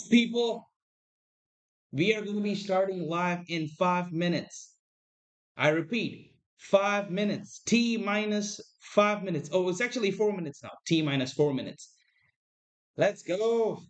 People, we are going to be starting live in 5 minutes. I repeat, 5 minutes. T minus 5 minutes. Oh, it's actually 4 minutes now. T minus 4 minutes. Let's go.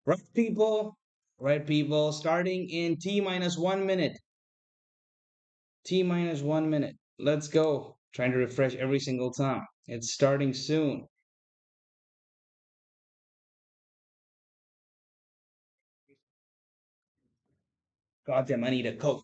Right, people. Right, people. Starting in T minus 1 minute. T minus 1 minute. Let's go. Trying to refresh every single time. It's starting soon. God damn, I need a Coke.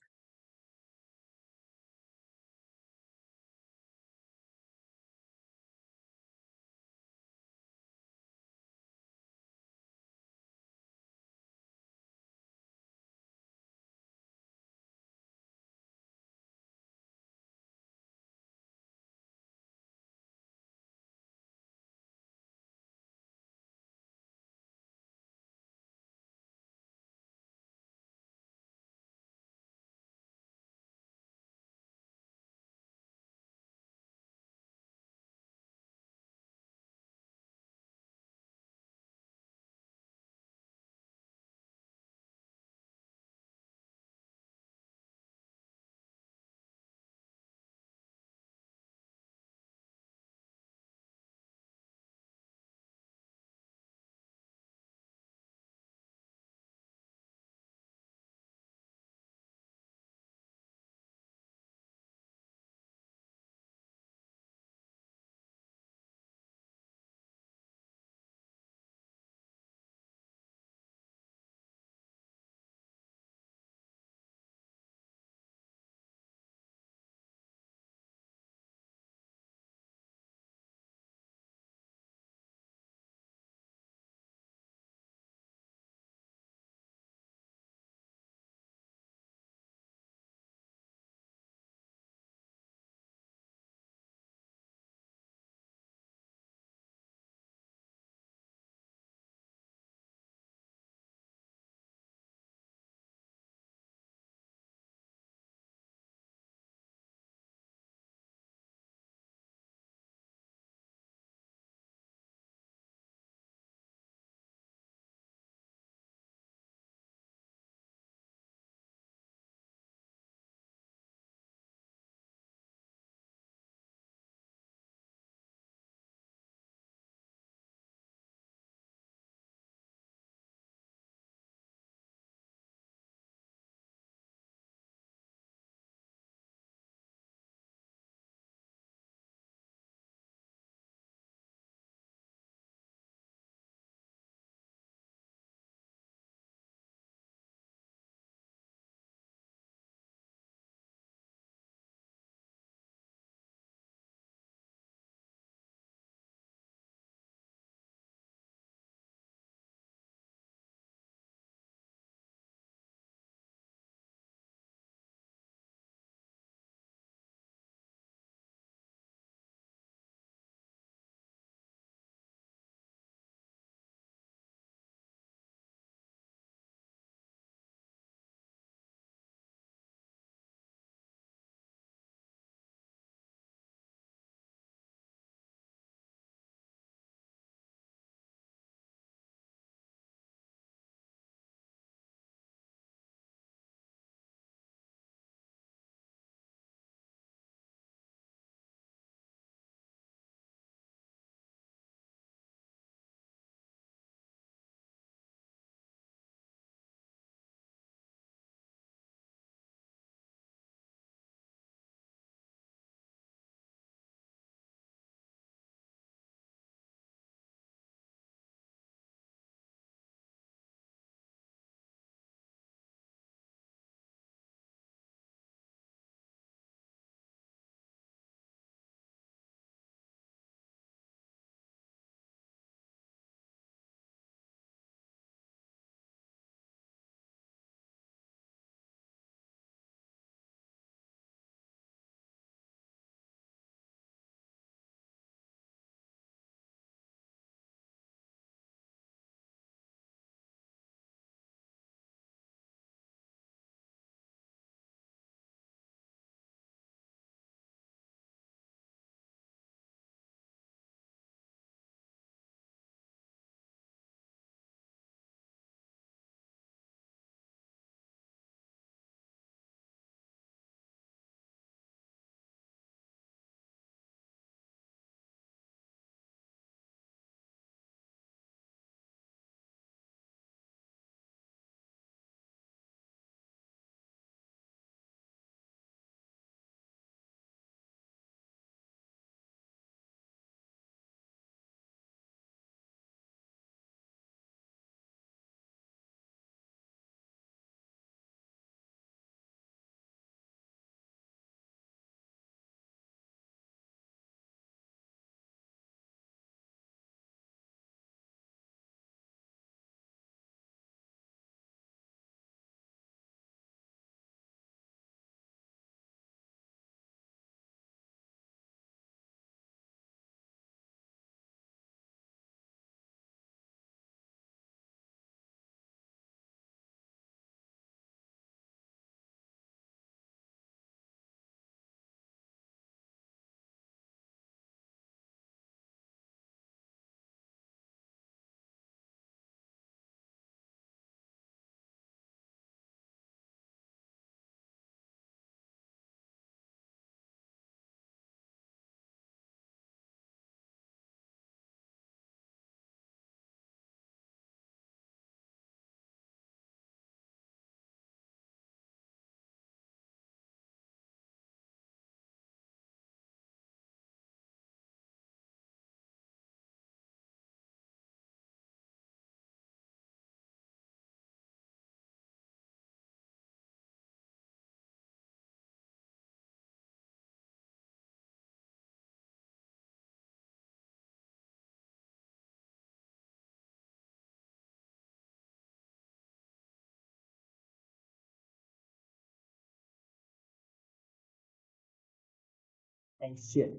Oh shit.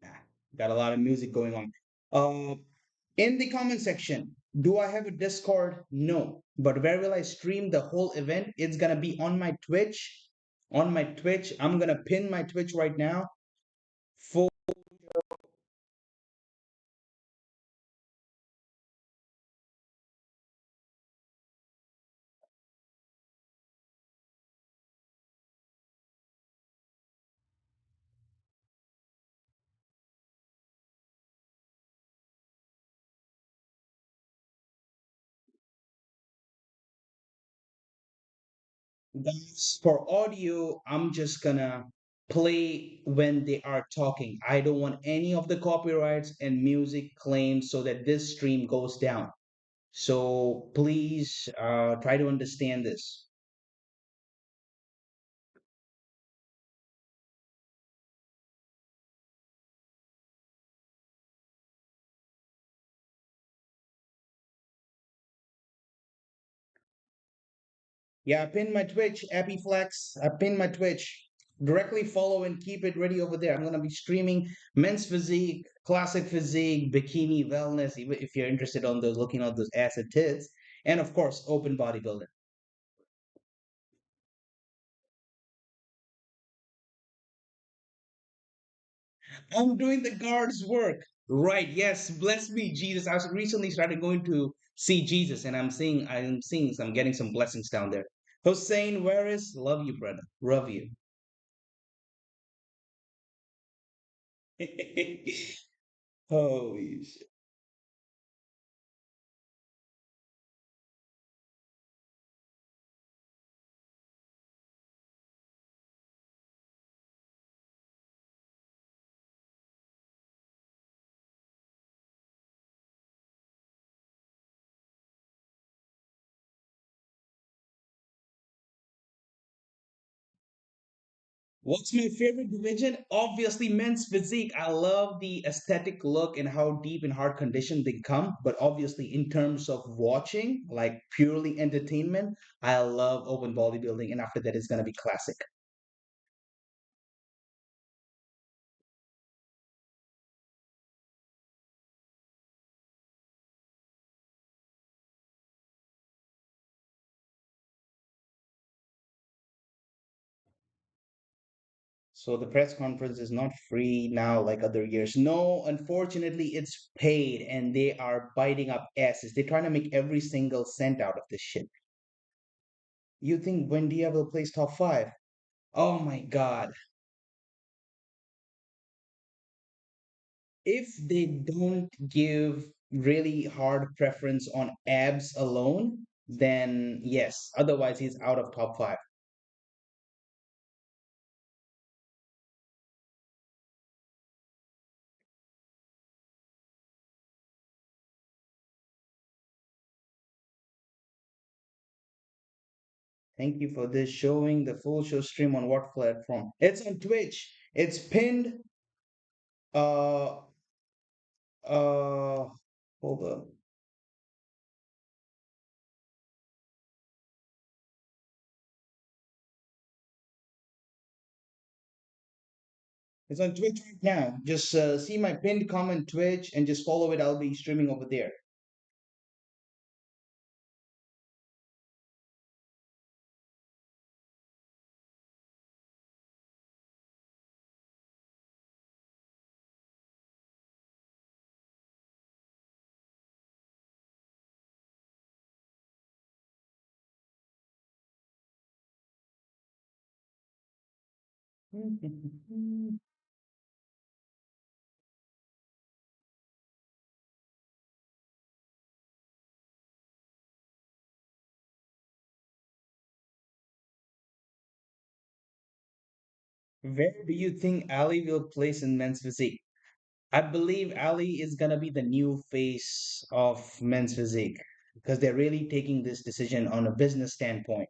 Ah, got a lot of music going on. Uh, in the comment section, do I have a Discord? No. But where will I stream the whole event? It's gonna be on my Twitch. On my Twitch. I'm gonna pin my Twitch right now. For Guys, for audio, I'm just gonna play when they are talking. I don't want any of the copyrights and music claims so that this stream goes down. So please try to understand this. Yeah, I pinned my Twitch, Flex. I pinned my Twitch. Directly follow and keep it ready over there. I'm gonna be streaming men's physique, classic physique, bikini wellness, even if you're interested on those looking at those ass and tits, and of course open bodybuilding. I'm doing the God's work. Right, yes, bless me, Jesus. I was recently started going to see Jesus, and I'm getting some blessings down there. Hussein, where is? Love you, brother. Love you. Holy shit. What's my favorite division? Obviously, men's physique. I love the aesthetic look and how deep and hard condition they come. But obviously, in terms of watching, like purely entertainment, I love open bodybuilding. And after that, it's gonna be classic. So the press conference is not free now like other years. No, unfortunately, it's paid, and they are biting up asses. They're trying to make every single cent out of this shit. You think Buendia will place top five? Oh my God. If they don't give really hard preference on abs alone, then yes. Otherwise, he's out of top five. Thank you for this showing the full show stream on what platform? It's on Twitch. It's pinned. Uh, hold on. It's on Twitch right now. Just see my pinned comment Twitch and just follow it. I'll be streaming over there. Where do you think Ali will place in men's physique? I believe Ali is gonna be the new face of men's physique because they're really taking this decision on a business standpoint.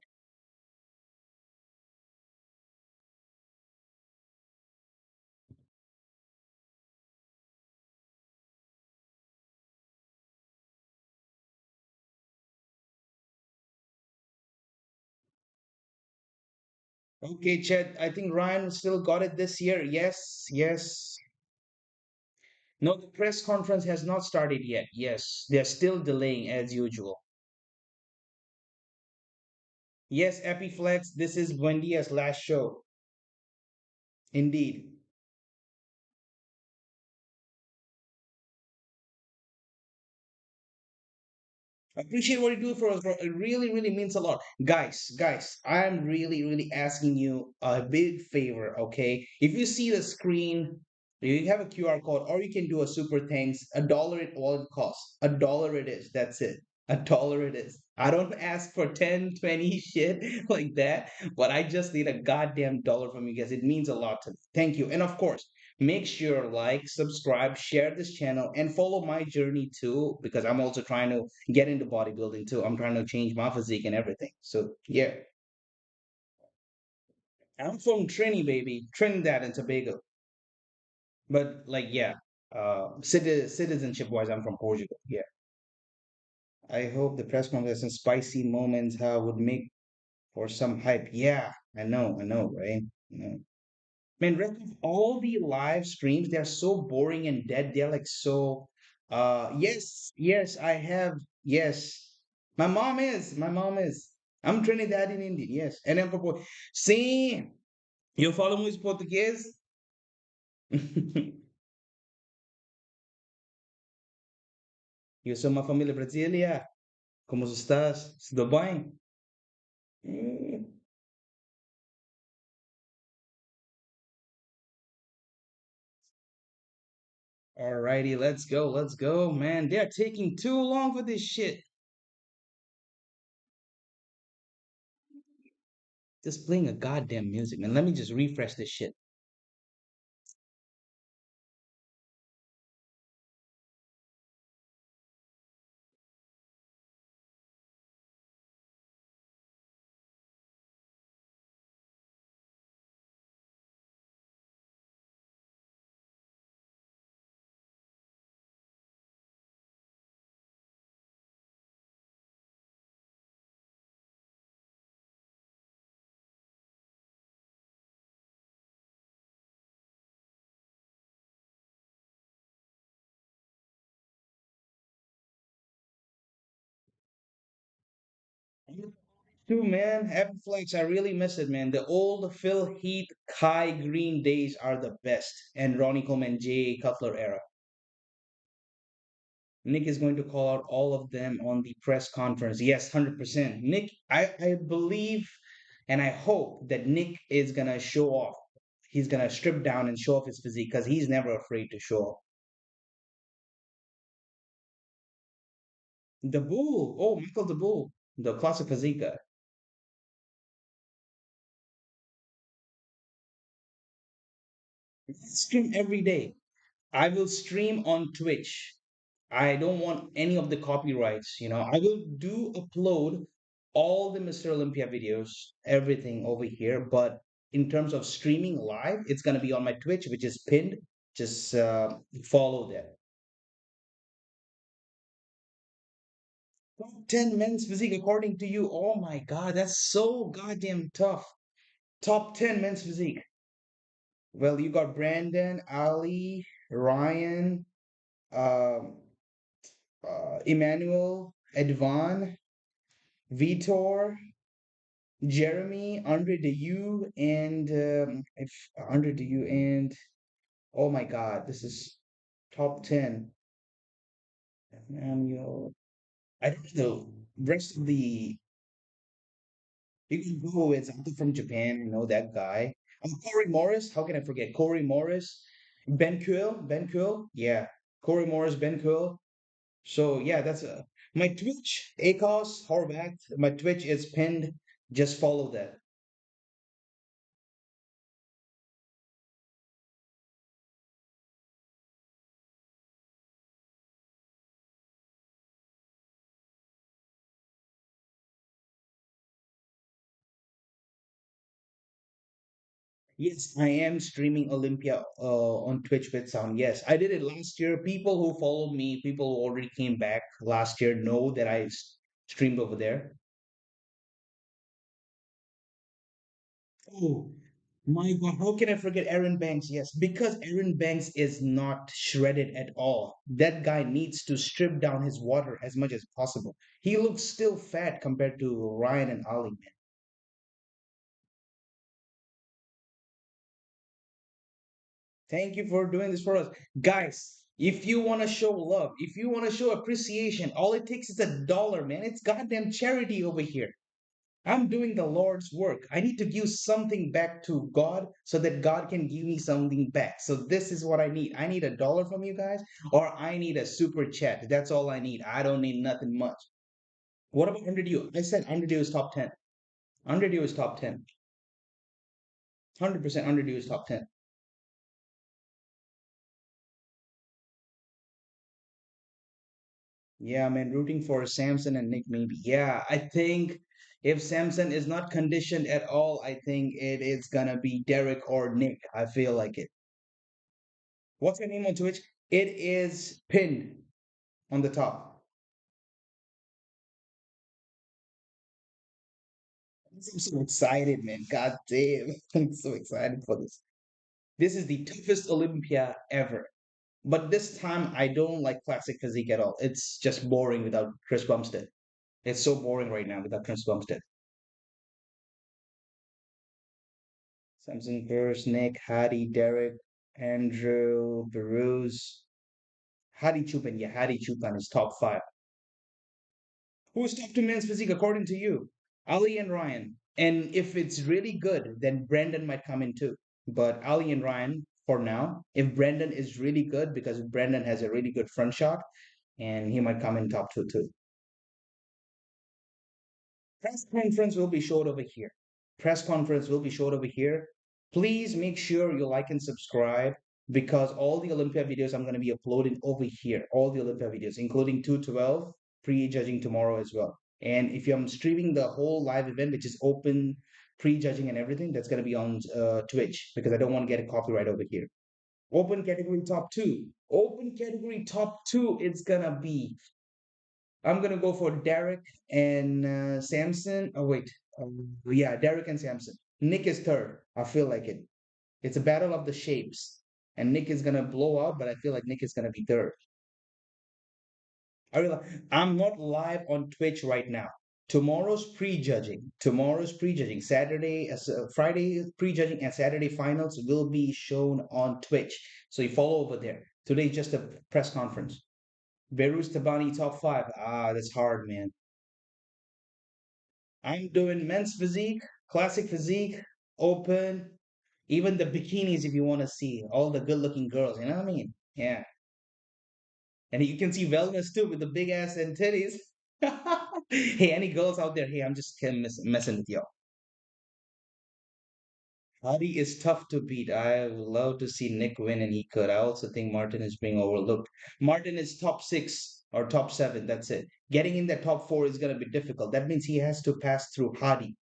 Okay, Chet, I think Ryan still got it this year. Yes, yes. No, the press conference has not started yet. Yes, they're still delaying as usual. Yes, Epiflex, this is Buendia's last show. Indeed. I appreciate what you do for us, bro. It really, really means a lot. Guys, I'm really, really asking you a big favor, okay? If you see the screen, you have a QR code, or you can do a super thanks. $1 it all it costs. $1 it is. That's it. $1 it is. I don't ask for 10, 20 shit like that, but I just need a goddamn dollar from you guys. It means a lot to me. Thank you. And of course, make sure like, subscribe, share this channel, and follow my journey too, because I'm also trying to get into bodybuilding too. I'm trying to change my physique and everything. So yeah, I'm from Trini, baby, Trinidad and Tobago. But like yeah, citizenship wise, I'm from Portugal. Yeah. I hope the press conference and spicy moments would make for some hype. Yeah, I know, right? Man, rest of all the live streams, they're so boring and dead. They're like so yes, yes, I have yes. My mom is. I'm Trinidad in Indian, yes. And then sim, eu falo muito português. Eu sou uma família brasileira. Como estás? Tudo bem? Mm. Alrighty, let's go, let's go, man. They're taking too long for this shit. Just playing a goddamn music, man. Let me just refresh this shit. Too, man. Happy flights. I really miss it, man. The old Phil Heath, Kai Green days are the best. And Ronnie Coleman, Jay Cutler era. Nick is going to call out all of them on the press conference. Yes, 100%. Nick, I believe and I hope that Nick is going to show off. He's going to strip down and show off his physique because he's never afraid to show off. The Bull. Oh, Michael the Bull. The classic physique guy. Stream every day. I will stream on Twitch. I don't want any of the copyrights, you know. I will do upload all the Mr. Olympia videos, everything over here, but in terms of streaming live, it's gonna be on my Twitch, which is pinned. Just follow that. Top 10 men's physique according to you. Oh my God, that's so goddamn tough. Top 10 men's physique. Well, you got Brandon, Ali, Ryan, um, Emmanuel, Edvan, Vitor, Jeremy, Andre de You, and if Andre de You and oh my God, this is top 10. Emmanuel, I don't know. Rest of the you can go with something from Japan, you know that guy. Corey Morris, how can I forget? Corey Morris, Ben Quill, yeah. Corey Morris, Ben Quill. So yeah, that's my Twitch, ACOS, Horvath. My Twitch is pinned. Just follow that. Yes, I am streaming Olympia on Twitch with sound. Yes, I did it last year. People who followed me, people who already came back last year know that streamed over there. Oh my God, how can I forget Aaron Banks? Yes, because Aaron Banks is not shredded at all. That guy needs to strip down his water as much as possible. He looks still fat compared to Ryan and Ali, man. Thank you for doing this for us. Guys, if you want to show love, if you want to show appreciation, all it takes is $1, man. It's goddamn charity over here. I'm doing the Lord's work. I need to give something back to God so that God can give me something back. So this is what I need. I need $1 from you guys, or I need a super chat. That's all I need. I don't need nothing much. What about 100 you? I said 100 you is top 10. 100 you is top 10. 100% 100 you is top 10. Yeah, man, rooting for Samson and Nick maybe. Yeah, I think if Samson is not conditioned at all, I think it is gonna be Derek or Nick. I feel like it. What's your name on Twitch? It is pinned on the top. I'm so excited, man. God damn. I'm so excited for this. This is the toughest Olympia ever. But this time, I don't like classic physique at all. It's just boring without Chris Bumstead. It's so boring right now without Chris Bumstead. Samson Pierce, Nick, Hadi, Derek, Andrew, Baruz, Hadi Chupan. Yeah, Hadi Chupan is top five. Who's top two men's physique according to you? Ali and Ryan. And if it's really good, then Brandon might come in too. But Ali and Ryan for now. If Brandon is really good, because Brandon has a really good front shot, and he might come in top two too. Press conference will be showed over here. Press conference will be showed over here. Please make sure you like and subscribe because all the Olympia videos I'm going to be uploading over here. All the Olympia videos, including 212 pre-judging tomorrow as well. And if I'm streaming the whole live event, which is open pre-judging and everything, that's going to be on Twitch because I don't want to get a copyright over here. Open category top two. Open category top two. It's gonna be I'm gonna go for Derek and Samson. Oh wait, yeah, Derek and Samson. Nick is third. I feel like it. It's a battle of the shapes, and Nick is gonna blow out, but I feel like Nick is gonna be third. I'm not live on Twitch right now. Tomorrow's prejudging. Tomorrow's prejudging. Friday prejudging, and Saturday finals will be shown on Twitch. So you follow over there. Today's just a press conference. Beruz Tabani top five. Ah, that's hard, man. I'm doing men's physique, classic physique, open, even the bikinis if you want to see all the good looking girls. You know what I mean? Yeah. And you can see wellness too with the big ass and titties. Hey, any girls out there? Hey, I'm just messing with y'all. Hadi is tough to beat. I would love to see Nick win, and he could. I also think Martin is being overlooked. Martin is top six or top seven. That's it. Getting in the top four is going to be difficult. That means he has to pass through Hadi.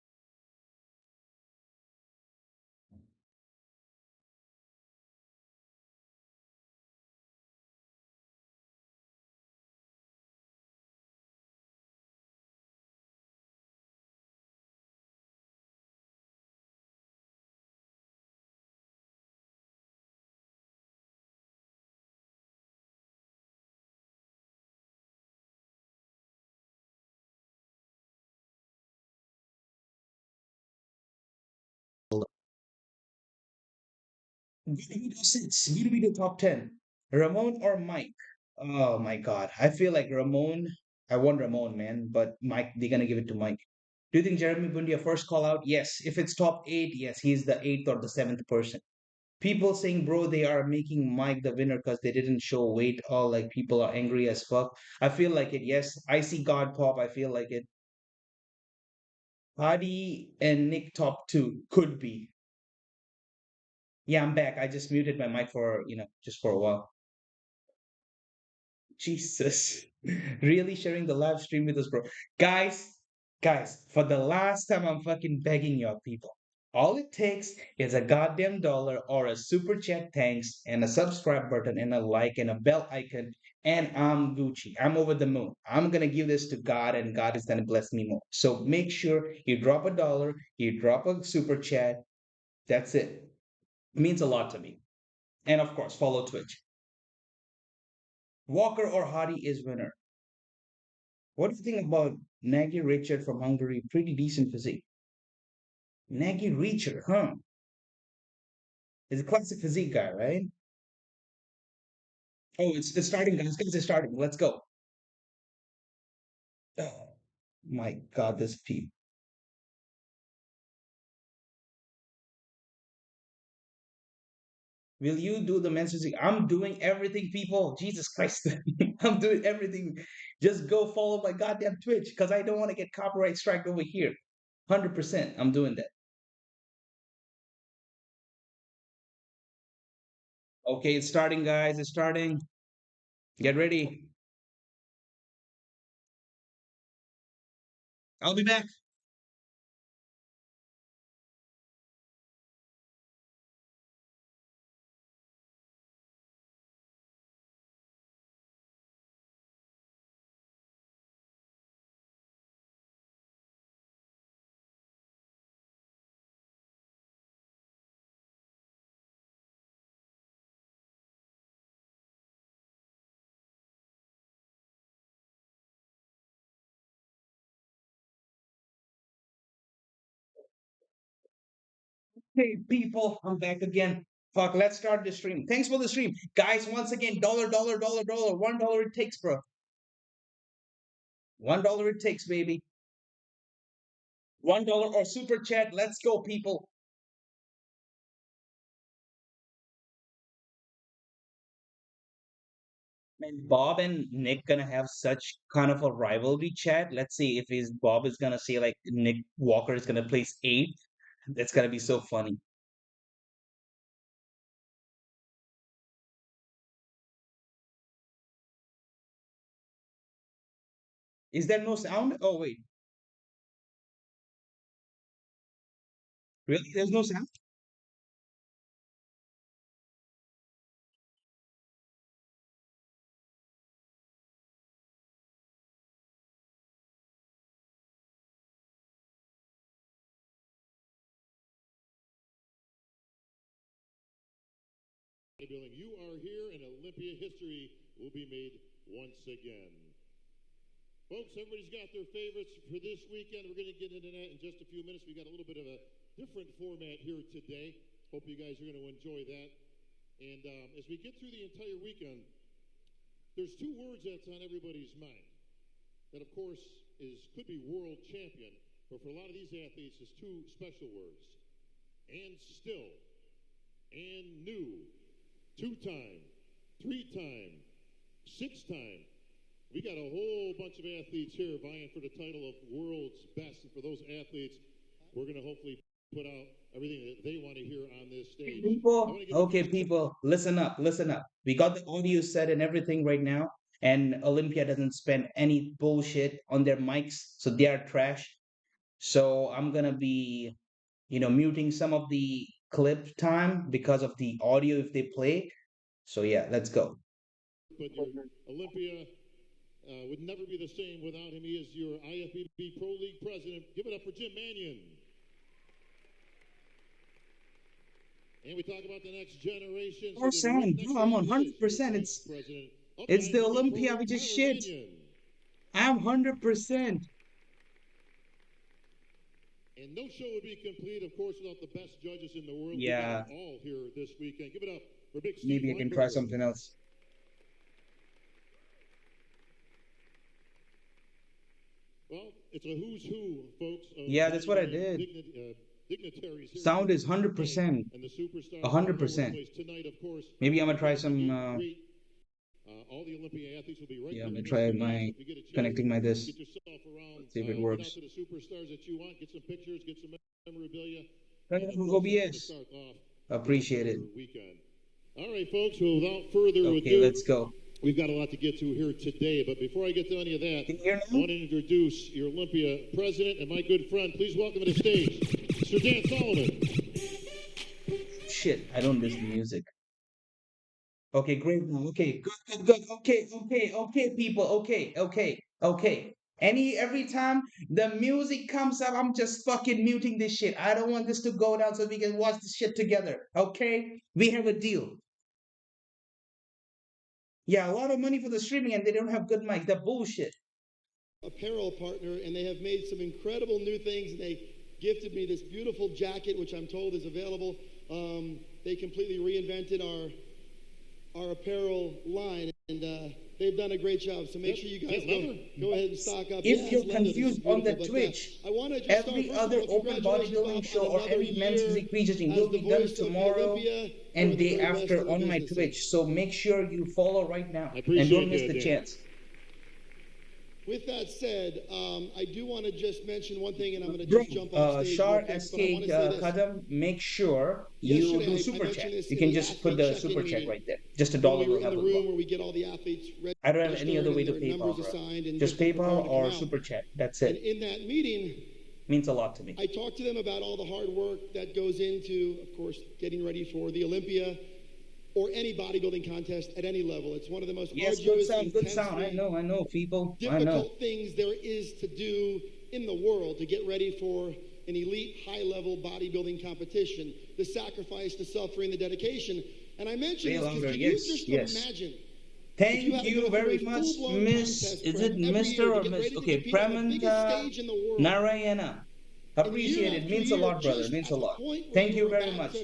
Video six, video top 10. Ramon or Mike? Oh my God. I feel like Ramon. I want Ramon, man, but Mike, they're gonna give it to Mike. Do you think Jeremy Bundia first call out? Yes. If it's top eight, yes, he's the eighth or the seventh person. People saying, bro, they are making Mike the winner because they didn't show weight. All like people are angry as fuck. I feel like it. Yes, I see God pop. I feel like it. Hadi and Nick top two could be. Yeah, I'm back. I just muted my mic for just for a while. Jesus. Really sharing the live stream with us, bro. Guys, guys, for the last time, I'm fucking begging y'all people. All it takes is a goddamn dollar or a super chat thanks and a subscribe button and a like and a bell icon and I'm Gucci. I'm over the moon. I'm gonna give this to God and God is gonna bless me more. So make sure you drop $1, you drop a super chat, That's it. It means a lot to me. And of course, follow Twitch. Walker or Hadi is winner. What do you think about Nagy Richard from Hungary? Pretty decent physique. Nagy Richard, huh? He's a classic physique guy, right? Oh, it's starting, guys. Guys, it's starting. Let's go. Oh my God, this people. Will you do the men's physique? I'm doing everything, people. Jesus Christ. I'm doing everything. Just go follow my goddamn Twitch because I don't want to get copyright strike over here. 100%. I'm doing that. Okay, it's starting, guys. It's starting. Get ready. I'll be back. Hey people, I'm back again. Fuck, let's start the stream. Thanks for the stream. Guys, once again, dollar, dollar, dollar, dollar. $1 it takes, bro. $1 it takes, baby. $1 or super chat. Let's go, people. And Bob and Nick gonna have such kind of a rivalry chat. Let's see if his Bob is gonna say like Nick Walker is gonna place eight. That's gonna be so funny. Is there no sound? Oh wait, really? There's no sound? Bodybuilding, you are here, and Olympia history will be made once again. Folks, everybody's got their favorites for this weekend. We're going to get into that in just a few minutes. We got a little bit of a different format here today. Hope you guys are going to enjoy that. And as we get through the entire weekend, there's two words that's on everybody's mind. That, of course, could be world champion, but for a lot of these athletes, it's two special words: and still, and new, two-time, three-time, six-time. We got a whole bunch of athletes here vying for the title of world's best. And for those athletes, we're going to hopefully put out everything that they want to hear on this stage. People, okay, people, listen up, listen up. We got the audio set and everything right now, and Olympia doesn't spend any bullshit on their mics, so they are trash. So I'm gonna be, muting some of the clip time because of the audio if they play. So yeah, let's go. But your Olympia would never be the same without him. He is your IFBB Pro League president. Give it up for Jim Mannion. And we talk about the next generation. Or sound, bro, I'm on 100%. It's the Olympia we just shit. I'm 100%. And no show would be complete, of course, without the best judges in the world. Yeah. We got all here this weekend. Give it up for Big Steve. Maybe I can try something else. Well, it's a who's who, folks. Yeah, that's what I did. Dignitaries here. Sound is 100%. And the superstars 100%. tonight, of course. Maybe I'm gonna try some. All the Olympia athletes will be right Yeah, there. I'm gonna try my connecting my this. Get yourself around. See if it Get works. out to the superstars that you want. Get some pictures. Get some memorabilia. OBS. Appreciate it. Weekend. All right, folks. Well, without further Okay, ado, let's go. we've got a lot to get to here today. But before I get to any of that, Can you hear I now? want to introduce your Olympia president and my good friend. Please welcome to the stage, Sir Dan Solomon. Shit, I don't listen to music. Okay, great now. Okay, good, good, good. Okay, okay, okay, people. Okay, okay, okay. Every time the music comes up, I'm just fucking muting this shit. I don't want this to go down so we can watch this shit together. Okay? We have a deal. Yeah, a lot of money for the streaming and they don't have good mics. That bullshit. Apparel partner, and they have made some incredible new things. And they gifted me this beautiful jacket, which I'm told is available. They completely reinvented our apparel line, and they've done a great job. So make sure you guys go ahead and stock up. If you're confused on the Twitch, every other open bodybuilding show or any men's physique pre-judging will be done tomorrow and day after on my Twitch. So make sure you follow right now and don't miss the chance. With that said, I do want to just mention one thing, and I'm going to just jump off stage. Shar SK Kadam, make sure you do super chat. You can just put the super chat right there. Just $1 will help. Where we get all the athletes I don't have any other way to PayPal, bro. Just PayPal or super chat. That's it. And in that meeting, means a lot to me. I talked to them about all the hard work that goes into, of course, getting ready for the Olympia or any bodybuilding contest at any level. It's one of the most arduous, good sound. I know, people. Difficult things there is to do in the world to get ready for an elite, high-level bodybuilding competition. The sacrifice, the suffering, the dedication. And I mentioned this because you just imagine. Thank you very much, Miss. Is it Mr. or Miss? Okay, Pramanta Narayana. Appreciate it. Means a lot, brother. Means a lot. Thank you very much.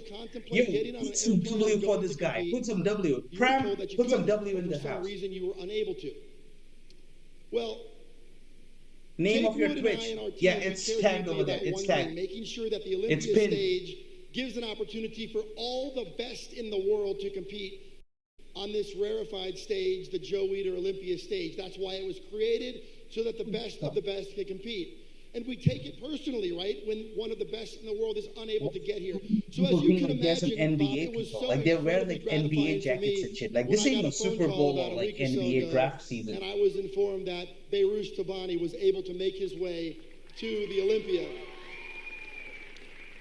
Yo, put some W for this guy. Put some W. Pram, put some W in the house. Reason you were unable to. Well, name of your Twitch. Yeah, it's tagged over there. It's tagged. Making sure that the Olympia stage gives an opportunity for all the best in the world to compete on this rarefied stage, the Joe Weider Olympia stage. That's why it was created, so that the best of the best can compete. And we take it personally, right? When one of the best in the world is unable to get here. So as you can imagine, NBA people, like they're wearing like NBA jackets and shit. Like this ain't no Super Bowl or like NBA draft season. And I was informed that Beirut Tabani was able to make his way to the Olympia.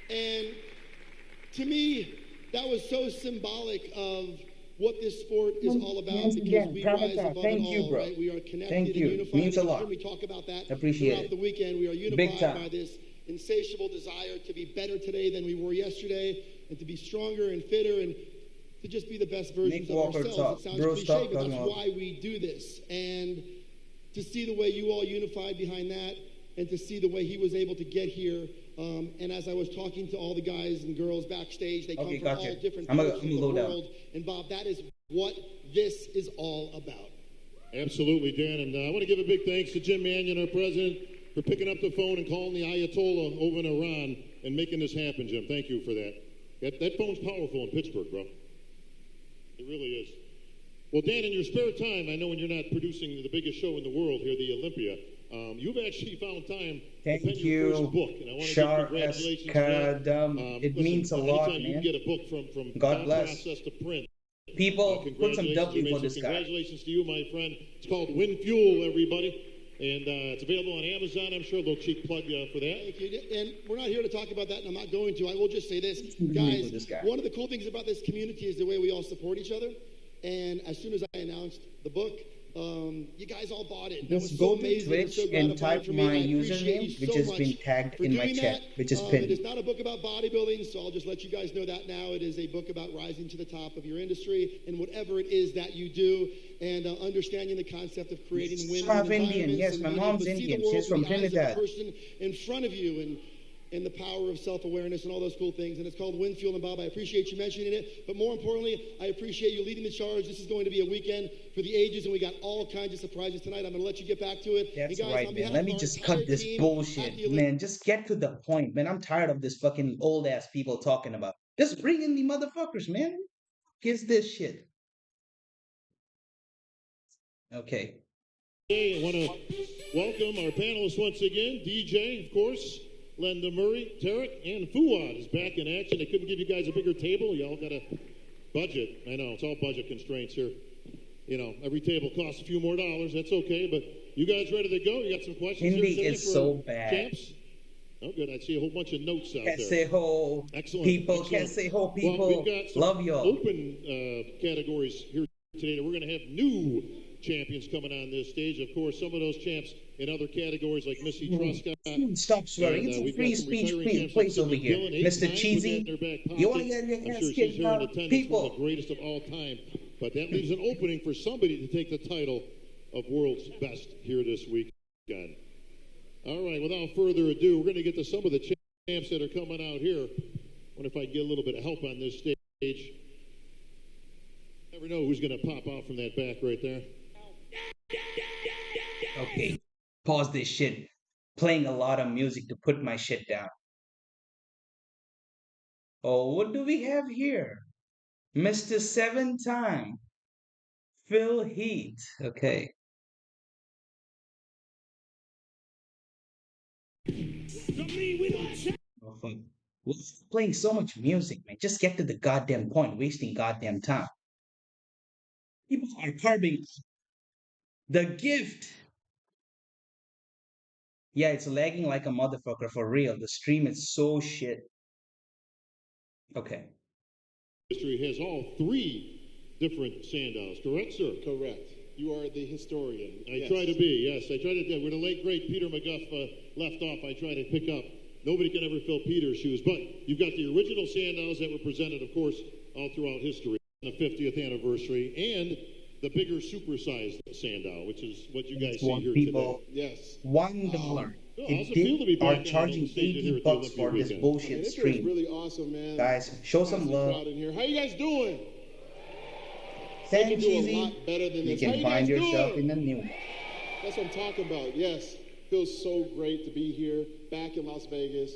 And to me, that was so symbolic of what this sport is all about, because we rise above it all, right? We are connected and unified. Means a lot. We talk about that Appreciate throughout the weekend. We are unified by this insatiable desire to be better today than we were yesterday, and to be stronger and fitter, and to just be the best versions of ourselves. It sounds cliche, but that's why we do this. And to see the way you all unified behind that, and to see the way he was able to get here. And as I was talking to all the guys and girls backstage, they come from all different parts of the world. And Bob, that is what this is all about. Absolutely, Dan. And I want to give a big thanks to Jim Mannion, our president, for picking up the phone and calling the Ayatollah over in Iran and making this happen, Jim. Thank you for that. That phone's powerful in Pittsburgh, bro. It really is. Well, Dan, in your spare time, I know when you're not producing the biggest show in the world here, the Olympia, you've actually found time to pen your first book, and I want to give congratulations to that. It means a lot, man. You get a book from God bless. process to print. People, put some W for this guy. Congratulations to you, my friend. It's called Win Fuel, everybody. And it's available on Amazon. I'm sure they'll cheap plug for that. Thank you. And we're not here to talk about that, and I'm not going to. I will just say this. Guys, one of the cool things about this community is the way we all support each other. And as soon as I announced the book, you guys all bought it. Just go to Twitch and type my username, which has been tagged in my chat, which is pinned. It is not a book about bodybuilding, so I'll just let you guys know that now. It is a book about rising to the top of your industry and whatever it is that you do, and understanding the concept of creating win-win environments. Indian, yes, my mom's Indian. She's from Trinidad. The person in front of you, and the power of self-awareness and all those cool things. And it's called Win Fuel. And Bob, I appreciate you mentioning it. But more importantly, I appreciate you leading the charge. This is going to be a weekend for the ages, and we got all kinds of surprises tonight. I'm going to let you get back to it. That's guys, right, man. Let me just cut this bullshit, man. Just get to the point, man. I'm tired of this fucking old-ass people talking about. Just bring in the motherfuckers, man. Kiss this shit. Okay. Hey, I want to welcome our panelists once again. DJ, of course. Linda Murray, Tarek, and Fuad is back in action. They couldn't give you guys a bigger table. Y'all got a budget. I know, it's all budget constraints here. You know, every table costs a few more dollars. That's okay, but you guys ready to go? You got some questions? Hindi is so bad. Champs? Oh, good. I see a whole bunch of notes out there. Can't say ho. Excellent. People, excellent. can't say ho, people. Well, we've got some love y'all. Open categories here today. We're going to have new champions coming on this stage. Of course, some of those champs in other categories like Missy Truscott. Stop swearing. It's a free speech place over here. Mr. Cheesy, you want to get your ass kicked out? People. The greatest of all time. But that leaves an opening for somebody to take the title of world's best here this weekend. All right, without further ado, we're going to get to some of the champs that are coming out here. I wonder if I can get a little bit of help on this stage. Never know who's going to pop out from that back right there. Okay, pause this shit. Playing a lot of music to put my shit down. Oh, what do we have here? Mr. 7-time Phil Heath. Okay. Oh, fuck. We're playing so much music, man. Just get to the goddamn point, wasting goddamn time. People are carving the gift. Yeah, it's lagging like a motherfucker for real. The stream is so shit. Okay. History has all three different Sandows, correct, sir? Correct. You are the historian. I try to be, yes. I try to. Where the late, great Peter McGuff left off, I try to pick up. Nobody can ever fill Peter's shoes, but you've got the original Sandows that were presented, of course, all throughout history, on the 50th anniversary, and the bigger supersized Sandow, which is what you guys see here today. Yes. $1. They are charging $80 for this bullshit stream. It's really awesome, man. Guys, show some love. In here. How you guys doing? Send Cheesy. A lot better than You this. can find yourself in the new. That's what I'm talking about. Yes. Feels so great to be here, back in Las Vegas.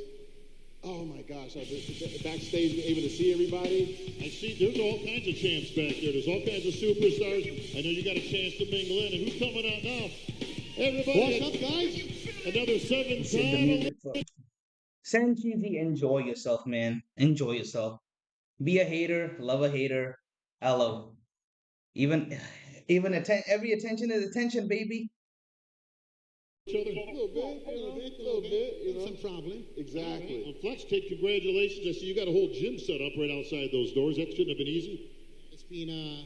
Oh my gosh, I've been backstage, able to see everybody. I see there's all kinds of champs back there. There's all kinds of superstars. I know you got a chance to mingle in. And who's coming out now? Everybody. What's up, guys? Another 7-time. Send Cheesy, enjoy yourself, man. Enjoy yourself. Be a hater, love a hater. Hello. Even every attention is attention, baby. Each other. A little bit, you know. Some traveling. Exactly. Well, Flex, take congratulations. I see you got a whole gym set up right outside those doors. That shouldn't have been easy. It's been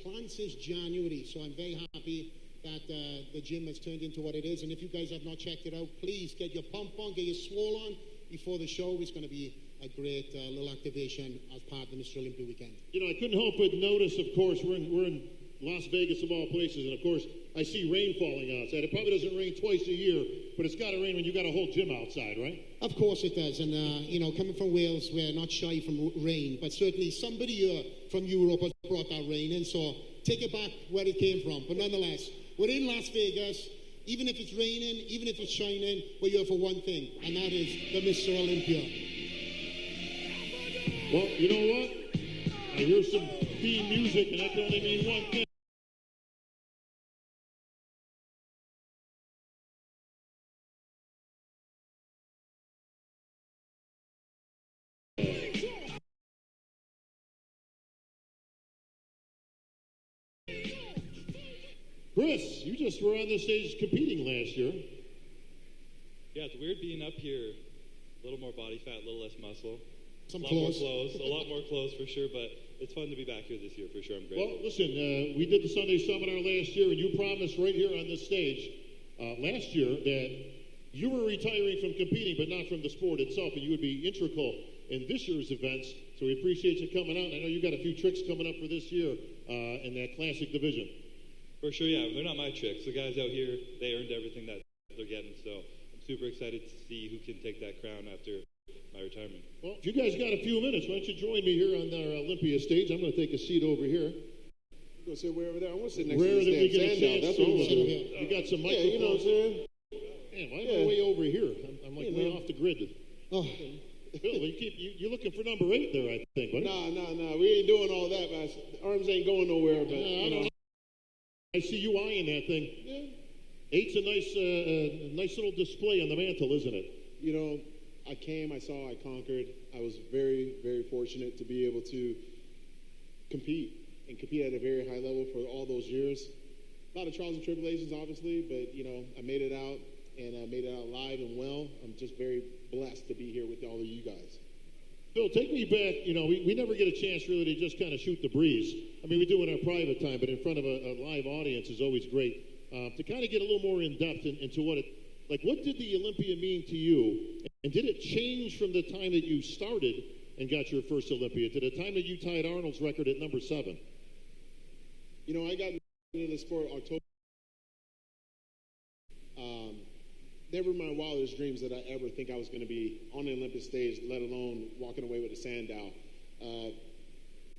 planned since January, so I'm very happy that the gym has turned into what it is. And if you guys have not checked it out, please get your pump on, get your swole on before the show. It's going to be a great little activation as part of the Mr. Olympia weekend. You know, I couldn't help but notice, of course, we're in Las Vegas of all places, and of course, I see rain falling outside. It probably doesn't rain twice a year, but it's got to rain when you got a whole gym outside, right? Of course it does, and you know, coming from Wales, we're not shy from rain, but certainly somebody from Europe has brought that rain in, so take it back where it came from. But nonetheless, we're in Las Vegas. Even if it's raining, even if it's shining, we're here for one thing, and that is the Mr. Olympia. Well, you know what? I hear some theme music, and that can only mean one thing. Chris, you just were on the stage competing last year. Yeah, it's weird being up here. A little more body fat, a little less muscle. Some a lot clothes. more clothes, a lot more clothes for sure, but it's fun to be back here this year for sure. I'm grateful. Well, listen, we did the Sunday Seminar last year, and you promised right here on this stage last year that you were retiring from competing, but not from the sport itself, and you would be integral in this year's events. So we appreciate you coming out. I know you got a few tricks coming up for this year in that classic division. For sure, yeah. They're not my tricks. The guys out here, they earned everything that they're getting. So I'm super excited to see who can take that crown after my retirement. Well, if you guys got a few minutes, why don't you join me here on our Olympia stage? I'm going to take a seat over here. You going to sit way over there? I want to sit next Rare to that we the get a chance That's to. what We got some microphones. Yeah, you know what I'm saying? Man, why am I way over here? I'm like way off the grid. Oh. Phil, you're looking for number 8 there, I think, buddy. Nah. We ain't doing all that, man. Arms ain't going nowhere, but I don't know. I see you eyeing that thing. Yeah. 8's a nice little display on the mantle, isn't it? You know, I came, I saw, I conquered. I was very, very fortunate to be able to compete at a very high level for all those years. A lot of trials and tribulations, obviously, but, you know, I made it out, and I made it out alive and well. I'm just very blessed to be here with all of you guys. Phil, take me back. You know, we never get a chance really to just kind of shoot the breeze. I mean, we do in our private time, but in front of a live audience is always great. to kind of get a little more in depth into what did the Olympia mean to you? And did it change from the time that you started and got your first Olympia to the time that you tied Arnold's record at number 7? You know, I got into the sport October. Never in my wildest dreams did I ever think I was going to be on the Olympic stage, let alone walking away with a Sandow.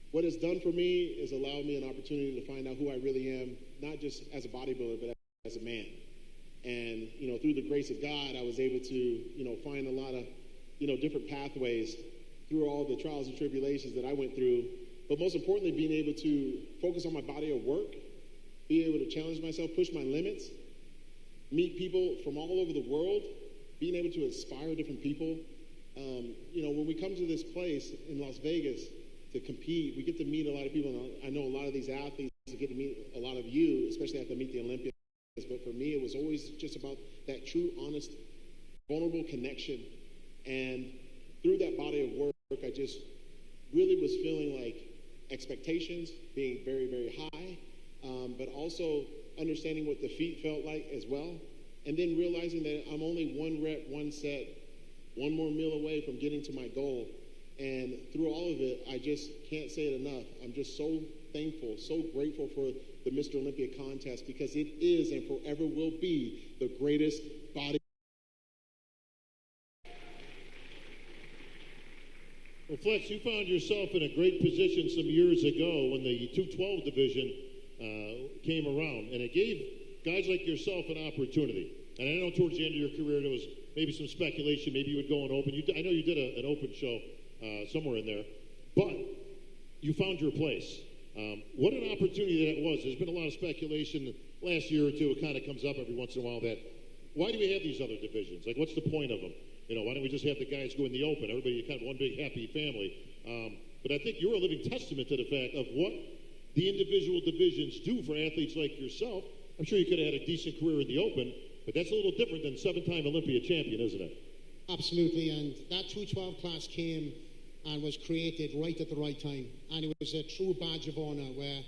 What it's done for me is allowed me an opportunity to find out who I really am, not just as a bodybuilder, but as a man. And, you know, through the grace of God, I was able to, you know, find a lot of, you know, different pathways through all the trials and tribulations that I went through. But most importantly, being able to focus on my body of work, be able to challenge myself, push my limits, meet people from all over the world, being able to inspire different people. You know, when we come to this place in Las Vegas to compete, we get to meet a lot of people. And I know a lot of these athletes get to meet a lot of you, especially after I meet the Olympians. But for me, it was always just about that true, honest, vulnerable connection. And through that body of work, I just really was feeling like expectations being very, very high, but also understanding what the feet felt like as well. And then realizing that I'm only one rep, one set, one more meal away from getting to my goal. And through all of it, I just can't say it enough. I'm just so thankful, so grateful for the Mr. Olympia contest, because it is and forever will be the greatest body. Well, Flex, you found yourself in a great position some years ago when the 212 division came around, and it gave guys like yourself an opportunity. And I know towards the end of your career there was maybe some speculation, maybe you would go and open. I know you did an open show somewhere in there, but you found your place. What an opportunity that was. There's been a lot of speculation last year or two. It kind of comes up every once in a while that why do we have these other divisions? Like, what's the point of them? You know, why don't we just have the guys go in the open? Everybody kind of one big happy family. But I think you're a living testament to the fact of what the individual divisions do for athletes like yourself. I'm sure you could have had a decent career in the open, but that's a little different than 7-time Olympia champion, isn't it? Absolutely, and that 212 class came and was created right at the right time. And it was a true badge of honor where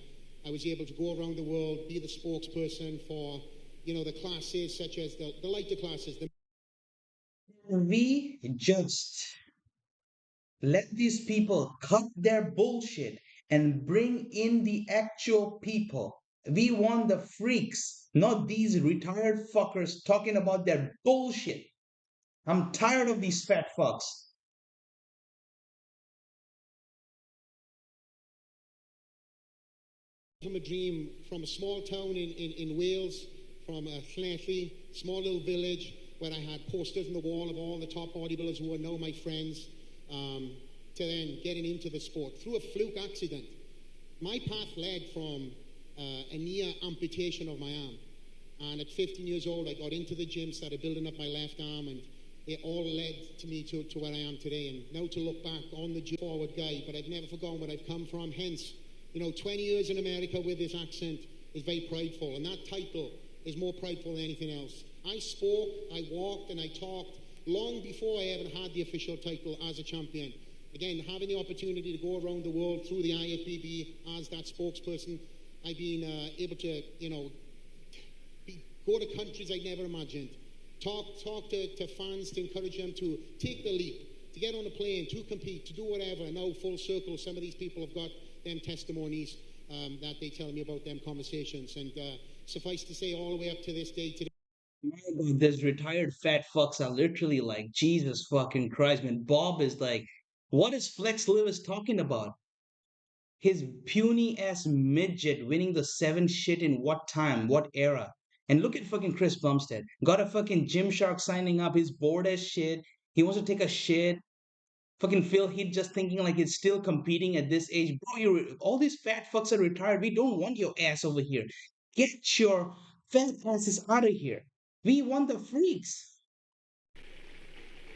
I was able to go around the world, be the spokesperson for, you know, the classes such as the lighter classes. We just let these people cut their bullshit and bring in the actual people. We want the freaks, not these retired fuckers talking about their bullshit. I'm tired of these fat fucks. From a dream from a small town in Wales, from a Llanelli, small little village where I had posters on the wall of all the top bodybuilders who are now my friends, to then getting into the sport through a fluke accident. My path led from a near amputation of my arm. And at 15 years old, I got into the gym, started building up my left arm, and it all led to me to where I am today. And now to look back on the forward guy, but I've never forgotten where I've come from. Hence, you know, 20 years in America with this accent is very prideful, and that title is more prideful than anything else. I spoke, I walked, and I talked long before I ever had the official title as a champion. Again, having the opportunity to go around the world through the IFBB as that spokesperson, I've been able to, you know, go to countries I'd never imagined, talk to fans to encourage them to take the leap, to get on a plane, to compete, to do whatever. And now full circle, some of these people have got them testimonies that they tell me about them conversations. And suffice to say, all the way up to this day today. My God, these retired fat fucks are literally like, Jesus fucking Christ, man. Bob is like, what is Flex Lewis talking about? His puny ass midget winning the 7 shit in what time, what era? And look at fucking Chris Bumstead. Got a fucking Gymshark signing up. He's bored as shit. He wants to take a shit. Fucking Phil Heath just thinking like he's still competing at this age. Bro, all these fat fucks are retired. We don't want your ass over here. Get your fat asses out of here. We want the freaks.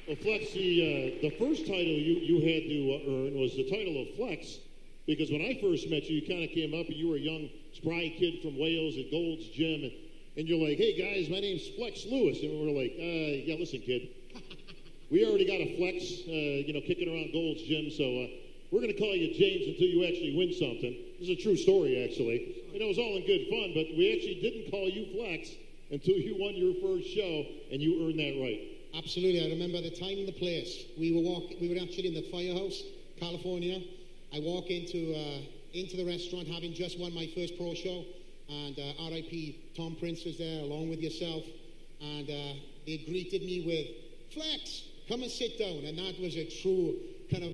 Well, Flex, the first title you had to earn was the title of Flex, because when I first met you, you kind of came up and you were a young, spry kid from Wales at Gold's Gym, and you're like, hey, guys, my name's Flex Lewis. And we're like, yeah, listen, kid. We already got a Flex, kicking around Gold's Gym, so we're going to call you James until you actually win something. This is a true story, actually. And it was all in good fun, but we actually didn't call you Flex until you won your first show, and you earned that right. Absolutely. I remember the time and the place. We were actually in the Firehouse, California. I walk into the restaurant having just won my first pro show, and R.I.P. Tom Prince was there along with yourself, and they greeted me with, "Flex, come and sit down." And that was a true kind of...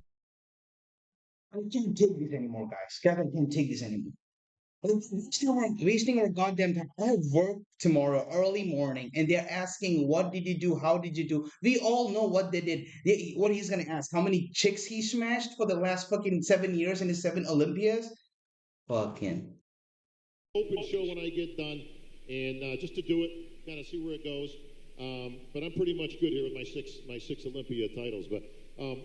I can't take this anymore, guys. Guys, I can't take this anymore. Wasting our goddamn time. I have work tomorrow, early morning, and they're asking, "What did you do? How did you do?" We all know what they did. What he's gonna ask? How many chicks he smashed for the last fucking 7 years in his 7 Olympias? Fucking. Open show when I get done, and just to do it, kind of see where it goes. But I'm pretty much good here with my six Olympia titles. But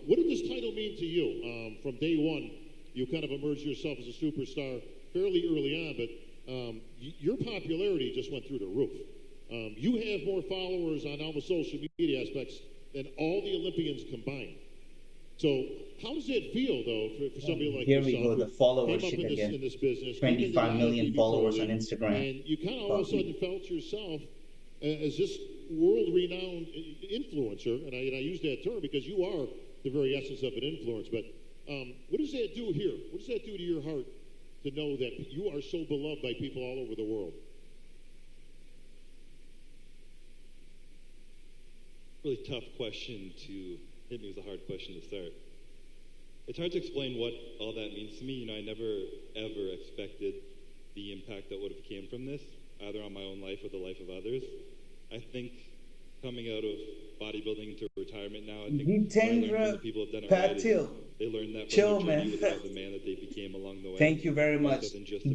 what did this title mean to you? From day one, you kind of emerged yourself as a superstar fairly early on, but your popularity just went through the roof. You have more followers on all the social media aspects than all the Olympians combined. So how does it feel, though, for somebody like Here yourself? We go, the follower shit again. In this business, 25 million followers on Instagram. And you kind of all of a sudden felt yourself as this world-renowned influencer, and I use that term because you are the very essence of an influence. But what does that do here? What does that do to your heart to know that you are so beloved by people all over the world? Really tough question to hit me with a hard question to start. It's hard to explain what all that means to me. I never ever expected the impact that would have came from this, either on my own life or the life of others. I think coming out of bodybuilding into retirement now, I think the people have done it right. They learned that from their journey without the man that they became along the way. Thank you very much.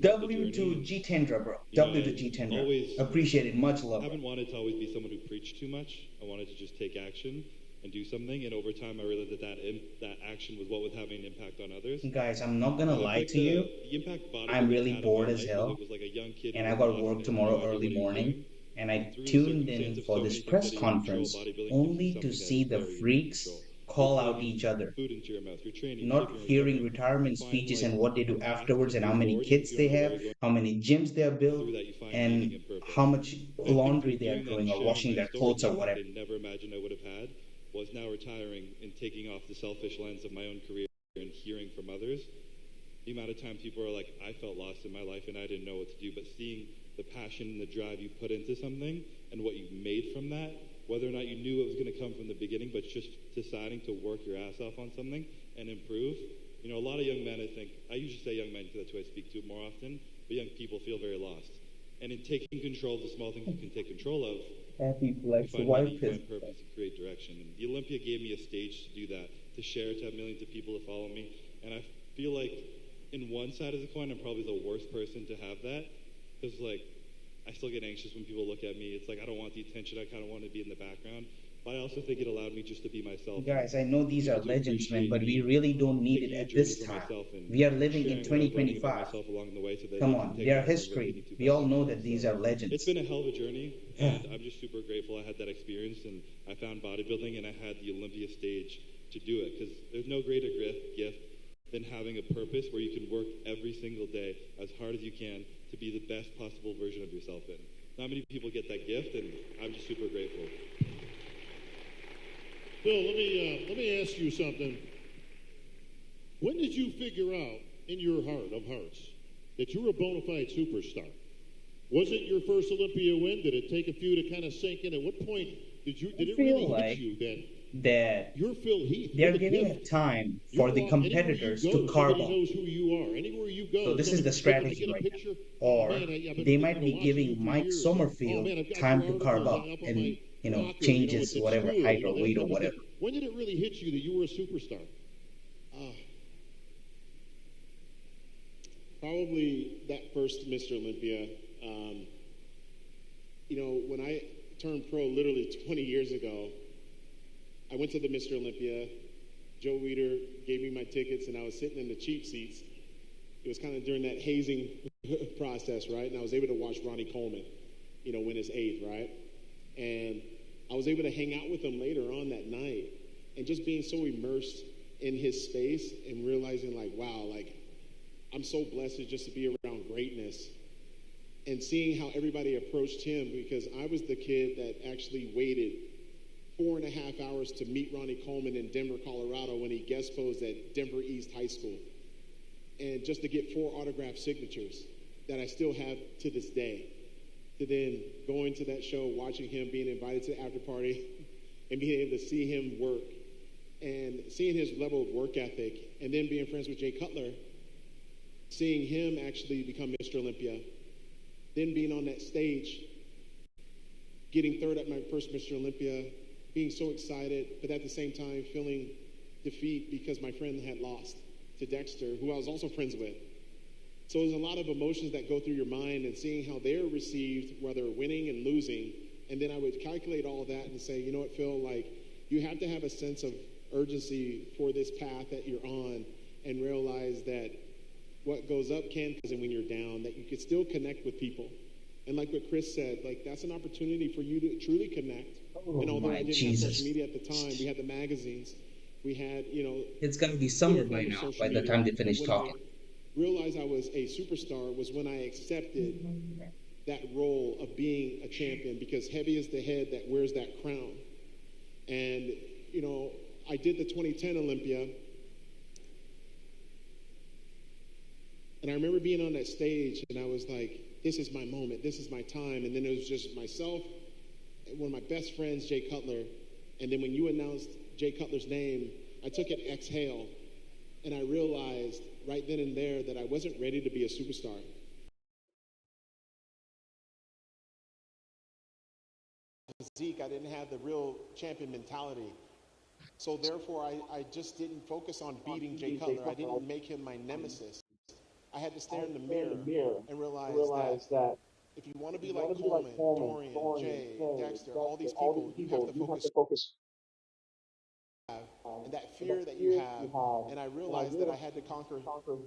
W to Jitendra, bro. W to Jitendra. Appreciate it. Much love. I haven't wanted to always be someone who preached too much. I wanted to just take action and do something. And over time, I realized that action was what was having an impact on others. Guys, I'm not gonna lie to you. I'm really bored as hell, and I got work tomorrow early morning. And I tuned in for this press conference only to see the freaks call out each other, not hearing retirement speeches and what they do afterwards and how many kids they have, how many gyms they have built, and how much laundry they are doing or washing their clothes or whatever. I never imagined I would have had was now retiring and taking off the selfish lens of my own career and hearing from others. The amount of times people are like, I felt lost in my life and I didn't know what to do, but seeing the passion and the drive you put into something and what you made from that, whether or not you knew it was going to come from the beginning, but just deciding to work your ass off on something and improve. A lot of young men, I usually say young men because that's who I speak to more often, but young people feel very lost. And in taking control of the small things you can take control of, Happy Flex, you find purpose and create direction. And the Olympia gave me a stage to do that, to share, to have millions of people to follow me. And I feel like in one side of the coin, I'm probably the worst person to have that. Because, I still get anxious when people look at me. It's I don't want the attention. I kind of want to be in the background. But I also think it allowed me just to be myself. Guys, I know these are legends, man, but we really don't need it at this time. We are living in 2025. Come on, they are history. We all know that these are legends. It's been a hell of a journey, and I'm just super grateful I had that experience, and I found bodybuilding, and I had the Olympia stage to do it. Because there's no greater gift than having a purpose where you can work every single day as hard as you can to be the best possible version of yourself in. Not many people get that gift, and I'm just super grateful. Bill, let me ask you something. When did you figure out in your heart of hearts that you were a bona fide superstar? Was it your first Olympia win? Did it take a few to kind of sink in? At what point did it really hit you that you're Phil Heath? They're giving it time for the competitors to carve up. Knows who you are. Anywhere you go, so this is the strategy right now. Or they might be giving Mike Sommerfield time to carve up and changes whatever height or weight or whatever. When did it really hit you that you were a superstar? Probably that first Mr. Olympia. When I turned pro literally 20 years ago, I went to the Mr. Olympia. Joe Weider gave me my tickets, and I was sitting in the cheap seats. It was kind of during that hazing process, right? And I was able to watch Ronnie Coleman, win his 8th, right? And I was able to hang out with him later on that night, and just being so immersed in his space and realizing wow, I'm so blessed just to be around greatness and seeing how everybody approached him, because I was the kid that actually waited 4.5 hours to meet Ronnie Coleman in Denver, Colorado when he guest posed at Denver East High School, and just to get 4 autograph signatures that I still have to this day. To then going to that show, watching him, being invited to the after party, and being able to see him work, and seeing his level of work ethic, and then being friends with Jay Cutler, seeing him actually become Mr. Olympia, then being on that stage, getting third at my first Mr. Olympia, being so excited, but at the same time feeling defeat because my friend had lost to Dexter, who I was also friends with. So there's a lot of emotions that go through your mind, and seeing how they're received, whether winning and losing. And then I would calculate all that and say, you know what, Phil, like, you have to have a sense of urgency for this path that you're on, and realize that what goes up can, because when you're down, that you can still connect with people. And like what Chris said, like, that's an opportunity for you to truly connect. And although I didn't have social media at the time, we had the magazines, we had, you know, it's gonna be summer by now, by the time they finish talking. Realized I was a superstar was when I accepted that role of being a champion, because heavy is the head that wears that crown. And, you know, I did the 2010 Olympia, and I remember being on that stage, and I was like, this is my moment, this is my time. And then it was just myself, one of my best friends, Jay Cutler. And then when you announced Jay Cutler's name, I took an exhale, and I realized right then and there that I wasn't ready to be a superstar. Physique, I didn't have the real champion mentality. So therefore, I just didn't focus on beating Jay Cutler. I didn't make him my nemesis. I had to stare in the mirror and realize that if you want to be like Coleman, Dorian, Jay, Dexter, all these people, you have to focus. And that fear that you have, and I realized that I had to conquer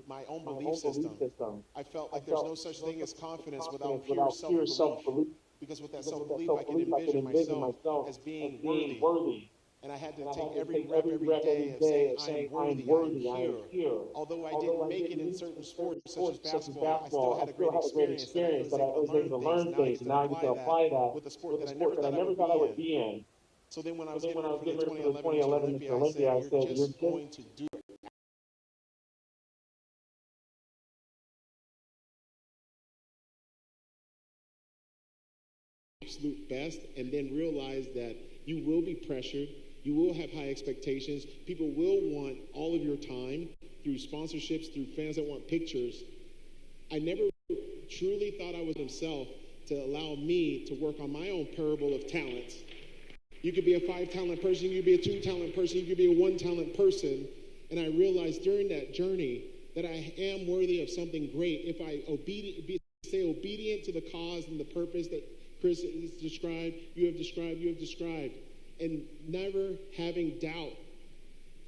my own belief system. I felt like there's no such thing as confidence without pure self-belief, because with that self-belief, I could envision myself as being worthy. And I had to take every rep every day of saying, I'm worthy, I am here. Although I didn't make it in certain sports, such as basketball, I still had a great experience, that I was able to learn things, and now I get to apply that with a sport that I never thought I would be in. So then when I was getting ready for the 2011 Mr. Olympia, I said, you're just going to do absolute best, and then realize that you will be pressured, you will have high expectations, people will want all of your time through sponsorships, through fans that want pictures. I never truly thought I was himself to allow me to work on my own parable of talents. You could be a 5-talent person, you could be a 2-talent person, you could be a 1-talent person. And I realized during that journey that I am worthy of something great if I stay obedient to the cause and the purpose that Chris has described, you have described, and never having doubt.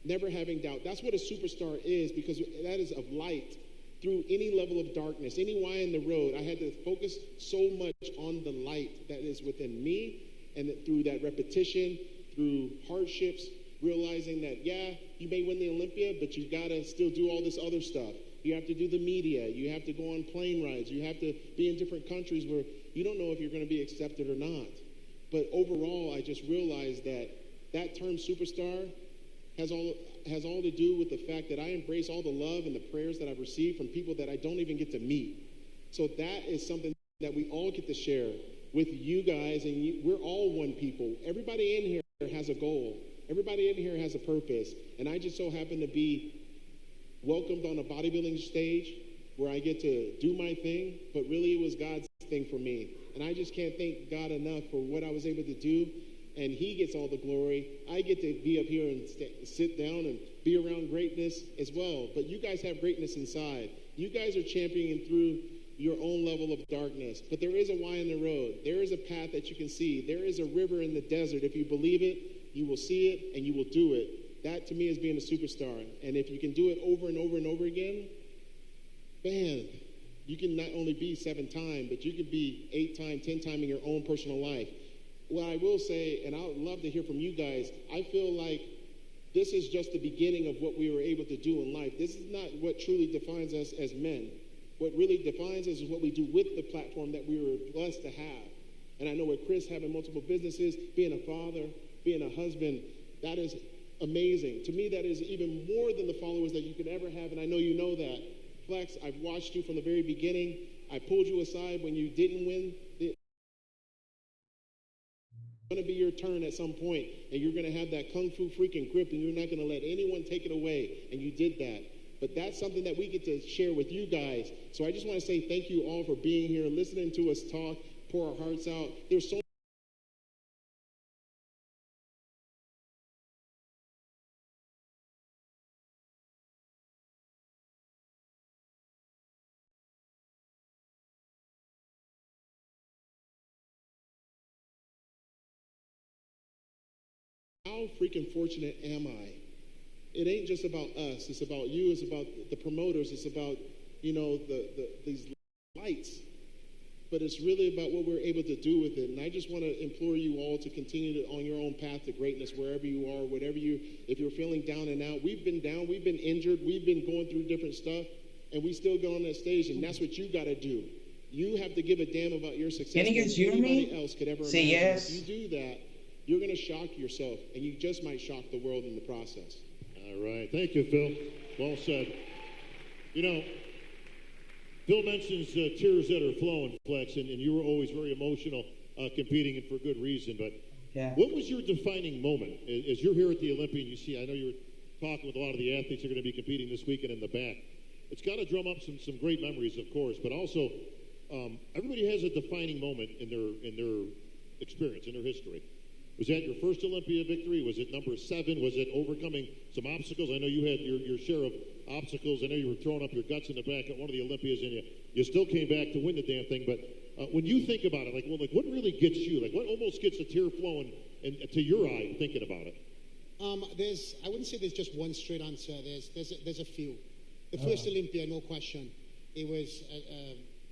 Never having doubt. That's what a superstar is, because that is of light through any level of darkness, any Y in the road. I had to focus so much on the light that is within me. And through that repetition, through hardships, realizing that, yeah, you may win the Olympia, but you got to still do all this other stuff. You have to do the media. You have to go on plane rides. You have to be in different countries where you don't know if you're going to be accepted or not. But overall, I just realized that that term superstar has all to do with the fact that I embrace all the love and the prayers that I've received from people that I don't even get to meet. So that is something that we all get to share with you guys, and we're all one people. Everybody in here has a goal. Everybody in here has a purpose, and I just so happen to be welcomed on a bodybuilding stage where I get to do my thing, but really it was God's thing for me. And I just can't thank God enough for what I was able to do, and he gets all the glory. I get to be up here and sit down and be around greatness as well, but you guys have greatness inside. You guys are championing through your own level of darkness. But there is a Y in the road. There is a path that you can see. There is a river in the desert. If you believe it, you will see it and you will do it. That to me is being a superstar. And if you can do it over and over and over again, man, you can not only be 7-time, but you can be 8-time, 10-time in your own personal life. What I will say, and I would love to hear from you guys, I feel like this is just the beginning of what we were able to do in life. This is not what truly defines us as men. What really defines us is what we do with the platform that we were blessed to have. And I know with Chris having multiple businesses, being a father, being a husband, that is amazing. To me, that is even more than the followers that you could ever have, and I know you know that. Flex, I've watched you from the very beginning. I pulled you aside when you didn't win. It's going to be your turn at some point, and you're going to have that kung fu freaking grip, and you're not going to let anyone take it away, and you did that. But that's something that we get to share with you guys. So I just want to say thank you all for being here, listening to us talk, pour our hearts out. There's so how freaking fortunate am I? It ain't just about us. It's about you. It's about the promoters. It's about, you know, these lights. But it's really about what we're able to do with it. And I just want to implore you all to continue on your own path to greatness, wherever you are, whatever if you're feeling down and out. We've been down. We've been injured. We've been going through different stuff. And we still go on that stage. And that's what you got to do. You have to give a damn about your success. Can you guys hear me? Else could ever Say imagine. yes. If you do that, you're going to shock yourself. And you just might shock the world in the process. All right. Thank you, Phil. Well said. You know, Phil mentions tears that are flowing, Flex, and you were always very emotional competing, and for good reason. But Yeah. what was your defining moment? As you're here at the Olympia, and you see, I know you were talking with a lot of the athletes who are going to be competing this weekend in the back. It's got to drum up some great memories, of course, but also everybody has a defining moment in their experience, in their history. Was that your first Olympia victory? Was it number 7? Was it overcoming some obstacles? I know you had your share of obstacles. I know you were throwing up your guts in the back at one of the Olympias, and you still came back to win the damn thing. But when you think about it, like what really gets you? Like, what almost gets a tear flowing to your eye thinking about it? I wouldn't say there's just one straight answer. There's a few. The first Olympia, no question. It was,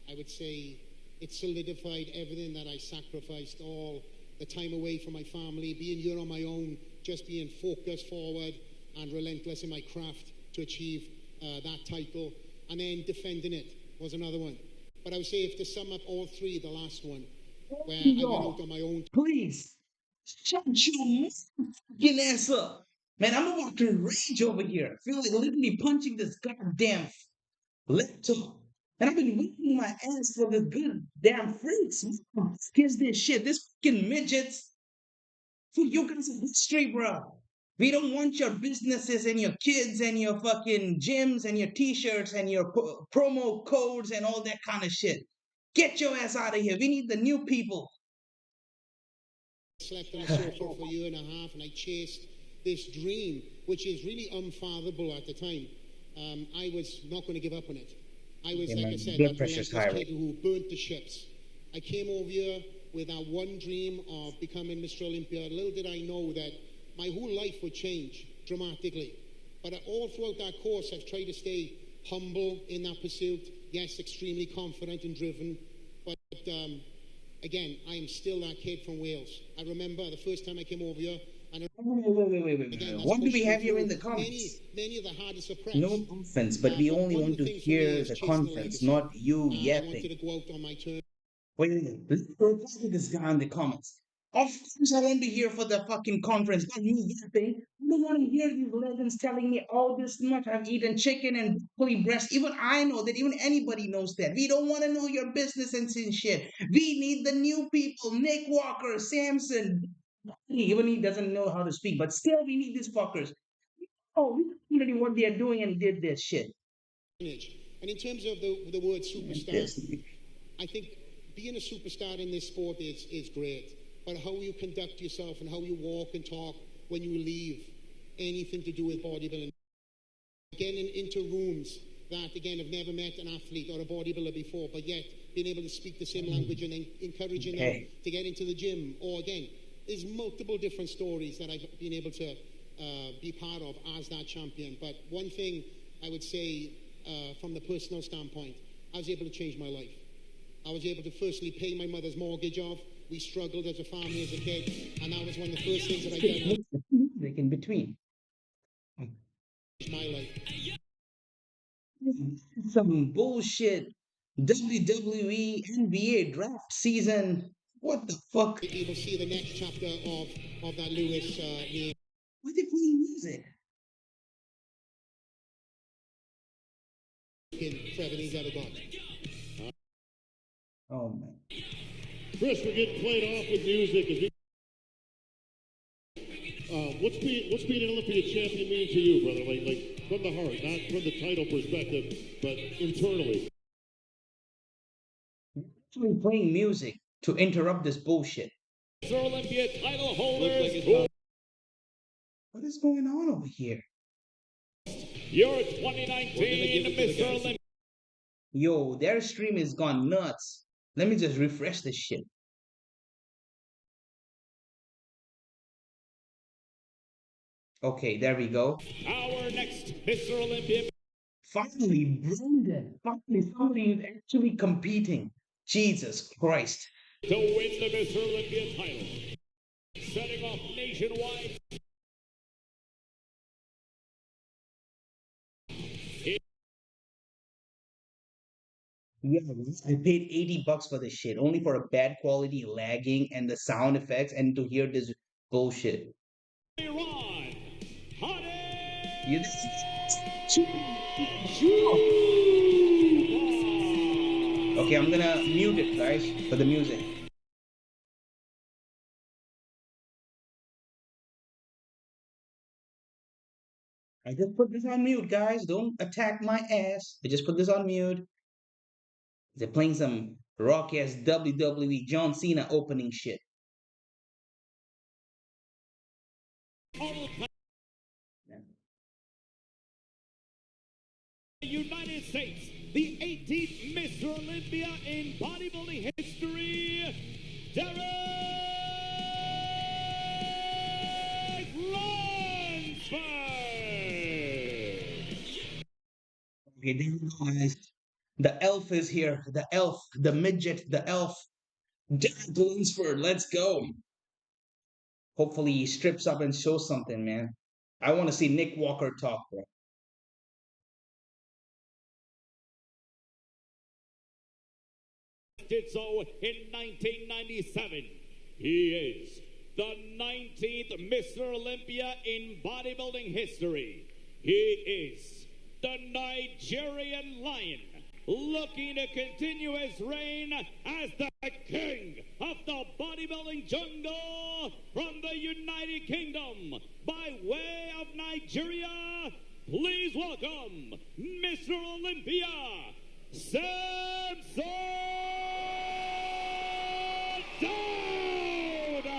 I would say, it solidified everything that I sacrificed, all the time away from my family, being here on my own, just being focused forward and relentless in my craft to achieve that title. And then defending it was another one. But I would say if to sum up all three, the last one, where I went out on my own. Please, shut your fucking ass up. Man, I'm about to rage over here. I feel like literally punching this goddamn laptop. And I've been waiting my ass for the good damn freaks. Kiss this shit. This fucking midgets. For you guys in history, bro. We don't want your businesses and your kids and your fucking gyms and your t-shirts and your promo codes and all that kind of shit. Get your ass out of here. We need the new people. Slept on a sofa for a year and a half, and I chased this dream, which is really unfathomable at the time. I was not going to give up on it. I was, like I said, that relentless kid who burnt the ships. I came over here with that one dream of becoming Mr. Olympia. Little did I know that my whole life would change dramatically. But all throughout that course, I've tried to stay humble in that pursuit. Yes, extremely confident and driven. But again, I am still that kid from Wales. I remember the first time I came over here. And wait. Again, what do we have here in the comments? Many of the hardest of press. No offense, but we only want to hear the conference, not you yapping. I wanted to go out on my turn. Wait, let's reply to this guy in the comments. Of course, I want to hear for the fucking conference, not me yapping. I don't want to hear these legends telling me all this much. I've eaten chicken and broccoli breast. Even I know that. Even anybody knows that. We don't want to know your business and shit. We need the new people. Nick Walker, Samson. Even he doesn't know how to speak, but still, we need these fuckers. Oh, we already what they are doing and did this shit. And in terms of the word superstar, I think being a superstar in this sport is great. But how you conduct yourself and how you walk and talk when you leave anything to do with bodybuilding. Getting into rooms that, again, have never met an athlete or a bodybuilder before, but yet being able to speak the same language and encouraging them to get into the gym. Or, again, there's multiple different stories that I've been able to be part of as that champion. But one thing I would say from the personal standpoint, I was able to change my life. I was able to firstly pay my mother's mortgage off. We struggled as a family as a kid, and that was one of the first things that I did. Like in between. My life. Some bullshit WWE NBA draft season. What the fuck? You will see the next chapter of that Lewis name. Why are they playing music? Trevor he's ever got. Oh man. Chris, we're getting played off with music. What's being an Olympia champion mean to you, brother? Like from the heart, not from the title perspective, but internally. Actually playing music to interrupt this bullshit. Olympia title holders. What is going on over here? Your 2019 Mr. Olympia. Yo, their stream is gone nuts. Let me just refresh this shit. Okay, there we go. Our next Mr. Olympia. Finally, Brendan. Finally, somebody is actually competing. Jesus Christ. To win the Mr. Olympia title. Setting off nationwide. Yeah, I paid $80 for this shit, only for a bad quality lagging and the sound effects and to hear this bullshit. Ron, You Okay, I'm gonna mute it, guys, for the music. I just put this on mute, guys. Don't attack my ass. I just put this on mute. They're playing some rock ass WWE John Cena opening shit. United States, the 18th Mr. Olympia in bodybuilding history, Derek Lunsford. Okay, there you go, guys. The elf is here. The elf, the midget, the elf. Derek Lunsford, let's go. Hopefully he strips up and shows something, man. I want to see Nick Walker talk, bro. Did so in 1997. He is the 19th Mr. Olympia in bodybuilding history. He is the Nigerian Lion, looking to continue his reign as the king of the bodybuilding jungle from the United Kingdom. By way of Nigeria, please welcome Mr. Olympia, Samson Dauda!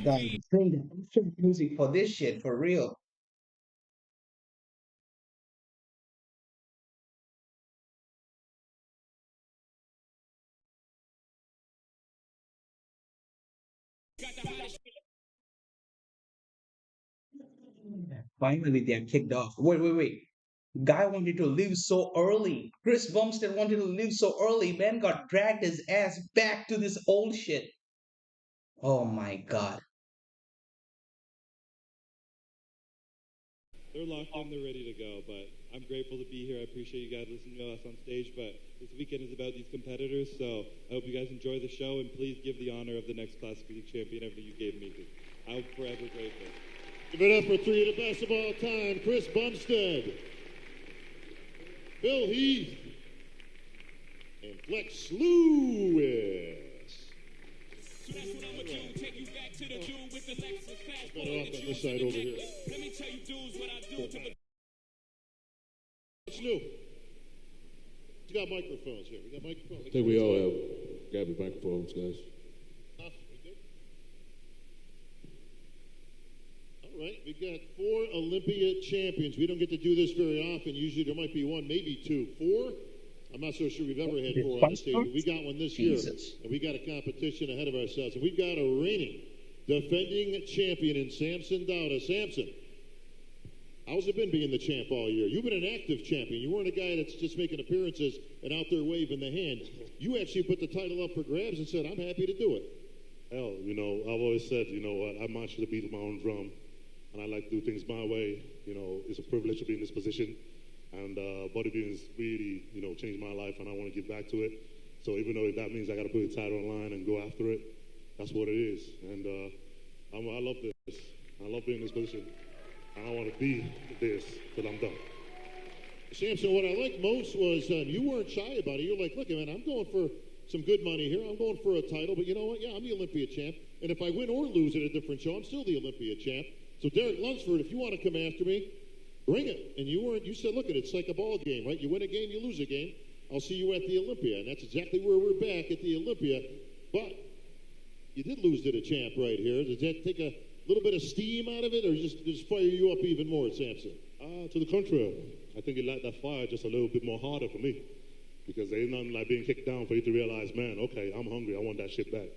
Guys, play the extra music for this shit, for real. Finally, they're kicked off. Wait. Guy wanted to leave so early. Chris Bumstead wanted to leave so early. Man got dragged his ass back to this old shit. Oh my god. They're locked in, they're ready to go, but I'm grateful to be here. I appreciate you guys listening to us on stage, but this weekend is about these competitors, so I hope you guys enjoy the show, and please give the honor of the next Classic Physique champion everything you gave me, because I'm forever grateful. Give it up for three of the best of all time, Chris Bumstead, Bill Heath, and Flex Lewis. So that's what I'm gonna do. Take you back to the dude with the Lexus fast forward. Better off on this side over here. Let me tell you dudes what I do to the... What's new? We got microphones here. We got microphones. I think we all have gathered microphones, guys. All right, we got 4 Olympia champions. We don't get to do this very often. Usually there might be 1, maybe 2. 4? I'm not so sure we've ever had 4 on the stage, but we got one this year. And we got a competition ahead of ourselves. And we've got a reigning, defending champion in Samson Dauda. Samson, how's it been being the champ all year? You've been an active champion. You weren't a guy that's just making appearances and out there waving the hand. You actually put the title up for grabs and said, I'm happy to do it. Hell, I've always said, I'm not sure to beat my own drum, and I like to do things my way. It's a privilege to be in this position. And bodybuilding's really, changed my life, and I want to give back to it. So even though that means I got to put a title online and go after it, that's what it is. And I love this. I love being in this position. And I want to be this till I'm done. Samson, what I liked most was you weren't shy about it. You're like, look, man, I'm going for some good money here. I'm going for a title, but you know what? Yeah, I'm the Olympia champ. And if I win or lose at a different show, I'm still the Olympia champ. So Derek Lunsford, if you want to come after me, bring it. And you said, look, it's like a ball game, right? You win a game, you lose a game. I'll see you at the Olympia. And that's exactly where we're back, at the Olympia. But you did lose to the champ right here. Does that take a little bit of steam out of it, or just fire you up even more, Samson? To the contrary. I think it light that fire just a little bit more harder for me. Because there's nothing like being kicked down for you to realize, man, okay, I'm hungry. I want that shit back.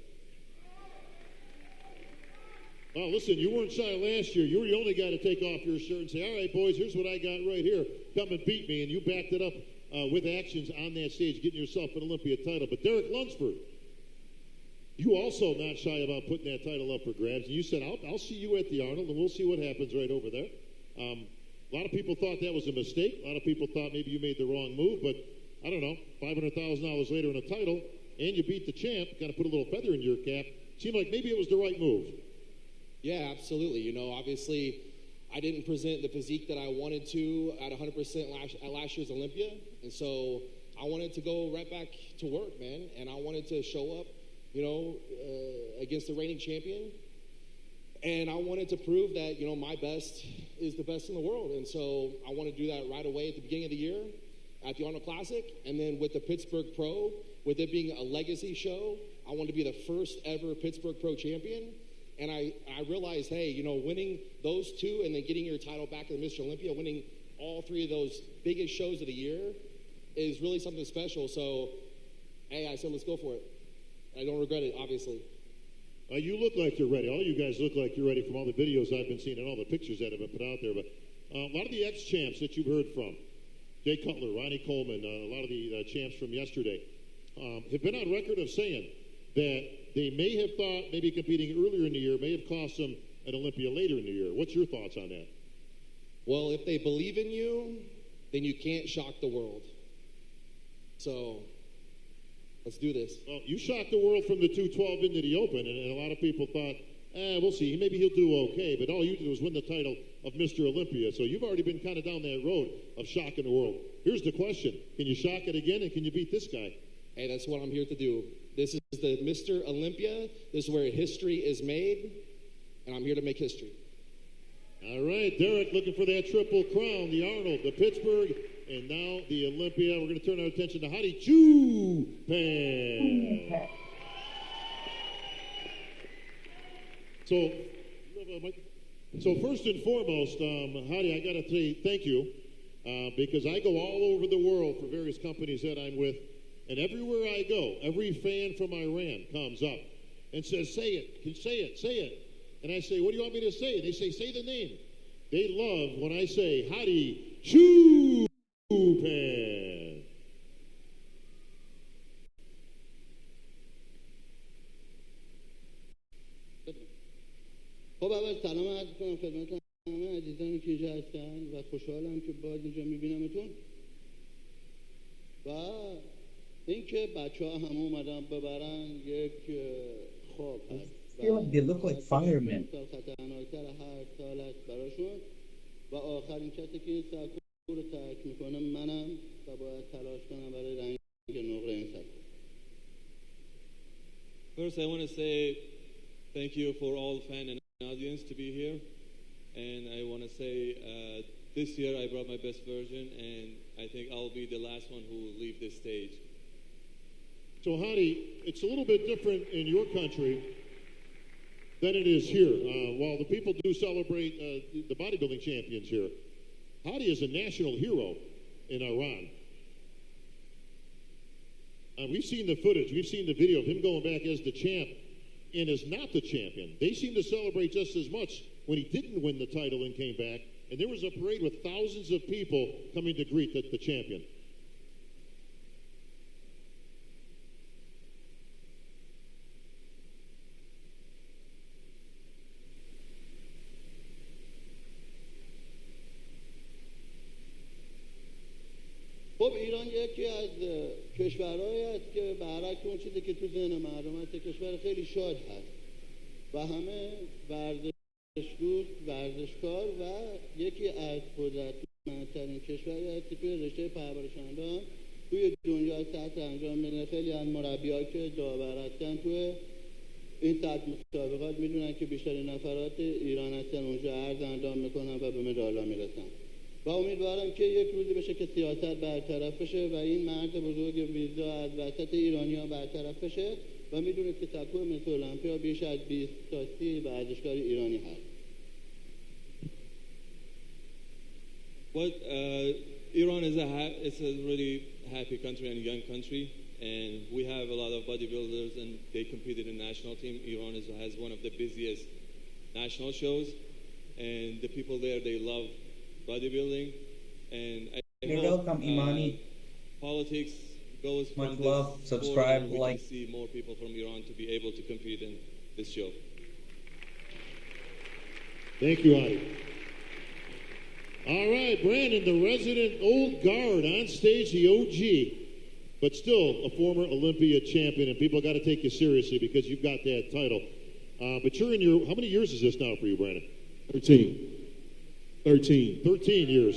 Well, listen, you weren't shy last year. You were the only guy to take off your shirt and say, all right, boys, here's what I got right here. Come and beat me. And you backed it up with actions on that stage, getting yourself an Olympia title. But Derek Lunsford, you also not shy about putting that title up for grabs. And you said, I'll see you at the Arnold, and we'll see what happens right over there. A lot of people thought that was a mistake. A lot of people thought maybe you made the wrong move. But, I don't know, $500,000 later in a title, and you beat the champ, got to put a little feather in your cap. Seemed like maybe it was the right move. Yeah, absolutely. Obviously, I didn't present the physique that I wanted to at 100% at last year's Olympia. And so I wanted to go right back to work, man. And I wanted to show up, against the reigning champion. And I wanted to prove that, my best is the best in the world. And so I want to do that right away at the beginning of the year at the Arnold Classic. And then with the Pittsburgh Pro, with it being a legacy show, I want to be the first ever Pittsburgh Pro champion. And I realized, hey, winning those two and then getting your title back in Mr. Olympia, winning all three of those biggest shows of the year is really something special. So, hey, I said, let's go for it. I don't regret it, obviously. You look like you're ready. All you guys look like you're ready from all the videos I've been seeing and all the pictures that have been put out there. But a lot of the ex-champs that you've heard from, Jay Cutler, Ronnie Coleman, a lot of the champs from yesterday, have been on record of saying that they may have thought maybe competing earlier in the year may have cost them an Olympia later in the year. What's your thoughts on that? Well, if they believe in you, then you can't shock the world. So, let's do this. Well, you shocked the world from the 212 into the Open, and a lot of people thought, we'll see, maybe he'll do okay, but all you did was win the title of Mr. Olympia, so you've already been kind of down that road of shocking the world. Here's the question. Can you shock it again, and can you beat this guy? Hey, that's what I'm here to do. This is the Mr. Olympia. This is where history is made, and I'm here to make history. All right, Derek looking for that triple crown, the Arnold, the Pittsburgh, and now the Olympia. We're going to turn our attention to Hadi Chupan. So first and foremost, Hadi, I got to say thank you because I go all over the world for various companies that I'm with, and everywhere I go, every fan from Iran comes up and says, say it, say it, say it. And I say, what do you want me to say? They say the name. They love when I say Hadi Chupan. خب اول سلام عرض کنم خدمت همه عزیزانی که اینجا هستن و خوشحالم که باز اینجا میبینمتون و اینکه بچه‌ها همه اومدن ببرن یک خواب هست. feel like they look like firemen. خطرناکتر هر سال است براشون و آخرین کسی که این سکو رو ترک میکنه منم و باید تلاش کنم برای رنگ نقره این سکو. First, I want to say thank you for all fan and audience to be here, and I want to say this year I brought my best version, and I think I'll be the last one who will leave this stage. So Hadi, it's a little bit different in your country than it is here. While the people do celebrate the bodybuilding champions here, Hadi is a national hero in Iran. We've seen the footage, we've seen the video of him going back as the champ and as not the champion. They seem to celebrate just as much when he didn't win the title and came back, and there was a parade with thousands of people coming to greet the champion. خب ایران یکی از کشورهایی است که برعکس اون چیزی که تو ذهن مردم هست کشور خیلی شاد هست و همه ورزش دوست، ورزشکار و یکی از قدرتمندترین کشوری است که توی رشته پرورش اندام توی دنیا سطح انجام میدن. خیلی از مربی‌ها که داور هستن توی این سطح مسابقات میدونن که بیشترین نفرات ایران هستن اونجا عرض اندام میکنن و به مدال‌ها میرسن و امیدوارم که یک روزی بشه که سیاست برطرف بشه و این مرد بزرگ ویزا از وسط ایرانی‌ها برطرف بشه و میدونید که سکو مثل المپیا بیش از 20 تا 30 ورزشکار ایرانی هست. Well, Iran is it's a really happy country and young country, and we have a lot of bodybuilders, and they competed in national team. Iran has one of the busiest national shows, and the people there, they love bodybuilding, and You're welcome, Imani. Politics goes Much from love. this Subscribe, forward, and we like. can see more people from Iran to be able to compete in this show. Thank you, Adi. All right, Brandon, the resident old guard on stage, the OG, but still a former Olympia champion, and people got to take you seriously because you've got that title. But you're in your, how many years is this now for you, Brandon? 13. 13 years.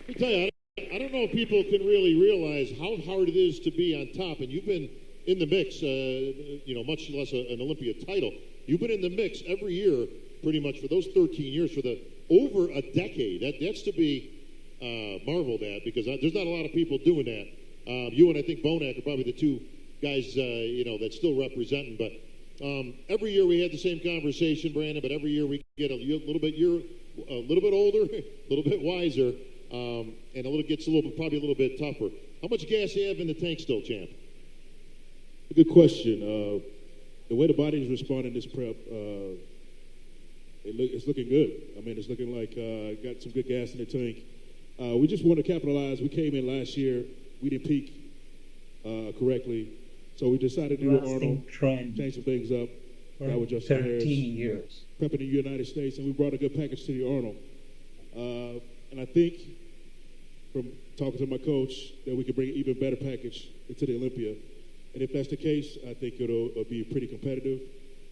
Let me tell you, I don't know if people can really realize how hard it is to be on top, and you've been in the mix, much less an Olympia title. You've been in the mix every year pretty much for those 13 years, for the over a decade. That's to be marveled at because there's not a lot of people doing that. You and I think Bonak are probably the two guys, that still representing. But every year we had the same conversation, Brandon. But every year we get a little bit older, a little bit wiser, and gets probably a little bit tougher. How much gas do you have in the tank still, champ? Good question. The way the body is responding this prep, it's looking good. I mean, it's looking like got some good gas in the tank. We just want to capitalize. We came in last year. We didn't peak correctly. So we decided to do Arnold, change some things up. That was just 13 years. Prepping the United States, and we brought a good package to the Arnold. And I think from talking to my coach that we could bring an even better package into the Olympia. And if that's the case, I think it'll be pretty competitive.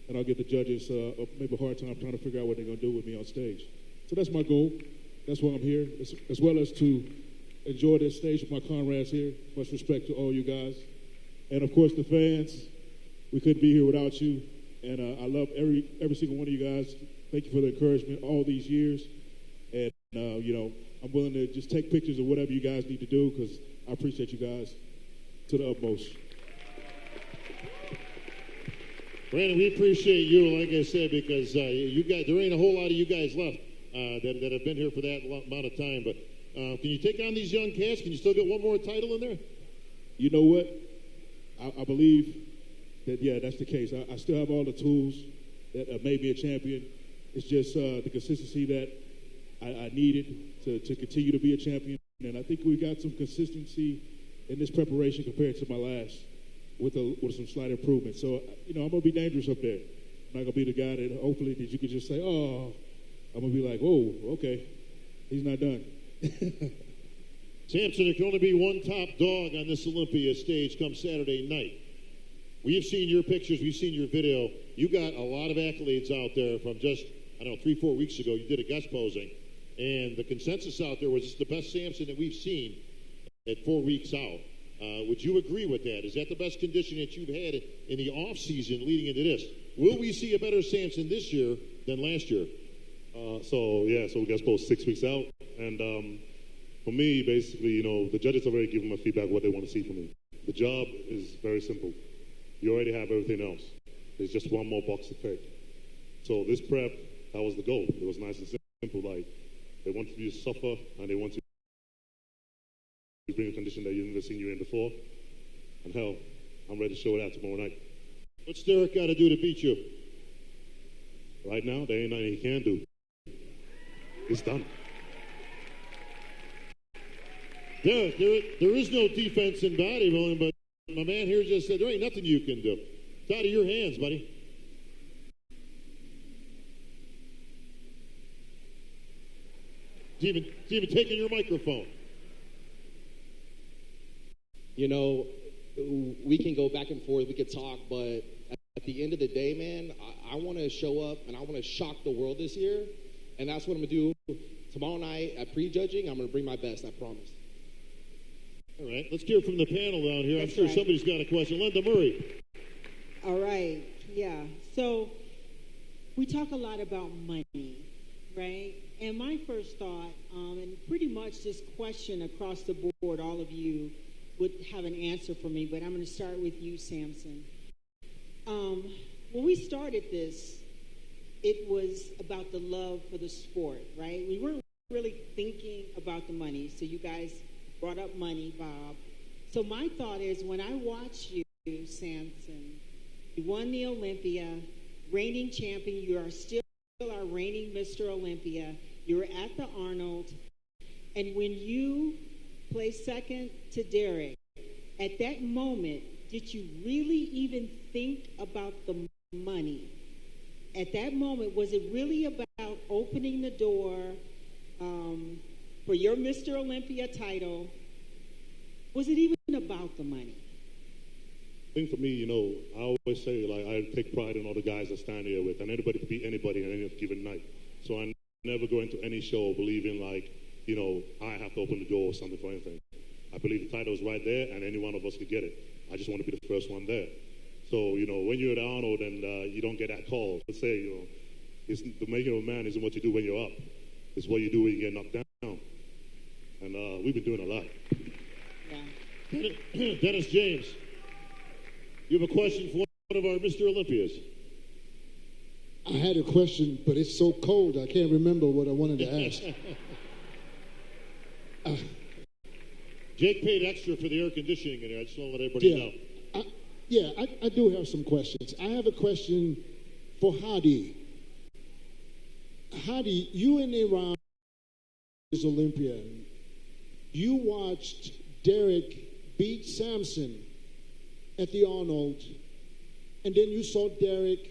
And I'll give the judges maybe a hard time trying to figure out what they're going to do with me on stage. So that's my goal. That's why I'm here, as well as to enjoy this stage with my comrades here. Much respect to all you guys. And, of course, the fans. We couldn't be here without you. And I love every single one of you guys. Thank you for the encouragement all these years. And, I'm willing to just take pictures of whatever you guys need to do because I appreciate you guys to the utmost. Brandon, we appreciate you, like I said, because you guys, there ain't a whole lot of you guys left that have been here for that amount of time. But can you take on these young cats? Can you still get one more title in there? You know what? I believe that, that's the case. I still have all the tools that made me a champion. It's just the consistency that I needed to continue to be a champion. And I think we got some consistency in this preparation compared to my last with some slight improvement. So, I'm going to be dangerous up there. I'm not going to be the guy that hopefully that you could just say, oh, I'm going to be like, oh, okay, he's not done. Samson, there can only be one top dog on this Olympia stage come Saturday night. We've seen your pictures. We've seen your video. You got a lot of accolades out there from just, 3-4 weeks ago. You did a guest posing. And the consensus out there was it's the best Samson that we've seen at 4 weeks out. Would you agree with that? Is that the best condition that you've had in the off season leading into this? Will we see a better Samson this year than last year? So we got supposed 6 weeks out. And for me, basically, the judges have already given my feedback what they want to see from me. The job is very simple. You already have everything else. There's just one more box to tick. So this prep, that was the goal. It was nice and simple. Like, they want you to suffer, and they want you to bring a condition that you've never seen you in before. And hell, I'm ready to show it out tomorrow night. What's Derek got to do to beat you? Right now, there ain't nothing he can do. It's done. Derek, there is no defense in bodybuilding, but my man here just said there ain't nothing you can do. It's out of your hands, buddy. It's even taking your microphone. you know, we can go back and forth, we could talk, but at the end of the day, man, I want to show up and I want to shock the world this year, and that's what I'm going to do. Tomorrow night at prejudging, I'm going to bring my best, I promise. All right, let's hear from the panel down here. I'm sure somebody's got a question. Linda Murray. All right, yeah. So we talk a lot about money, right? And my first thought, and pretty much this question across the board, all of you would have an answer for me, but I'm going to start with you, Samson. When we started this, it was about the love for the sport, right? We weren't really thinking about the money. So you guys brought up money, Bob. So my thought is, when I watch you, Samson, you won the Olympia, reigning champion, you are still our reigning Mr. Olympia, you were at the Arnold, and when you placed second to Derek, at that moment, did you really even think about the money? At that moment, was it really about opening the door for your Mr. Olympia title? Was it even about the money? I think for me, you know, I always say, like, I take pride in all the guys I stand here with, and anybody can beat anybody on any given night. So I never go into any show believing, like, you know, I have to open the door or something for anything. I believe the title is right there, and any one of us could get it. I just want to be the first one there. So, you know, when you're at Arnold and you don't get that call, let's say, you know, the making of a man isn't what you do when you're up. It's what you do when you get knocked down. And we've been doing a lot. Yeah. Dennis James, you have a question for one of our Mr. Olympias. I had a question, but it's so cold I can't remember what I wanted to ask. Jake paid extra for the air conditioning in here. I just want to let everybody know. I do have some questions. I have a question for Hadi. Hadi, you and Iran is Olympian. You watched Derek beat Samson at the Arnold, and then you saw Derek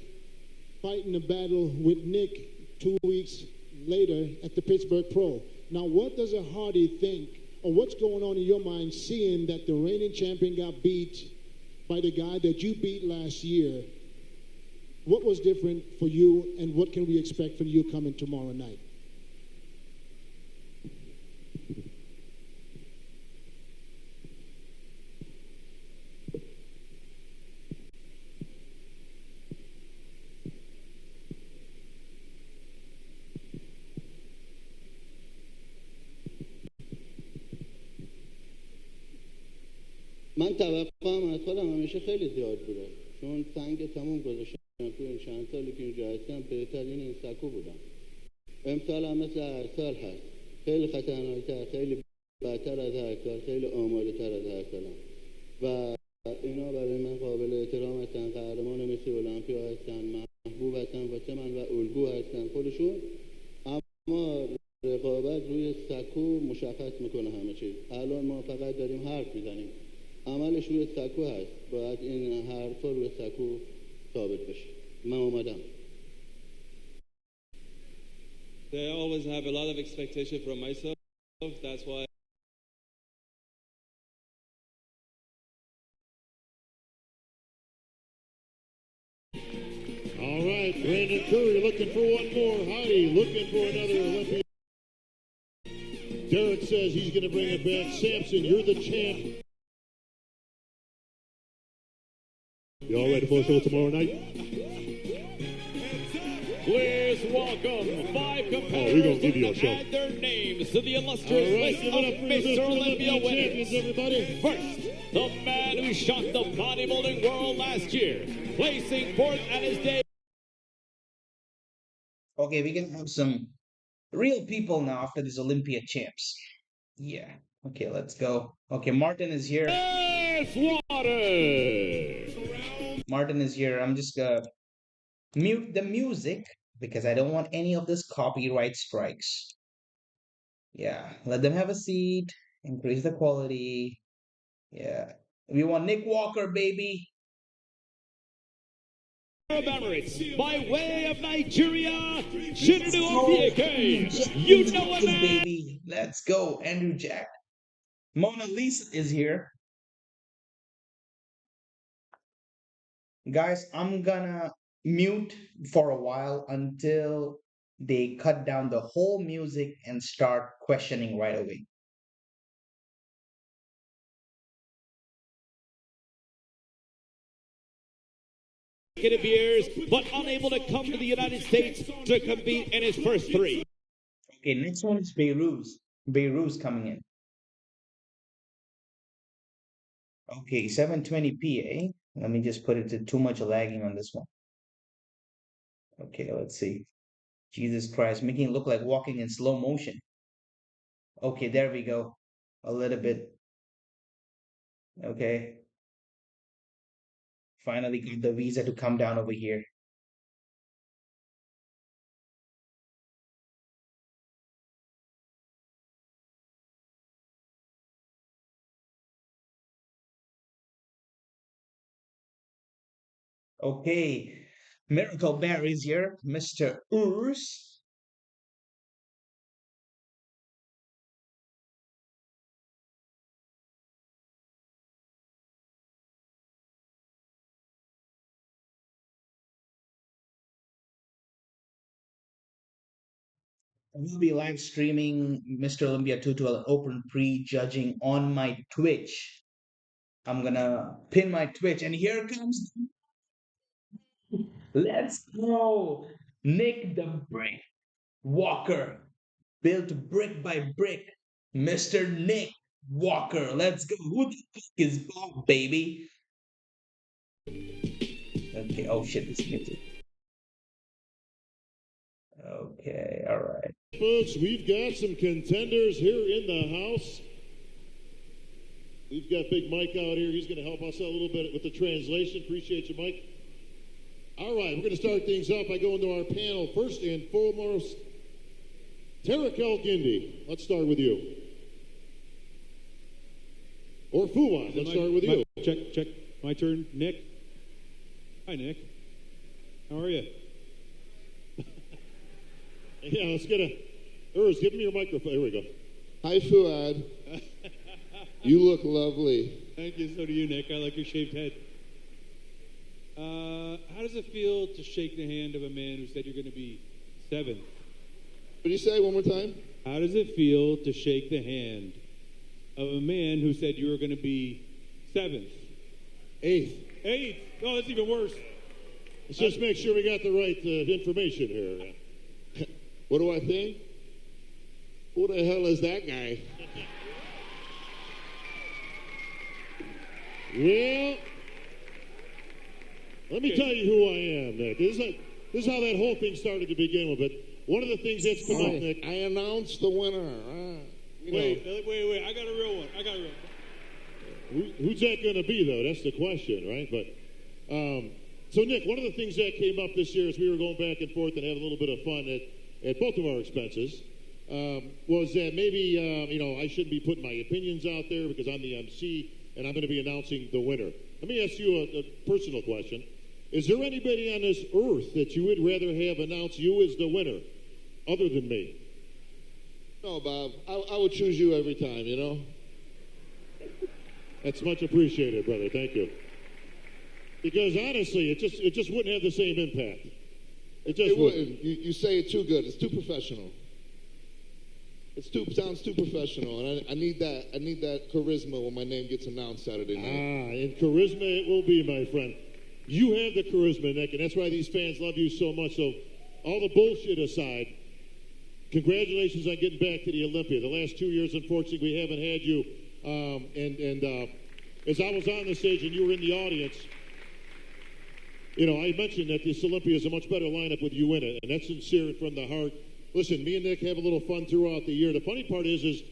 fight in a battle with Nick 2 weeks later at the Pittsburgh Pro. Now, what does a Hardy think, or what's going on in your mind seeing that the reigning champion got beat by the guy that you beat last year? What was different for you, and what can we expect from you coming tomorrow night? من توقعم از خودم همیشه خیلی زیاد بوده، چون سنگ تموم گذاشتم تو این چند سالی که اینجا هستم، بهترین این سکو بودم. امسال هم مثل هر سال هست، خیلی خطرناکتر، خیلی بدتر از هر سال، خیلی آماده تر از هر سالم و اینا برای من قابل احترام هستن، قهرمان مثل المپیا هستن، محبوب هستن واسه من و الگو هستن خودشون. اما رقابت روی سکو مشخص میکنه همه چیز. الان ما فقط داریم حرف میزنیم، عملش روی سکو هست. باید این حرفا روی سکو ثابت بشه. من اومدم. They always have a lot of expectation from myself. That's why All right, Brandon Curry looking for one more. Heidi looking for another Olympia. Derek says he's going to bring it back. Samson, you're the champ. Y'all ready for a show tomorrow night? Please welcome 5 competitors and add their names to the illustrious list of Mr. Olympia winners. First, the man who shocked the bodybuilding world last year, placing fourth at his day. Okay, we can have some real people now after these Olympia champs. Yeah. Okay, let's go. Okay, Martin is here. Martin is here. I'm just gonna mute the music because I don't want any of this copyright strikes. Yeah, let them have a seat, increase the quality. Yeah, we want Nick Walker, baby. Emirates, by way of Nigeria, Chinedu Obieke. You know a man. Baby, let's go, Andrew Jack. Mona Lisa is here. Guys, I'm gonna mute for a while until they cut down the whole music and start questioning right away. Years, but unable to come to the United States to compete in his first three. Okay, next one is Beirut. Beirut's coming in. Okay, 720p, eh? Let me just put it to too much lagging on this one. Okay, let's see. Jesus Christ, making it look like walking in slow motion. Okay, there we go. A little bit. Okay. Finally got the visa to come down over here. Okay. Miracle Bear is here, Mr. Urs. I will be live streaming Mr. Olympia 2 to an open pre-judging on my Twitch. I'm gonna pin my Twitch, and here comes. Let's go, Nick the Brick Walker, built brick by brick, Mr. Nick Walker. Let's go. Who the fuck is Bob, baby? Okay. Oh shit, this music. Okay. All right. Folks, we've got some contenders here in the house. We've got Big Mike out here. He's going to help us out a little bit with the translation. Appreciate you, Mike. All right, we're going to start things off by going to our panel. First and foremost, Tarek El-Gindi. Let's start with you. Or Fuad, let's start with you. Check. My turn. Nick. Hi, Nick. How are you? Yeah, let's get Urs, give me your microphone. Here we go. Hi, Fuad. You look lovely. Thank you. So do you, Nick. I like your shaved head. How does it feel to shake the hand of a man who said you're going to be seventh? What did you say? One more time? How does it feel to shake the hand of a man who said you were going to be seventh? Eighth. Oh, that's even worse. Let's just make sure we got the right information here. What do I think? Who the hell is that guy? Well, let me tell you who I am, Nick. This is how that whole thing started to begin with. But one of the things that's come up, Nick. I announced the winner. Wait. I got a real one. Who's that going to be, though? That's the question, right? But so, Nick, one of the things that came up this year as we were going back and forth and had a little bit of fun at both of our expenses was that maybe, I shouldn't be putting my opinions out there because I'm the MC and I'm going to be announcing the winner. Let me ask you a personal question. Is there anybody on this earth that you would rather have announce you as the winner other than me? No, Bob. I would choose you every time, you know? That's much appreciated, brother. Thank you. Because honestly, it just wouldn't have the same impact. It wouldn't. You say it too good. It's too professional. Sounds too professional, and I need that charisma when my name gets announced Saturday night. And charisma it will be, my friend. You have the charisma, Nick, and that's why these fans love you so much. So, all the bullshit aside, congratulations on getting back to the Olympia. The last 2 years, unfortunately, we haven't had you. As I was on the stage and you were in the audience, I mentioned that this Olympia is a much better lineup with you in it, and that's sincere and from the heart. Listen, me and Nick have a little fun throughout the year. The funny part is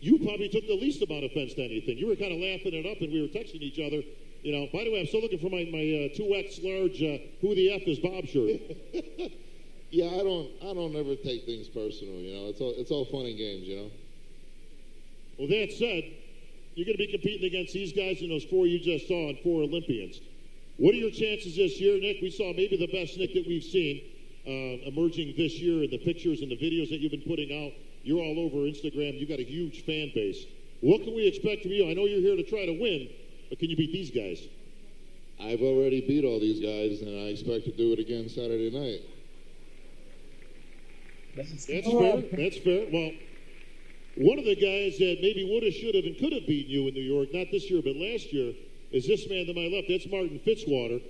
you probably took the least amount of offense to anything. You were kind of laughing it up, and we were texting each other. By the way, I'm still looking for my 2X large "Who the F is Bob" shirt. Yeah, I don't ever take things personal. It's all fun and games. Well, that said, you're going to be competing against these guys and those four you just saw and 4 Olympians. What are your chances this year, Nick? We saw maybe the best Nick that we've seen emerging this year in the pictures and the videos that you've been putting out. You're all over Instagram. You've got a huge fan base. What can we expect from you? I know you're here to try to win, but can you beat these guys? I've already beat all these guys, and I expect to do it again Saturday night. That's fair. That's fair. Well, one of the guys that maybe would have, should have, and could have beaten you in New York, not this year, but last year, is this man to my left. That's Martin Fitzwater.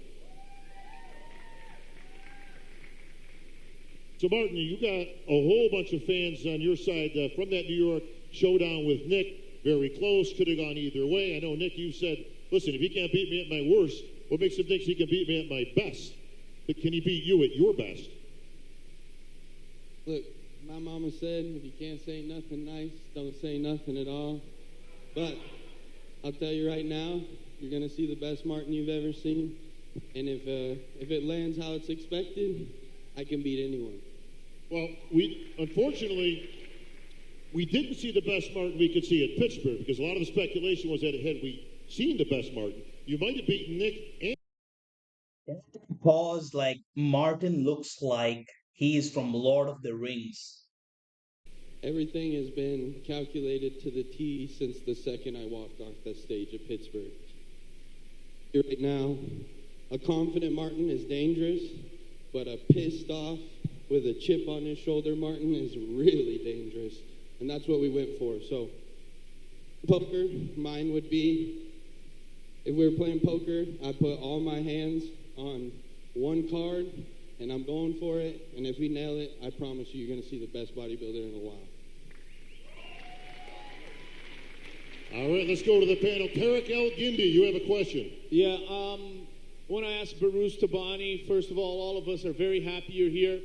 So, Martin, you got a whole bunch of fans on your side from that New York showdown with Nick. Very close. Could have gone either way. I know, Nick, you said, listen, if he can't beat me at my worst, what makes him think he can beat me at my best? But can he beat you at your best? Look, my mama said, if you can't say nothing nice, don't say nothing at all. But I'll tell you right now, you're going to see the best Martin you've ever seen. And if it lands how it's expected, I can beat anyone. Well, unfortunately, we didn't see the best Martin we could see at Pittsburgh because a lot of the speculation was that had we seen the best Martin, you might have beaten Nick and Pause, like Martin looks like he is from Lord of the Rings. Everything has been calculated to the T since the second I walked off that stage at Pittsburgh. Right now, a confident Martin is dangerous, but a pissed off with a chip on his shoulder Martin is really dangerous. And that's what we went for. So, poker, mine would be, if we were playing poker, I put all my hands on one card, and I'm going for it. And if we nail it, I promise you, you're going to see the best bodybuilder in a while. All right, let's go to the panel. Tarek El-Gindi, you have a question. Yeah, I want to ask Baruz Tabani, first of all of us are very happy you're here.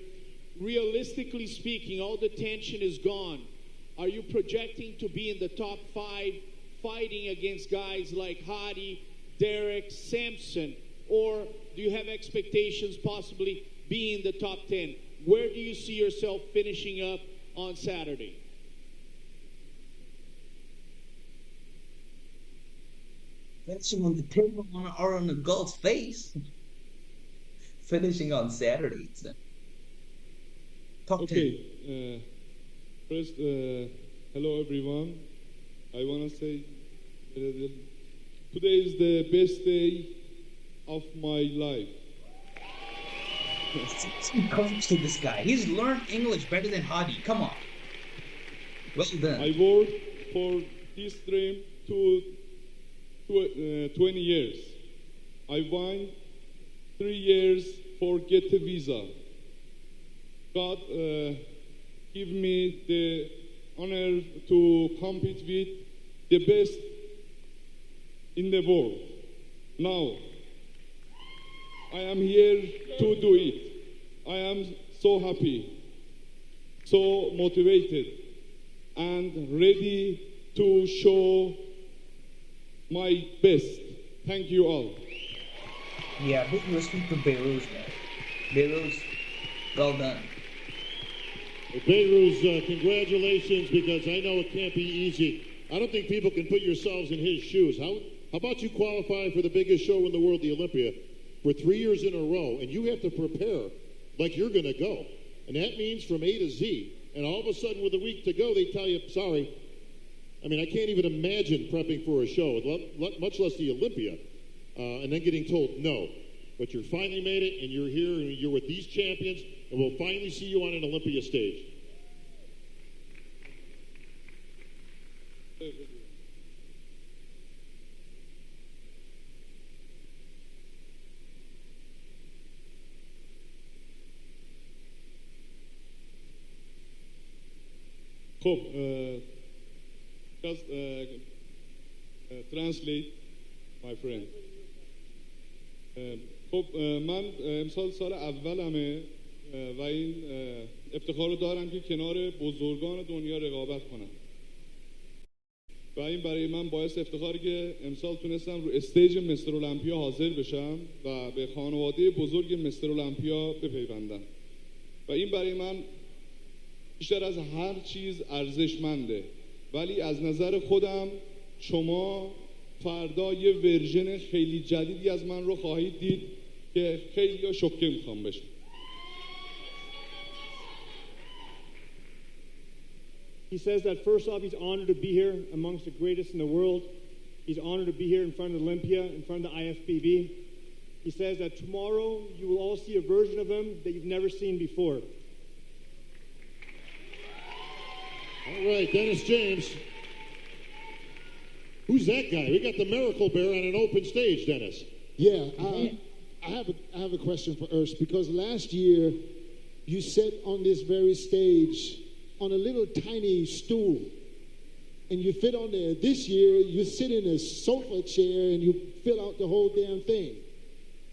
Realistically speaking, all the tension is gone. Are you projecting to be in the top 5 fighting against guys like Hadi, Derek, Sampson? Or do you have expectations possibly being in the top 10? Where do you see yourself finishing up on Saturday? Finishing on the table or on the girl's face. Finishing on Saturday. Top 10. Okay. First, hello everyone. I want to say today is the best day of my life. Comes to this guy. He's learned English better than Hadi. Come on. Well done. I worked for this dream 20 years. I won 3 years for get a visa. God give me the honor to compete with the best in the world. Now, I am here to do it. I am so happy, so motivated, and ready to show my best. Thank you all. Yeah, big respect to Beirut, man. Beirut, well done. Well, Beirut, congratulations, because I know it can't be easy. I don't think people can put yourselves in his shoes. How about you qualify for the biggest show in the world, the Olympia, for 3 years in a row, and you have to prepare like you're going to go. And that means from A to Z. And all of a sudden, with a week to go, they tell you, sorry. I mean, I can't even imagine prepping for a show, much less the Olympia, and then getting told no. But you finally made it, and you're here, and you're with these champions, and we'll finally see you on an Olympia stage. خب just translate my friend. خب من امسال سال اولمه و این افتخار رو دارم که کنار بزرگان دنیا رقابت کنم و این برای من باعث افتخاری که امسال تونستم رو استیج مستر المپیا حاضر بشم و به خانواده بزرگ مستر المپیا بپیوندم و این برای من بیشتر از هر چیز ارزشمنده ولی از نظر خودم شما فردا یه ورژن خیلی جدیدی از من رو خواهید دید که خیلی شوکه میخوام بشه. He says that first off, he's honored to be here amongst the greatest in the world. He's honored to be here in front of Olympia, in front of the IFBB. He says that tomorrow you will all see a version of him that you've never seen before. All right, Dennis James. Who's that guy? We got the Miracle Bear on an open stage, Dennis. Yeah, I have a question for Urs, because last year you sat on this very stage on a little tiny stool, and you fit on there. This year you sit in a sofa chair and you fill out the whole damn thing.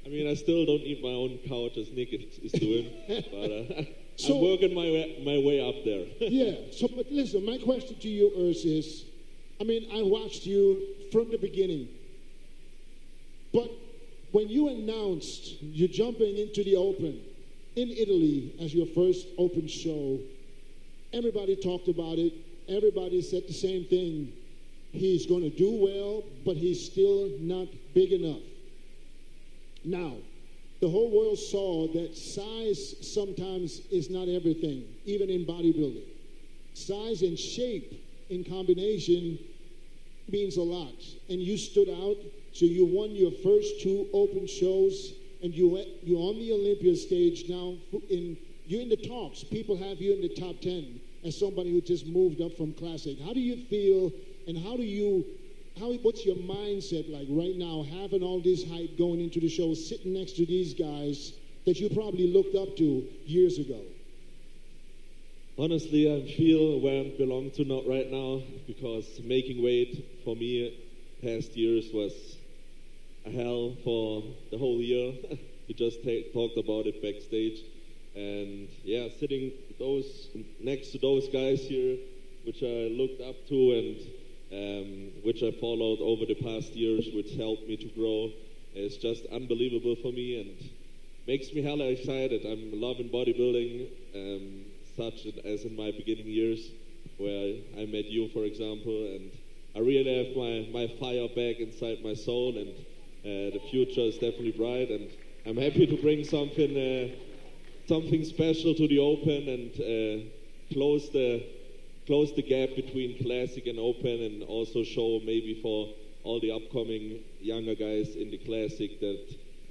I mean, I still don't eat my own couch as Nick is doing, but I'm working my way up there. Yeah, but listen, my question to you, Urs, is, I mean, I watched you from the beginning, but when you announced you're jumping into the Open in Italy as your first Open show, everybody talked about it. Everybody said the same thing. He's going to do well, but he's still not big enough. Now, the whole world saw that size sometimes is not everything, even in bodybuilding. Size and shape in combination means a lot. And you stood out, so you won your first 2 Open shows, and you're on the Olympia stage now. You're in the talks. People have you in the top 10 as somebody who just moved up from Classic. How do you feel, and what's your mindset like right now, having all this hype going into the show, sitting next to these guys that you probably looked up to years ago? Honestly, I feel where I belong to not right now, because making weight for me past years was a hell for the whole year. We just talked about it backstage. And yeah, sitting next to those guys here, which I looked up to and which I followed over the past years, which helped me to grow, is just unbelievable for me and makes me hella excited. I'm loving bodybuilding, such as in my beginning years, where I met you, for example, and I really have my fire back inside my soul, and the future is definitely bright, and I'm happy to bring something special to the Open and close the gap between Classic and Open, and also show maybe for all the upcoming younger guys in the Classic that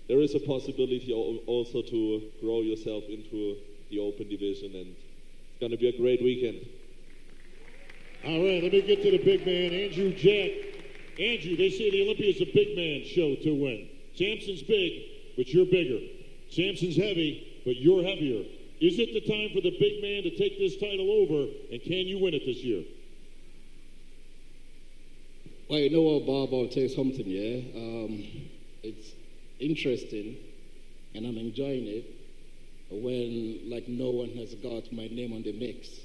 there is a possibility also to grow yourself into the Open division, and it's going to be a great weekend. All right, let me get to the big man, Andrew Jack. Andrew, they say the Olympia is a big man show to win. Samson's big, but you're bigger. Samson's heavy, but you're heavier. Is it the time for the big man to take this title over, and can you win it this year? Well, you know what, Bob, I'll tell you something, yeah? It's interesting, and I'm enjoying it, when, like, no one has got my name on the mix.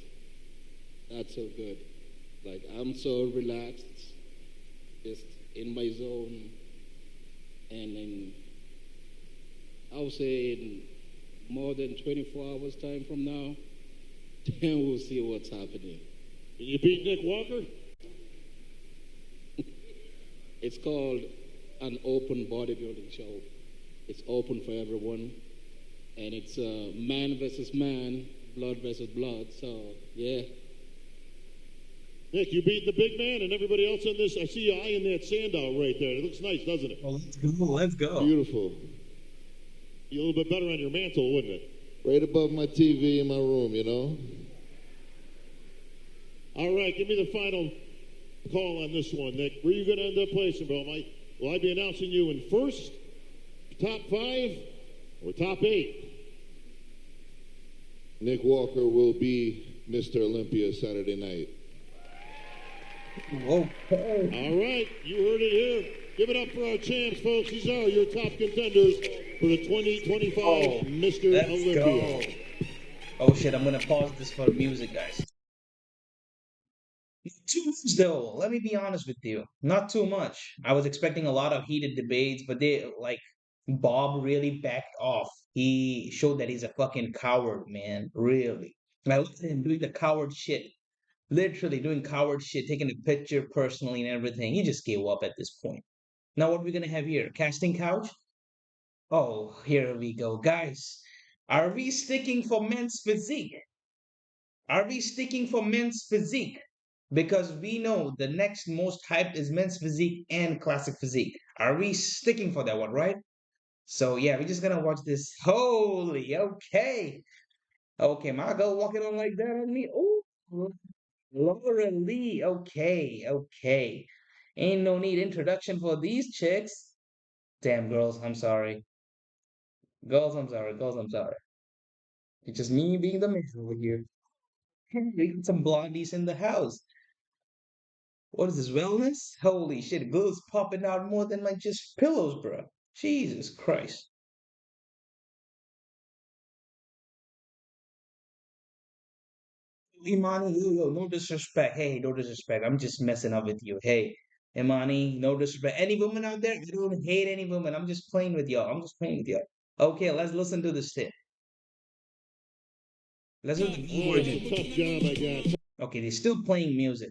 That's so good. Like, I'm so relaxed, just in my zone, and I would say in more than 24 hours time from now, then we'll see what's happening. Can you beat Nick Walker? It's called an open bodybuilding show. It's open for everyone, and it's man versus man, blood versus blood, so yeah. Nick, you beat the big man and everybody else in this. I see you eyeing that Sandow right there. It looks nice, doesn't it? Well, let's go. Beautiful. Be a little bit better on your mantle, wouldn't it? Right above my TV in my room, you know? All right, give me the final call on this one, Nick. Where are you going to end up placing, bro? Will I be announcing you in first, top 5, or top 8? Nick Walker will be Mr. Olympia Saturday night. Whoa. All right, you heard it here. Give it up for our champs, folks. These are your top contenders for the 2025 Mr. Olympia. Go. Oh shit, I'm gonna pause this for music, guys. Not too much though. Let me be honest with you. Not too much. I was expecting a lot of heated debates, but Bob really backed off. He showed that he's a fucking coward, man. Really. And I looked at him doing the coward shit. Literally doing coward shit, taking a picture personally and everything. He just gave up at this point. Now what are we gonna have here? Casting couch? Oh, here we go. Guys, are we sticking for men's physique? Are we sticking for men's physique? Because we know the next most hyped is men's physique and classic physique. Are we sticking for that one, right? So yeah, we're just gonna watch this. Holy, okay. Okay, my girl walking on like that on me. Oh, Laura Lee. Okay, okay. Ain't no need introduction for these chicks. Damn, girls, I'm sorry. Girls, I'm sorry. Girls, I'm sorry. It's just me being the man over here. Hey, we got some blondies in the house. What is this, wellness? Holy shit, girls popping out more than like just pillows, bro. Jesus Christ. Imani, yo, no disrespect. Hey, no disrespect. I'm just messing up with you. Hey, Imani, no disrespect. Any woman out there? I don't hate any woman. I'm just playing with y'all. I'm just playing with y'all. Okay, let's listen to this tip. Let's do the B version. It's a tough job, I guess. Okay, they're still playing music.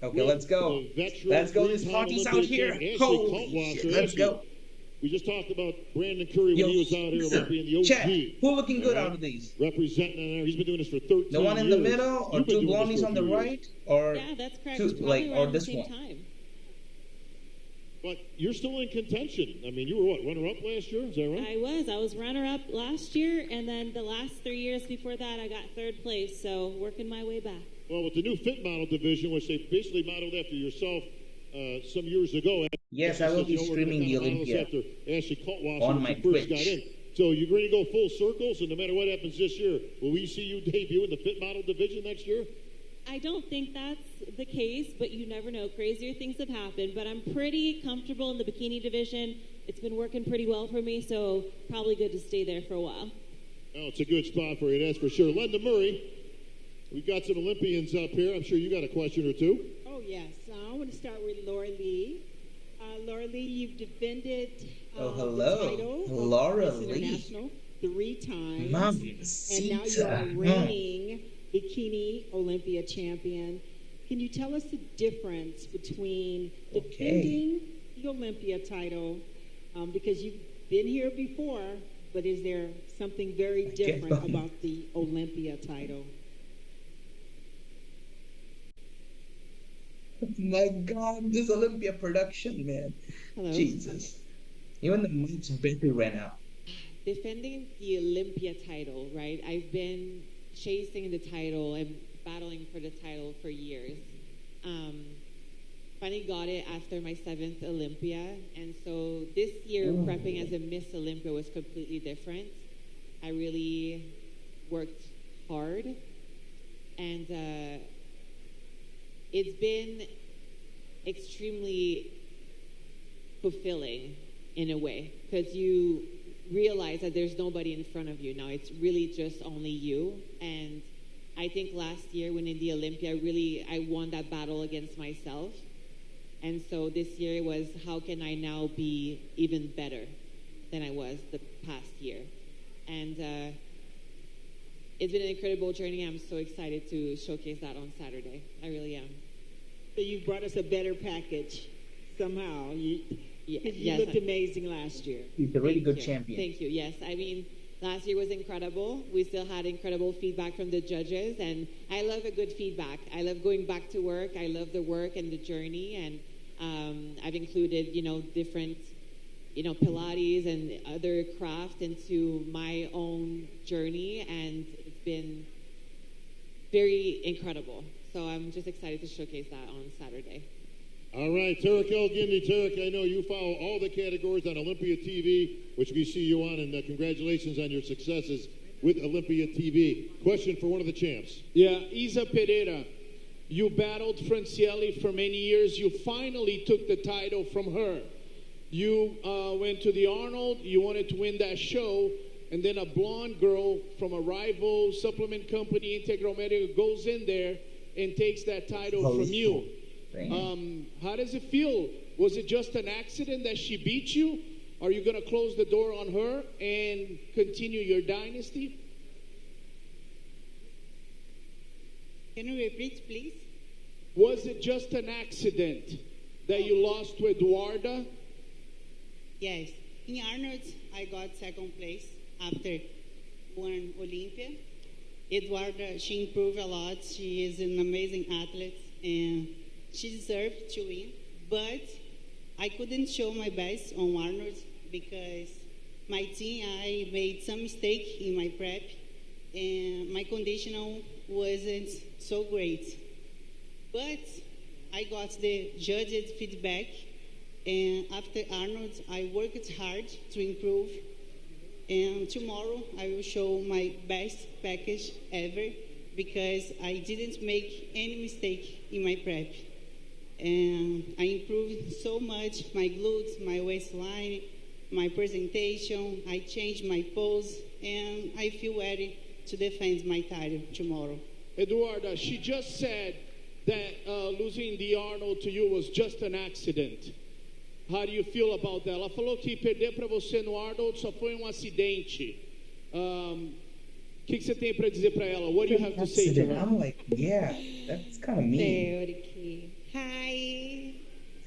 Okay, let's go. Let's go. This hockey's out here. Holy shit, let's go. We just talked about Brandon Curry when he was out here Olympia in the OG. Chat, who looking good out of these? Representing there. He's been doing this for 13 years. The one in the middle, or two blondies on the right, or yeah, that's correct. two, like, or this one? Time. But you're still in contention. I mean, you were what, runner-up last year? Is that right? I was runner-up last year, and then the last 3 years before that, I got third place. So working my way back. Well, with the new fit model division, which they basically modeled after yourself some years ago. Yes, I will be streaming the Olympia on my Twitch. So you're going to go full circle. So no matter what happens this year, will we see you debut in the fit model division next year? I don't think that's the case, but you never know. Crazier things have happened. But I'm pretty comfortable in the bikini division. It's been working pretty well for me, so probably good to stay there for a while. Oh, it's a good spot for you, that's for sure. Linda Murray, we've got some Olympians up here. I'm sure you got a question or two. Oh, yes. I want to start with Laura Lee. Laura Lee, you've defended hello. the title Laura of Miss Lee. International 3 times. Mamacita. And now you are reigning Bikini Olympia champion. Can you tell us the difference between defending the Olympia title, because you've been here before, but is there something very different about the Olympia title? My God, this Olympia production, man. Hello. Jesus. Even the match battery ran out. Defending the Olympia title, right? I've been chasing the title and battling for the title for years. Finally got it after my 7th Olympia. And so this year, prepping as a Miss Olympia was completely different. I really worked hard. And it's been extremely fulfilling in a way, because you realize that there's nobody in front of you now. It's really just only you. And I think last year when in the Olympia, I won that battle against myself. And so this year was, how can I now be even better than I was the past year? And it's been an incredible journey. I'm so excited to showcase that on Saturday. I really am. So you've brought us a better package somehow. You yes, looked amazing last year. He's a really good champion. Thank you. Yes, I mean, last year was incredible. We still had incredible feedback from the judges, and I love a good feedback. I love going back to work. I love the work and the journey, and I've included, different, Pilates and other craft into my own journey, and it's been very incredible. So I'm just excited to showcase that on Saturday. All right, Tarek El-Gindi. Tarek, I know you follow all the categories on Olympia TV, which we see you on, and congratulations on your successes with Olympia TV. Question for one of the champs. Yeah, Isa Pereira, you battled Francielli for many years. You finally took the title from her. You went to the Arnold. You wanted to win that show, and then a blonde girl from a rival supplement company, Integral Medical, goes in there and takes that title from you. How does it feel? Was it just an accident that she beat you? Are you going to close the door on her and continue your dynasty? Can you repeat, please? Was it just an accident that you lost to Eduarda? Yes. In Arnold's, I got second place after won Olympia. Eduarda, she improved a lot. She is an amazing athlete, and she deserved to win. but I couldn't show my best on Arnold because my team, I made some mistake in my prep and my conditional wasn't so great. But I got the judges' feedback, and after Arnold, I worked hard to improve. And tomorrow, I will show my best package ever because I didn't make any mistake in my prep. And I improved so much my glutes, my waistline, my presentation. I changed my pose, and I feel ready to defend my title tomorrow. Eduarda, she just said that losing the Arnold to you was just an accident. How do you feel about that? Ela falou que perder para você no Arnold só foi acidente. O que você tem para dizer para ela? What do you have to say to her? I'm like, yeah, that's kind of mean. Hi.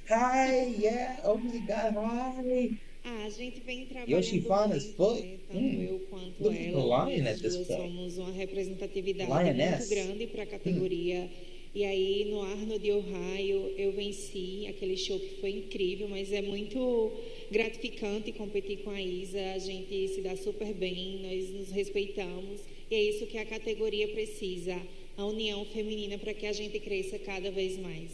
Hi, yeah. Oh my God, hi. A gente vem trabalhando Yoshi Fana's foot. tanto eu quanto Looks like a ela. lion Nós at this duas point. somos uma representatividade Lioness. muito grande para a categoria. E aí, no Arnold de Ohio, eu venci aquele show que foi incrível, mas é muito gratificante competir com a Isa. A gente se dá super bem, nós nos respeitamos. E é isso que a categoria precisa, a união feminina para que a gente cresça cada vez mais.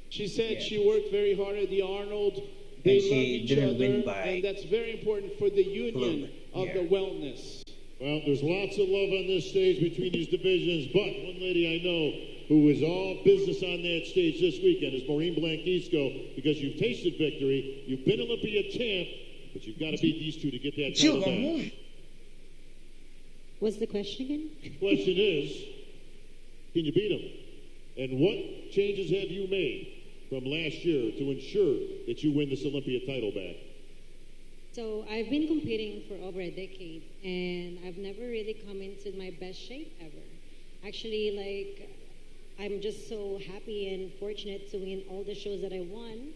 She said she worked very hard at the Arnold. They And she love each didn't other, win by and that's very important for the union of the wellness. Well, there's lots of love on this stage between these divisions, but one lady I know who is all business on that stage this weekend is Maureen Blanquisco, because you've tasted victory, you've been Olympia champ, but you've got to beat these two to get that title back. What's the question again? The question is, can you beat them? And what changes have you made from last year to ensure that you win this Olympia title back? So I've been competing for over a decade, and I've never really come into my best shape ever. Actually, like, I'm just so happy and fortunate to win all the shows that I won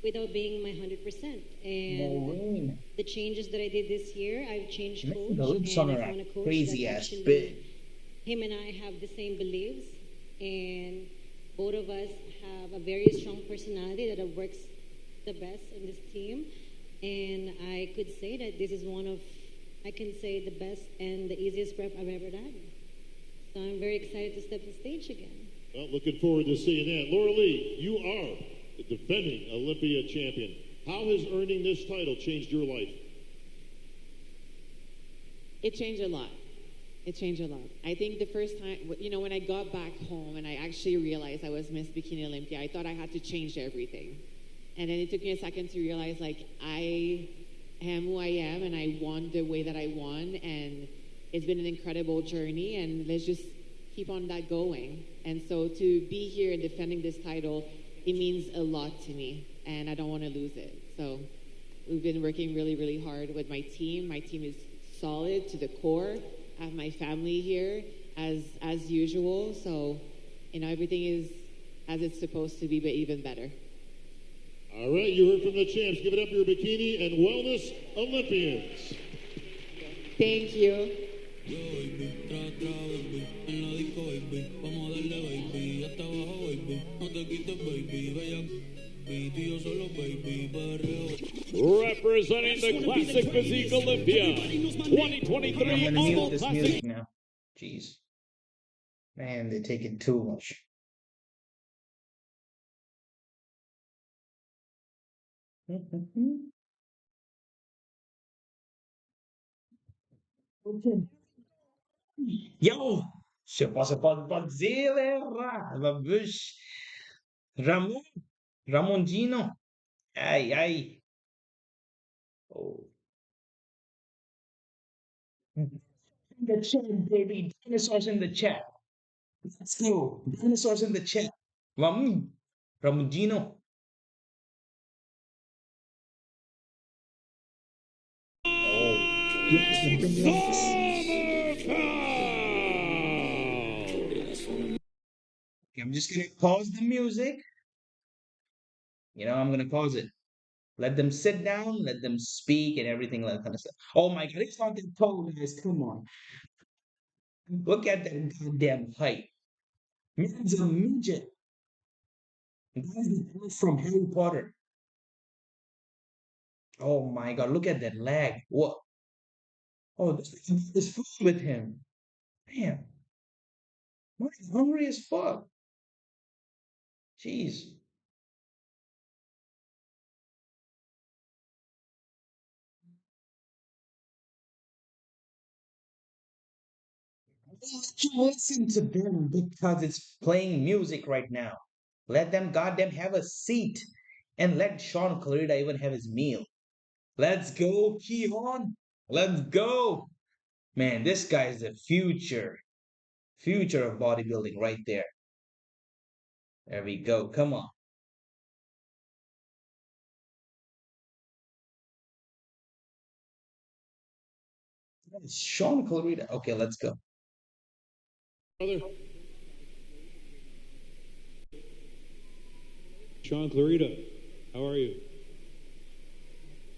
without being my 100%. And the changes that I did this year, I've changed coach, and I found a coach crazy that ass actually, bit. him and I have the same beliefs, and both of us have a very strong personality that works the best in this team. And I could say that this is one of, I can say, the best and the easiest prep I've ever done. So I'm very excited to step the stage again. Well, looking forward to seeing that. Laura Lee, you are the defending Olympia champion. How has earning this title changed your life? It changed a lot. It changed a lot. I think the first time, you know, when I got back home and I actually realized I was Miss Bikini Olympia, I thought I had to change everything. And then it took me a second to realize, like, I am who I am and I won the way that I won. And it's been an incredible journey, and let's just keep on that going. And so to be here and defending this title, it means a lot to me, and I don't want to lose it. So we've been working really, really hard with my team. My team is solid to the core. I have my family here as usual. So, you know, everything is as it's supposed to be, but even better. All right, you heard from the champs. Give it up for your bikini and wellness Olympians. Thank you. Representing the Classic Physique Olympia 2023 I'm gonna mute Oval this Classic. music now. Jeez. Man, they're taking too much. Yo! Je pense pas de dire, ma bouche. Ramondino. Aïe, aïe. Oh. The chat, baby. Dinosaurs in the chat. Let's go. Dinosaurs in the chat. Ramondino. Oh. Okay, I'm just gonna pause the music. You know, I'm gonna pause it. Let them sit down, let them speak, and everything like that kind of stuff. Oh my God, it's not that tall, guys. Come on. Look at that goddamn height. Man's a midget. That's the elf from Harry Potter. Oh my God, look at that leg. What? Oh, this food with him. Man, I'm hungry as fuck. Jeez. Let you listen to them because it's playing music right now. Let them goddamn have a seat and let Sean Clarida even have his meal. Let's go, Keon. Let's go. Man, this guy is the future of bodybuilding right there. There we go. Come on. Sean Clarida. Okay, let's go. Brother. Sean Clarita, how are you?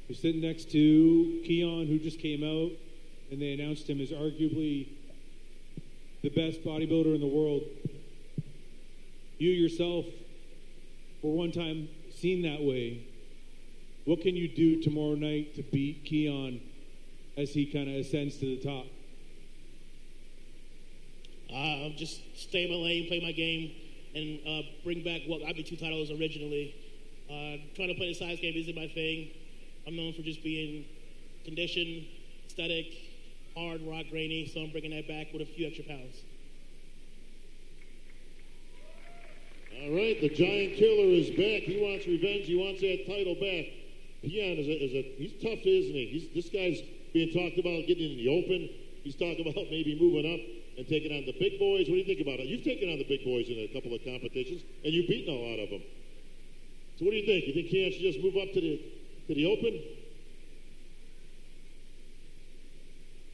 You're sitting next to Keon, who just came out, and they announced him as arguably the best bodybuilder in the world. You yourself were one time seen that way. What can you do tomorrow night to beat Keon as he kind of ascends to the top? Just stay in my lane, play my game, and bring back what got me 2 titles originally. Trying to play the size game isn't my thing. I'm known for just being conditioned, aesthetic, hard, rock, grainy, so I'm bringing that back with a few extra pounds. All right, the Giant Killer is back. He wants revenge. He wants that title back. Pian he's tough, isn't he? This guy's being talked about getting in the open. He's talking about maybe moving up and taking on the big boys. What do you think about it? You've taken on the big boys in a couple of competitions, and you've beaten a lot of them. So what do you think? You think Pian should just move up to the open?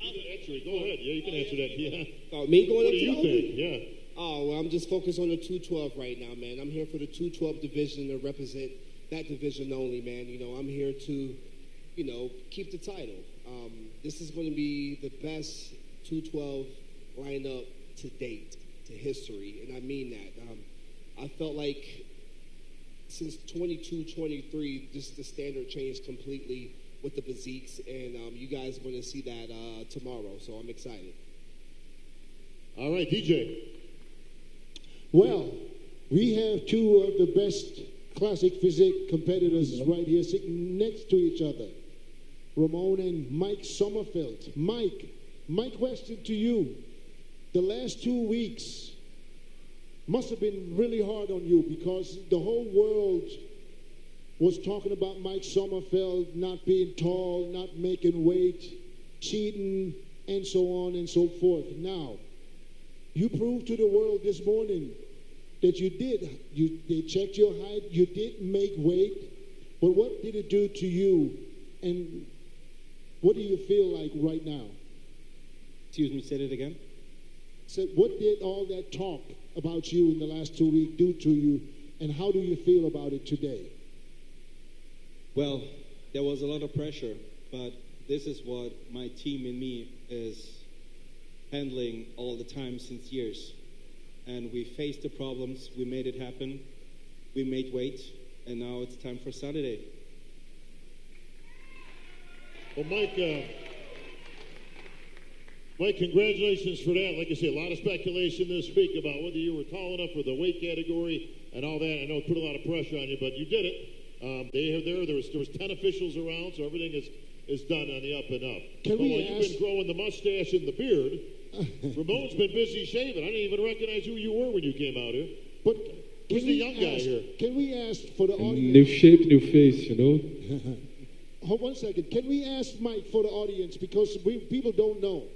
Actually, go ahead. Yeah, you can answer that. Yeah. Me going what up do to you the think? open? Yeah. Oh, well, I'm just focused on the 212 right now, man. I'm here for the 212 division to represent that division only, man. You know, I'm here to, keep the title. This is going to be the best 212 lineup to date, to history, and I mean that. I felt like since 22-23, just the standard changed completely with the physiques, and you guys are going to see that tomorrow, so I'm excited. All right, DJ. Well, we have 2 of the best classic physique competitors right here sitting next to each other. Ramon and Mike Sommerfeld. Mike, my question to you. The last 2 weeks must have been really hard on you because the whole world was talking about Mike Sommerfeld not being tall, not making weight, cheating, and so on and so forth. Now, you proved to the world this morning that you did. They checked your height. You did make weight. But what did it do to you? And what do you feel like right now? Excuse me, say it again. So what did all that talk about you in the last 2 weeks do to you? And how do you feel about it today? Well, there was a lot of pressure, but this is what my team and me is handling all the time since years. And we faced the problems, we made it happen, we made weight, and now it's time for Saturday. Well, Mike, congratulations for that. Like I say, a lot of speculation this week about whether you were tall enough for the weight category and all that. I know it put a lot of pressure on you, but you did it. There was 10 officials around, so everything is done on the up and up. You've been growing the mustache and the beard. Ramon's been busy shaving. I didn't even recognize who you were when you came out here. But who's the young guy here? Can we ask for the audience? New shape, new face, you know. Hold 1 second. Can we ask Mike for the audience because people don't know.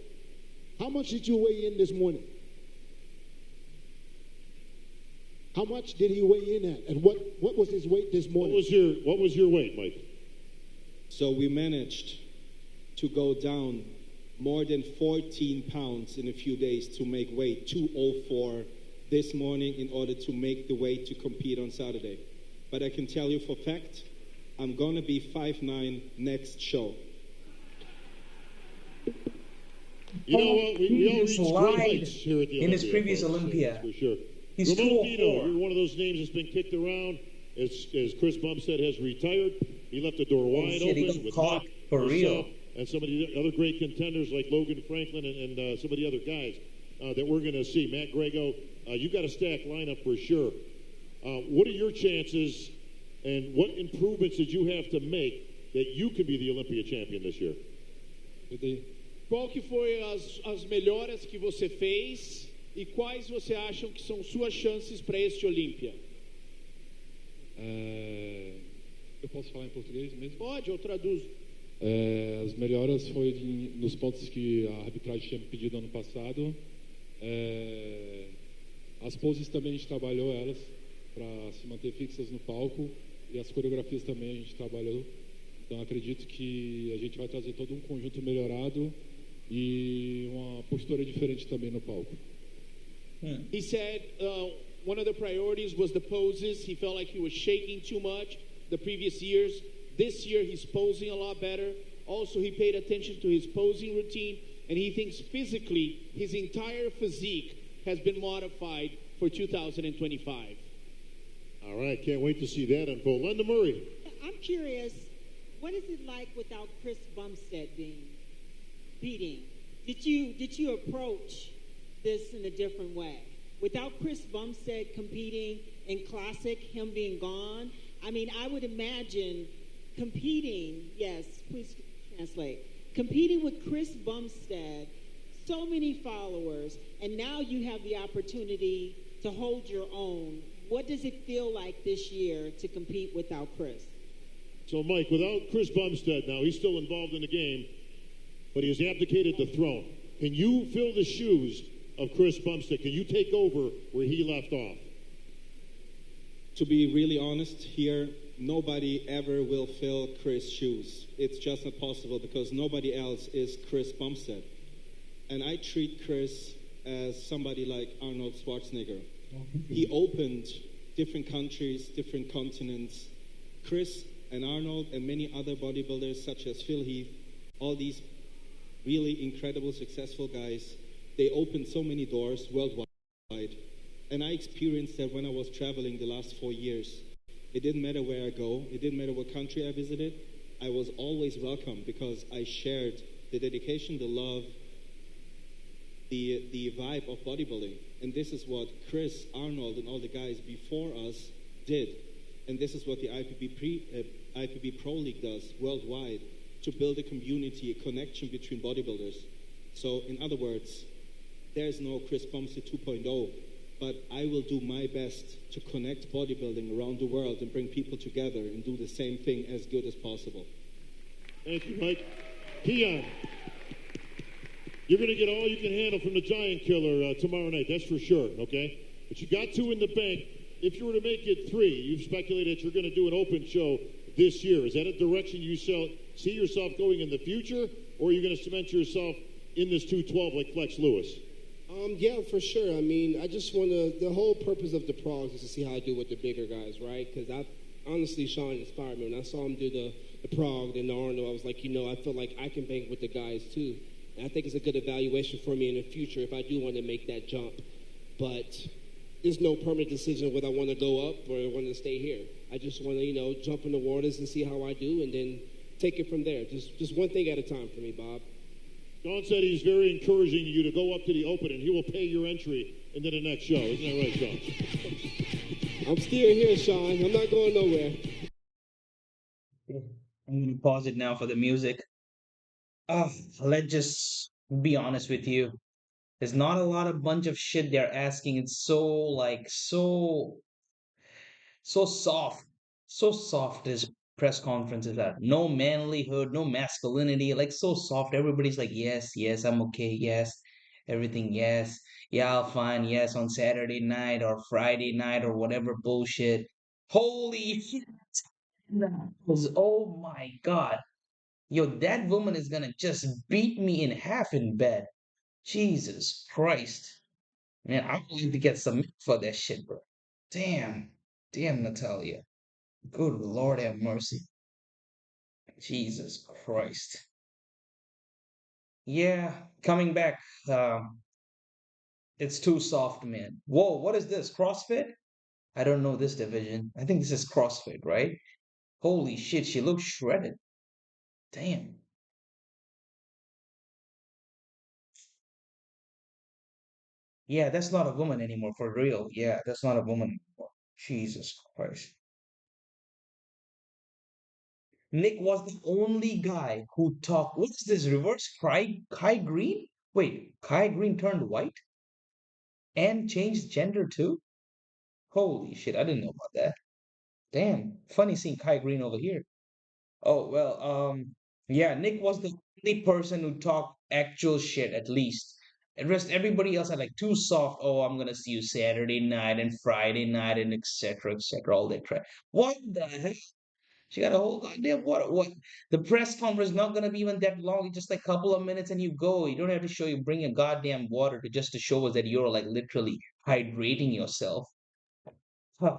How much did you weigh in this morning? How much did he weigh in at? And what was his weight this morning? What was your weight, Mike? So we managed to go down more than 14 pounds in a few days to make weight, 204 this morning in order to make the weight to compete on Saturday. But I can tell you for fact, I'm going to be 5'9" next show. You know what? We all reached great heights here at the in his Olympia, previous folks, Olympia. for sure. He's Ramon 204. Dino, you're one of those names that's been kicked around. As Chris Bumstead has retired, he left the door wide open with caught Mike, for real. and some of the other great contenders like Logan Franklin and some of the other guys that we're going to see. Matt Grego, you got a stacked lineup for sure. What are your chances, and what improvements did you have to make that you can be the Olympia champion this year? Qual que foi as melhoras que você fez e quais você acham que são suas chances para este Olympia? Eu posso falar em português mesmo? Pode, eu traduzo. As melhoras foi nos pontos que a arbitragem tinha pedido ano passado. As poses também a gente trabalhou elas para se manter fixas no palco, e as coreografias também a gente trabalhou. Então acredito que a gente vai trazer todo um conjunto melhorado e uma postura diferente também no palco. He said one of the priorities was the poses. He felt like he was shaking too much the previous years. This year he's posing a lot better. Also, he paid attention to his posing routine, and he thinks physically his entire physique has been modified for 2025. All right, can't wait to see that unfold. Linda Murray. I'm curious, what is it like without Chris Bumstead beating? Did you approach this in a different way? Without Chris Bumstead competing in Classic, him being gone, I mean, I would imagine competing, yes, please translate, competing with Chris Bumstead, so many followers, and now you have the opportunity to hold your own. What does it feel like this year to compete without Chris? So, Mike, without Chris Bumstead now, he's still involved in the game, but he has abdicated the throne. Can you fill the shoes of Chris Bumstead? Can you take over where he left off? To be really honest here, nobody ever will fill Chris' shoes. It's just not possible because nobody else is Chris Bumstead. And I treat Chris as somebody like Arnold Schwarzenegger. He opened different countries, different continents. Chris and Arnold and many other bodybuilders such as Phil Heath, all these really incredible, successful guys, they opened so many doors worldwide. And I experienced that when I was traveling the last 4 years. It didn't matter where I go. It didn't matter what country I visited. I was always welcome because I shared the dedication, the love, the vibe of bodybuilding. And this is what Chris, Arnold, and all the guys before us did. And this is what the IFBB Pro League does worldwide, to build a community, a connection between bodybuilders. So in other words, there's no Chris Bumstead 2.0, but I will do my best to connect bodybuilding around the world and bring people together and do the same thing as good as possible. Thank you, Mike. Keon, you're going to get all you can handle from the Giant Killer tomorrow night, that's for sure, okay? But you got 2 in the bank. If you were to make it 3, you've speculated that you're going to do an open show this year. Is that a direction you see yourself going in the future, or are you going to cement yourself in this 212 like Flex Lewis? Yeah, for sure. I mean, I just want to, the whole purpose of the progs is to see how I do with the bigger guys, right? Because honestly, Sean inspired me. When I saw him do the prog and the Arnold, I was like, I feel like I can bang with the guys too. And I think it's a good evaluation for me in the future if I do want to make that jump. But there's no permanent decision whether I want to go up or I want to stay here. I just want to, jump in the waters and see how I do and then take it from there. Just one thing at a time for me, Bob. Sean said he's very encouraging you to go up to the open, and he will pay your entry into the next show. Isn't that right, Sean? I'm still here, Sean. I'm not going nowhere. I'm going to pause it now for the music. Let's just be honest with you. There's not a lot of bunch of shit they're asking. It's so soft. So soft this press conference is that. No manlyhood, no masculinity, like so soft. Everybody's like, yes, I'm okay, yes. Everything, yes. Yeah, I'll fine, yes, on Saturday night or Friday night or whatever bullshit. Holy shit. Oh my god. Yo, that woman is gonna just beat me in half in bed. Jesus Christ. Man, I'm going to get some for that shit, bro. Damn. Damn, Natalia. Good Lord have mercy. Jesus Christ. Yeah, coming back. It's too soft, man. Whoa, what is this? CrossFit? I don't know this division. I think this is CrossFit, right? Holy shit, she looks shredded. Damn. Yeah, that's not a woman anymore, for real. Yeah, that's not a woman anymore. Jesus Christ. Nick was the only guy who talked. What's this reverse? Kai Green? Wait, Kai Green turned white and changed gender too? Holy shit, I didn't know about that. Damn, funny seeing Kai Green over here. Oh, well, yeah, Nick was the only person who talked actual shit, at least. And rest everybody else had like too soft. Oh, I'm gonna see you Saturday night and Friday night and etc. All that crap. What the heck? She got a whole goddamn what? The press conference is not gonna be even that long. It's just like a couple of minutes and you go. You don't have to show you bring a goddamn water to just to show us that you're like literally hydrating yourself. Huh.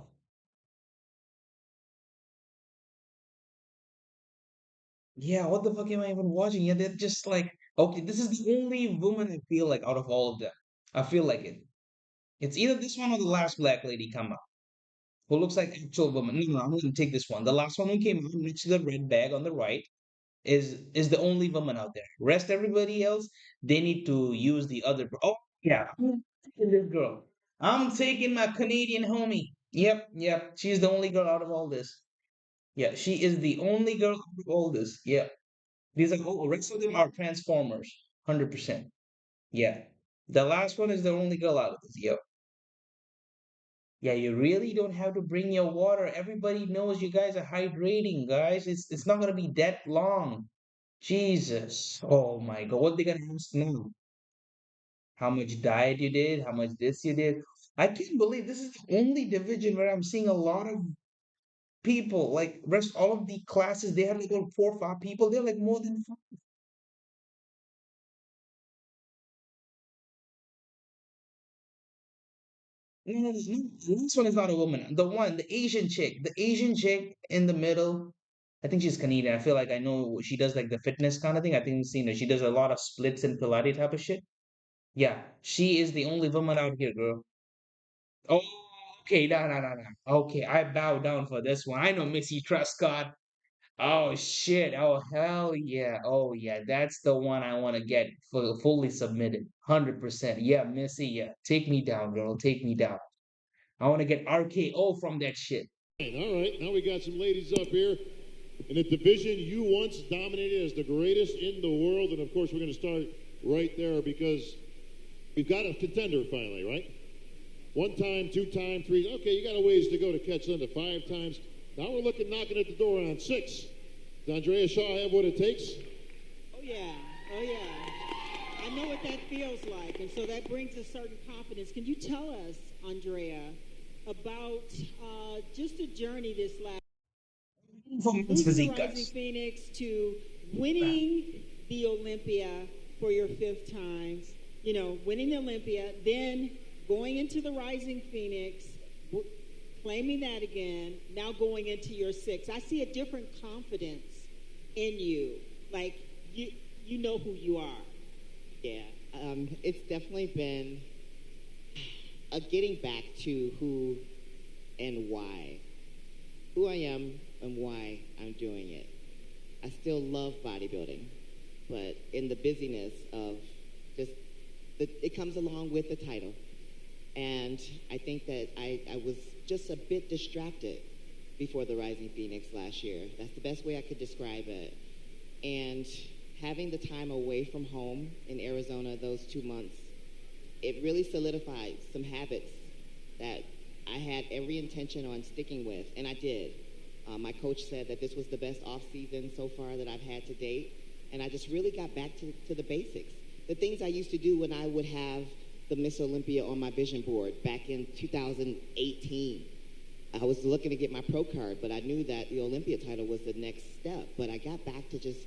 Yeah, what the fuck am I even watching? Yeah, they're just like, okay, this is the only woman I feel like out of all of them. I feel like it. It's either this one or the last black lady come up, who looks like actual woman. No, I'm gonna take this one. The last one who came out next to the red bag on the right is the only woman out there. Rest everybody else, they need to use the other. Oh yeah, I'm taking this girl. I'm taking my Canadian homie. Yep. She's the only girl out of all this. Yeah, she is the only girl out of all this. Yeah. These are all rest of them are transformers. 100%. Yeah. The last one is the only girl out of this. Yep. Yeah, you really don't have to bring your water. Everybody knows you guys are hydrating, guys. It's not gonna be that long. Jesus. Oh my God. What they gonna ask now? How much diet you did? How much this you did? I can't believe this is the only division where I'm seeing a lot of people. Like rest all of the classes, they have like about 4 or 5 people. They're like more than five. No, this one is not a woman. The Asian chick, the Asian chick in the middle. I think she's Canadian. I feel like I know she does like the fitness kind of thing. I think I've seen her. She does a lot of splits and Pilates type of shit. Yeah, she is the only woman out here, girl. Oh, okay, no. Okay, I bow down for this one. I know Missy Truscott. Oh shit. Oh hell yeah. Oh yeah. That's the one I want to get fully submitted. 100%. Yeah, Missy. Yeah. Take me down, girl. Take me down. I want to get RKO from that shit. All right. Now we got some ladies up here in a division you once dominated as the greatest in the world. And of course, we're going to start right there because we've got a contender finally, right? 1 time, 2 time, 3. Okay, you got a ways to go to catch them to 5 times. Now we're knocking at the door on 6. Does Andrea Shaw have what it takes? Oh yeah. I know what that feels like, and so that brings a certain confidence. Can you tell us, Andrea, about just the journey this last from losing the Rising Phoenix to winning the Olympia for your 5th time, winning the Olympia, then going into the Rising Phoenix, claiming that again, now going into your 6th. I see a different confidence in you. Like, you know who you are. Yeah, it's definitely been a getting back to who and why. Who I am and why I'm doing it. I still love bodybuilding, but in the busyness of it comes along with the title. And I think that I was just a bit distracted before the Rising Phoenix last year. That's the best way I could describe it. And having the time away from home in Arizona those 2 months, it really solidified some habits that I had every intention on sticking with, and I did. My coach said that this was the best off-season so far that I've had to date, and I just really got back to the basics. The things I used to do when I would have the Miss Olympia on my vision board back in 2018. I was looking to get my pro card, but I knew that the Olympia title was the next step. But I got back to just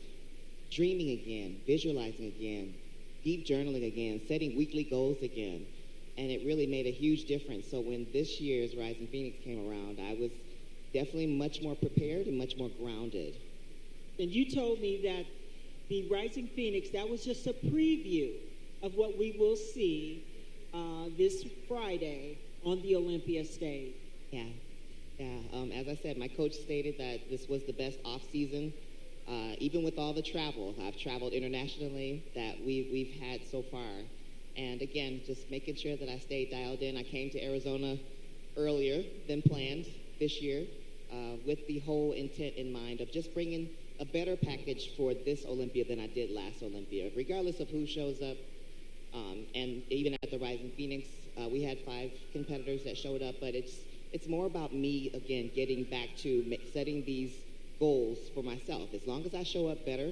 dreaming again, visualizing again, deep journaling again, setting weekly goals again. And it really made a huge difference. So when this year's Rising Phoenix came around, I was definitely much more prepared and much more grounded. And you told me that the Rising Phoenix, that was just a preview of what we will see this Friday on the Olympia stage. Yeah. As I said, my coach stated that this was the best off season, even with all the travel. I've traveled internationally that we've had so far. And again, just making sure that I stayed dialed in. I came to Arizona earlier than planned this year with the whole intent in mind of just bringing a better package for this Olympia than I did last Olympia, regardless of who shows up. And even at the Rising Phoenix, we had 5 competitors that showed up, but it's more about me, again, getting back to setting these goals for myself. As long as I show up better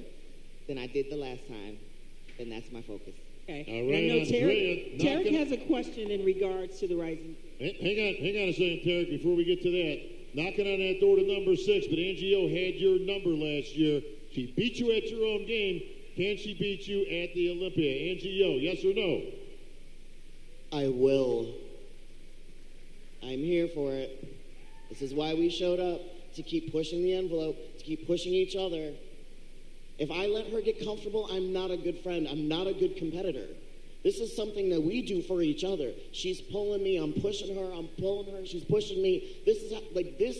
than I did the last time, then that's my focus. Okay. All right, I know Tarek has a question in regards to the Rising. Hang on a second, Tarek, before we get to that. Knocking on that door to number 6, but Angie O had your number last year. She beat you at your own game. Can she beat you at the Olympia? Angie O, yes or no? I will. I'm here for it. This is why we showed up, to keep pushing the envelope, to keep pushing each other. If I let her get comfortable, I'm not a good friend. I'm not a good competitor. This is something that we do for each other. She's pulling me, I'm pushing her, I'm pulling her, she's pushing me. This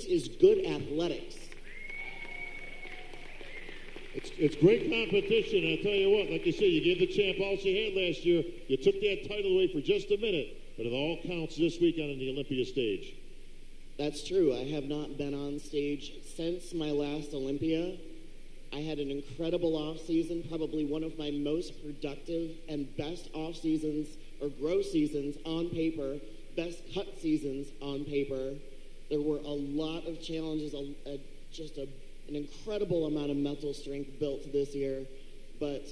is good athletics. It's great competition. I'll tell you what, like you said, you gave the champ all she had last year. You took that title away for just a minute, but it all counts this weekend on the Olympia stage. That's true. I have not been on stage since my last Olympia. I had an incredible off season, probably one of my most productive and best off seasons or growth seasons on paper, best cut seasons on paper. There were a lot of challenges, an incredible amount of mental strength built this year, but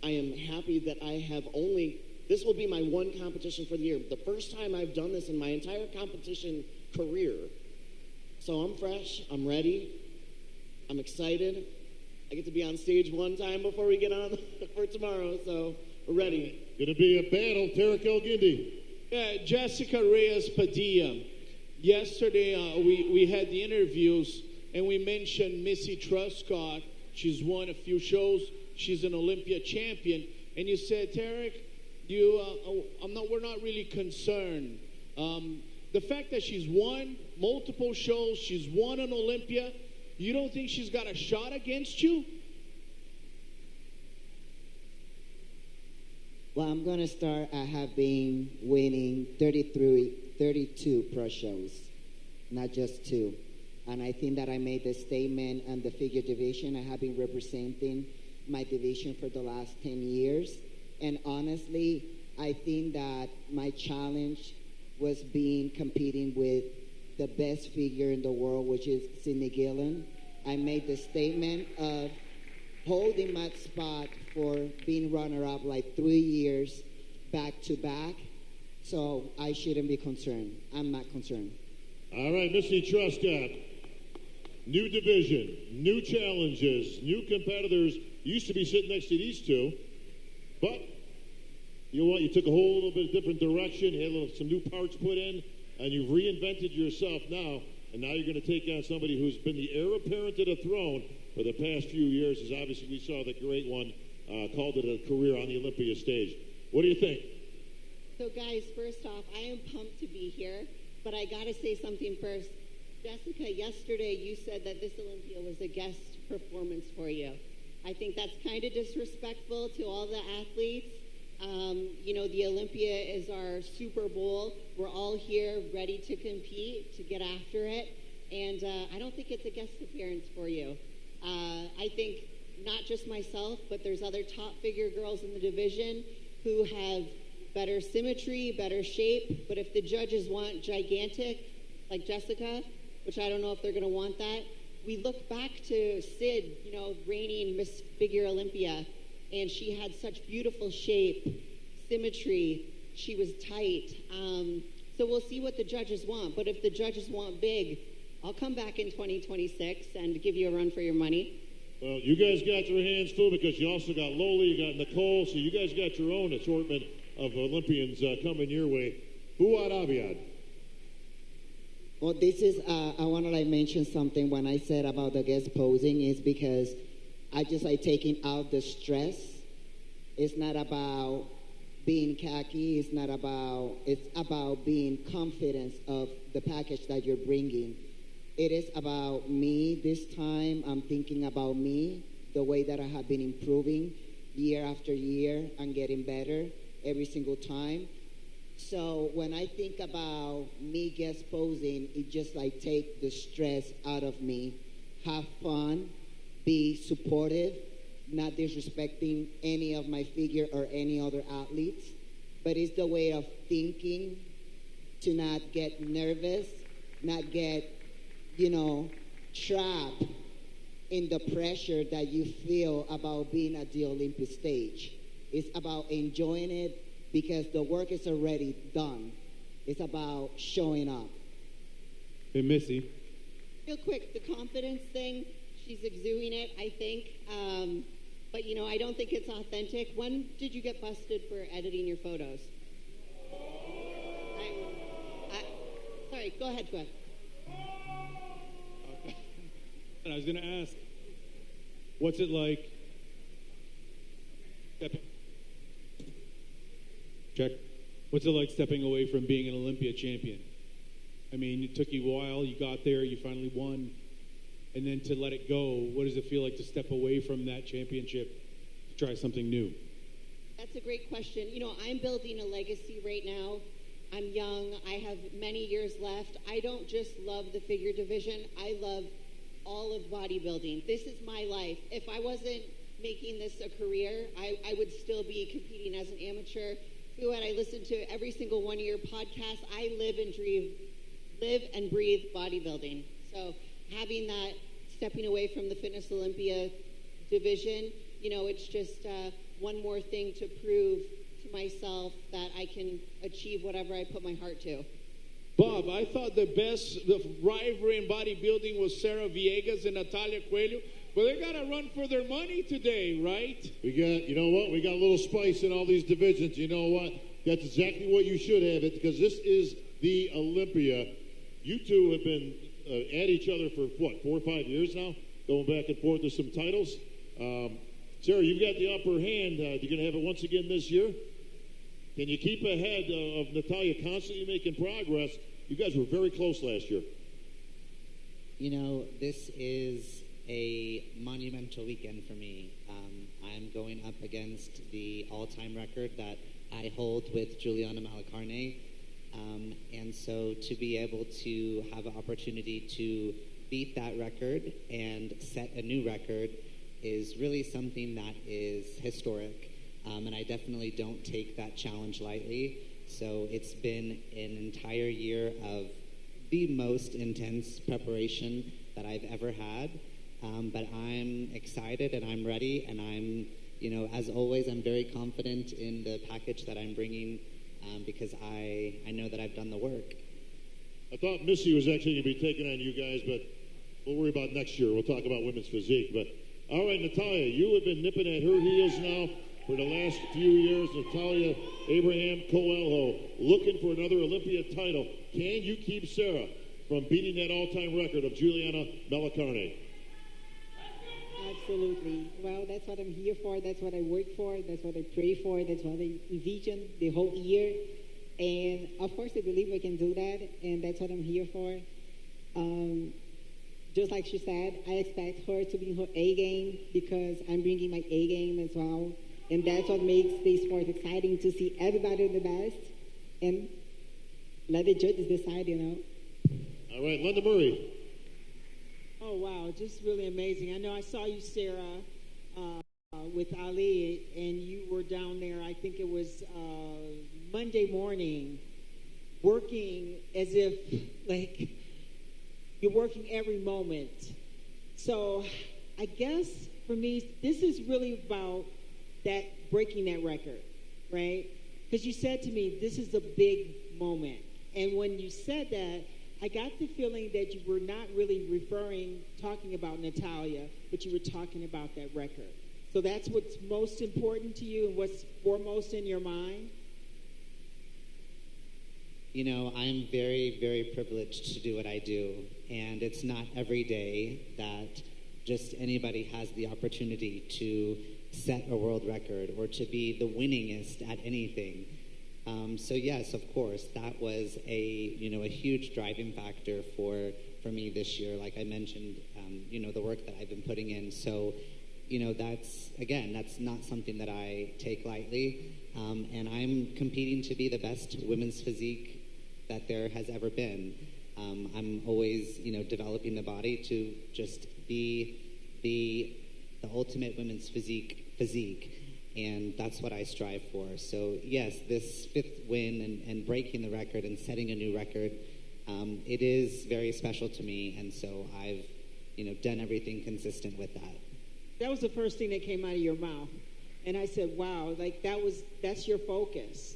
I am happy that I have this will be my one competition for the year. The first time I've done this in my entire competition career. So I'm fresh, I'm ready, I'm excited. I get to be on stage one time before we get on for tomorrow, so we're ready. Gonna be a battle, Tarek El-Guindi. Yeah, Jessica Reyes Padilla. Yesterday, we had the interviews, and we mentioned Missy Truscott. She's won a few shows. She's an Olympia champion. And you said, Tarek, we're not really concerned. The fact that she's won multiple shows, she's won an Olympia, you don't think she's got a shot against you? Well, I'm going to start. I have been winning 32 pro shows, not just 2. And I think that I made the statement on the figure division. I have been representing my division for the last 10 years. And honestly, I think that my challenge was competing with the best figure in the world, which is Sydney Gillen. I made the statement of holding my spot for being runner-up 3 years back to back. So I shouldn't be concerned. I'm not concerned. All right, Missy Truscott. New division, new challenges, new competitors. You used to be sitting next to these two, but you know what? You took a whole little bit different direction. You had some new parts put in, and you've reinvented yourself now. And now you're going to take on somebody who's been the heir apparent to the throne for the past few years. As obviously we saw the great one called it a career on the Olympia stage. What do you think? So guys, first off, I am pumped to be here, but I got to say something first. Jessica, yesterday you said that this Olympia was a guest performance for you. I think that's kind of disrespectful to all the athletes. The Olympia is our Super Bowl. We're all here ready to compete, to get after it. And I don't think it's a guest appearance for you. I think not just myself, but there's other top figure girls in the division who have better symmetry, better shape. But if the judges want gigantic, like Jessica, which I don't know if they're going to want that, we look back to Sid, reigning Miss Figure Olympia, and she had such beautiful shape, symmetry. She was tight. So we'll see what the judges want. But if the judges want big, I'll come back in 2026 and give you a run for your money. Well, you guys got your hands full because you also got Lola, you got Nicole, so you guys got your own assortment of Olympians coming your way. Fuad Abiad. Well, this is, I want to mention something when I said about the guest posing is because I just taking out the stress. It's not about being cocky. It's about being confident of the package that you're bringing. It is about me this time. I'm thinking about me, the way that I have been improving year after year and getting better every single time. So when I think about me guest posing, it just like take the stress out of me. Have fun, be supportive, not disrespecting any of my figure or any other athletes, but it's the way of thinking to not get nervous, not get, trapped in the pressure that you feel about being at the Olympic stage. It's about enjoying it because the work is already done. It's about showing up. Hey, Missy. Real quick, the confidence thing, she's exuding it, I think. But, I don't think it's authentic. When did you get busted for editing your photos? Sorry, go ahead. And I was going to ask, what's it like? Check. What's it like stepping away from being an Olympia champion? I mean, it took you a while. You got there. You finally won. And then to let it go, what does it feel like to step away from that championship to try something new? That's a great question. I'm building a legacy right now. I'm young. I have many years left. I don't just love the figure division. I love all of bodybuilding. This is my life. If I wasn't making this a career, I would still be competing as an amateur. When I listen to every single one of your podcasts, I live and breathe bodybuilding. So having that, stepping away from the Fitness Olympia division, it's just one more thing to prove to myself that I can achieve whatever I put my heart to. Bob, I thought the rivalry in bodybuilding was Sarah Villegas and Natalia Coelho, but they got to run for their money today, right? We got a little spice in all these divisions. You know what? That's exactly what you should have it, because this is the Olympia. You two have been at each other for, 4 or 5 years now, going back and forth with some titles. Sarah, you've got the upper hand. You're going to have it once again this year. Can you keep ahead of Natalia, constantly making progress? You guys were very close last year. This is a monumental weekend for me. I'm going up against the all-time record that I hold with Juliana Malacarne. And so to be able to have an opportunity to beat that record and set a new record is really something that is historic. And I definitely don't take that challenge lightly. So it's been an entire year of the most intense preparation that I've ever had. But I'm excited and I'm ready, and I'm, as always, I'm very confident in the package that I'm bringing because I know that I've done the work. I thought Missy was actually going to be taking on you guys, but we'll worry about next year. We'll talk about women's physique. But all right, Natalia, you have been nipping at her heels now for the last few years. Natalia Abraham Coelho looking for another Olympia title. Can you keep Sarah from beating that all-time record of Juliana Malacarne? Absolutely. Well, that's what I'm here for. That's what I work for. That's what I pray for. That's what I envision the whole year. And of course, I believe I can do that. And that's what I'm here for. Just like she said, I expect her to be in her A game because I'm bringing my A game as well. And that's what makes the sport exciting, to see everybody the best and let the judges decide, All right, Linda Murray. Oh, wow, just really amazing. I know I saw you, Sarah, with Ali, and you were down there, I think it was Monday morning, working as if, like, you're working every moment. So I guess for me, this is really about that breaking that record, right? Because you said to me, this is a big moment. And when you said that, I got the feeling that you were not really talking about Natalia, but you were talking about that record. So that's what's most important to you and what's foremost in your mind? I'm very, very privileged to do what I do. And it's not every day that just anybody has the opportunity to set a world record or to be the winningest at anything. So yes, of course, that was a huge driving factor for me this year. Like I mentioned, the work that I've been putting in. So, that's not something that I take lightly. And I'm competing to be the best women's physique that there has ever been. I'm always, developing the body to just be the ultimate women's physique. And that's what I strive for. So yes, this 5th win and breaking the record and setting a new record, it is very special to me. And so I've, done everything consistent with that. That was the first thing that came out of your mouth. And I said, wow, like that's your focus.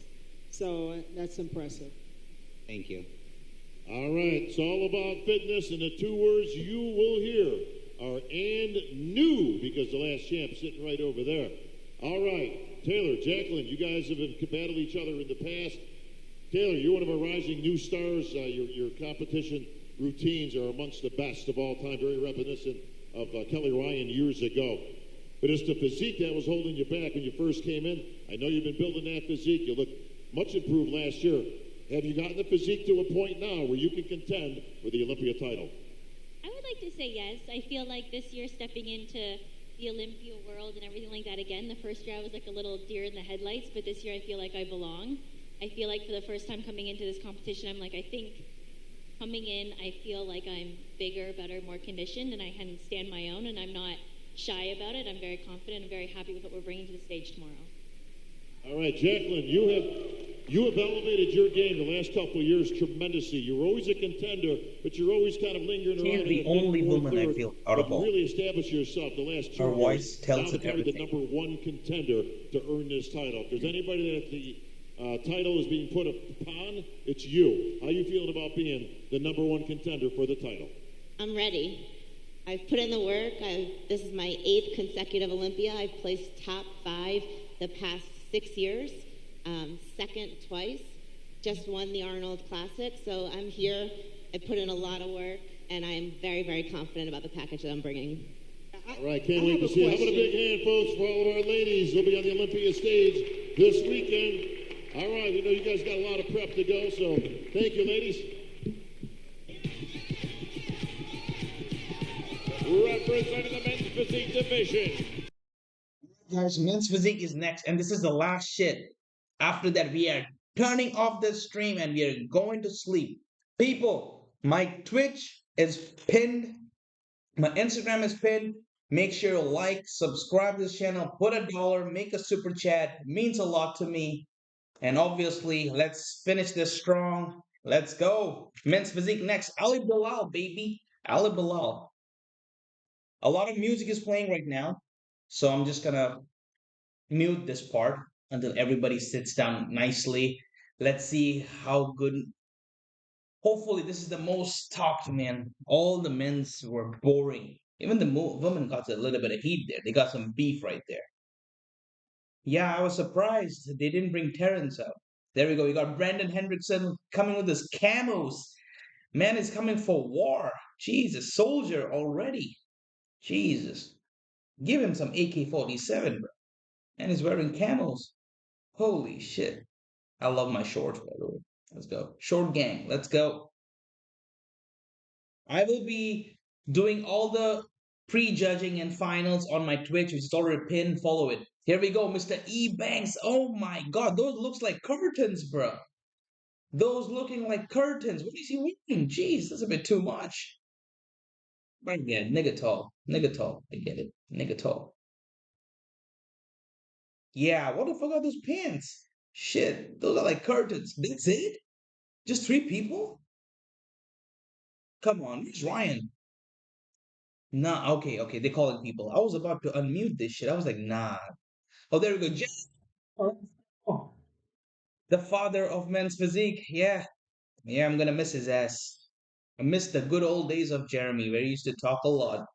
So that's impressive. Thank you. All right, it's all about fitness, and the 2 words you will hear are "and new," because the last champ's sitting right over there. All right, Taylor, Jacqueline, you guys have battled each other in the past. Taylor, you're one of our rising new stars. Your competition routines are amongst the best of all time, very reminiscent of Kelly Ryan years ago. But it's the physique that was holding you back when you first came in. I know you've been building that physique. You look much improved last year. Have you gotten the physique to a point now where you can contend for the Olympia title? I would like to say yes. I feel like this year stepping into the Olympia world and everything like that again, the first year I was like a little deer in the headlights, but this year I feel like I belong. I feel like for the first time coming into this competition, I'm like, I think coming in, I feel like I'm bigger, better, more conditioned, and I can stand my own, and I'm not shy about it. I'm very confident and very happy with what we're bringing to the stage tomorrow. All right, Jacqueline, you have elevated your game the last couple of years tremendously. You were always a contender, but you're always kind of lingering around. She's the only woman I feel audible. You really established yourself the last 2 Her years. voice tells now it everything. the #1 contender to earn this title. If there's anybody that the title is being put upon, it's you. How you feeling about being the #1 contender for the title? I'm ready. I've put in the work. This is my 8th consecutive Olympia. I've placed top 5 the past 6 years, second twice, just won the Arnold Classic. So I'm here. I put in a lot of work, and I'm very, very confident about the package that I'm bringing. All right, can't wait to see it. How about a big hand, folks, for all of our ladies? They'll be on the Olympia stage this weekend. All right, we know you guys got a lot of prep to go, so thank you, ladies. Representing the men's physique division. Guys, men's physique is next, and this is the last shit. After that, we are turning off the stream and we are going to sleep. People, my Twitch is pinned, my Instagram is pinned. Make sure you like, subscribe to this channel, put $1, make a super chat. It means a lot to me. And obviously, let's finish this strong. Let's go. Men's physique next. Ali Bilal, baby. Ali Bilal. A lot of music is playing right now, so I'm just gonna mute this part until everybody sits down nicely. Let's see how good. Hopefully, this is the most talked, man. All the men's were boring. Even the women got a little bit of heat there. They got some beef right there. Yeah, I was surprised they didn't bring Terrence out. There we go. You got Brandon Hendrickson coming with his camos. Man is coming for war. Jesus, soldier already. Jesus. Give him some AK-47, bro. And he's wearing camos. Holy shit. I love my shorts, by the way. Let's go. Short gang. Let's go. I will be doing all the prejudging and finals on my Twitch, which is already pinned. Follow it. Here we go, Mr. E Banks. Oh my god, those looks like curtains, bro. Those looking like curtains. What is he wearing? Jeez, that's a bit too much. But yeah, nigga tall. Nigga tall. I get it. Nigga tall. Yeah, what the fuck are those pants? Shit, those are like curtains. That's it? Just 3 people? Come on, where's Ryan? Nah, okay, they calling people. I was about to unmute this shit. I was like, nah. Oh, there we go. Oh, the father of men's physique. Yeah. Yeah, I'm gonna miss his ass. I miss the good old days of Jeremy where he used to talk a lot.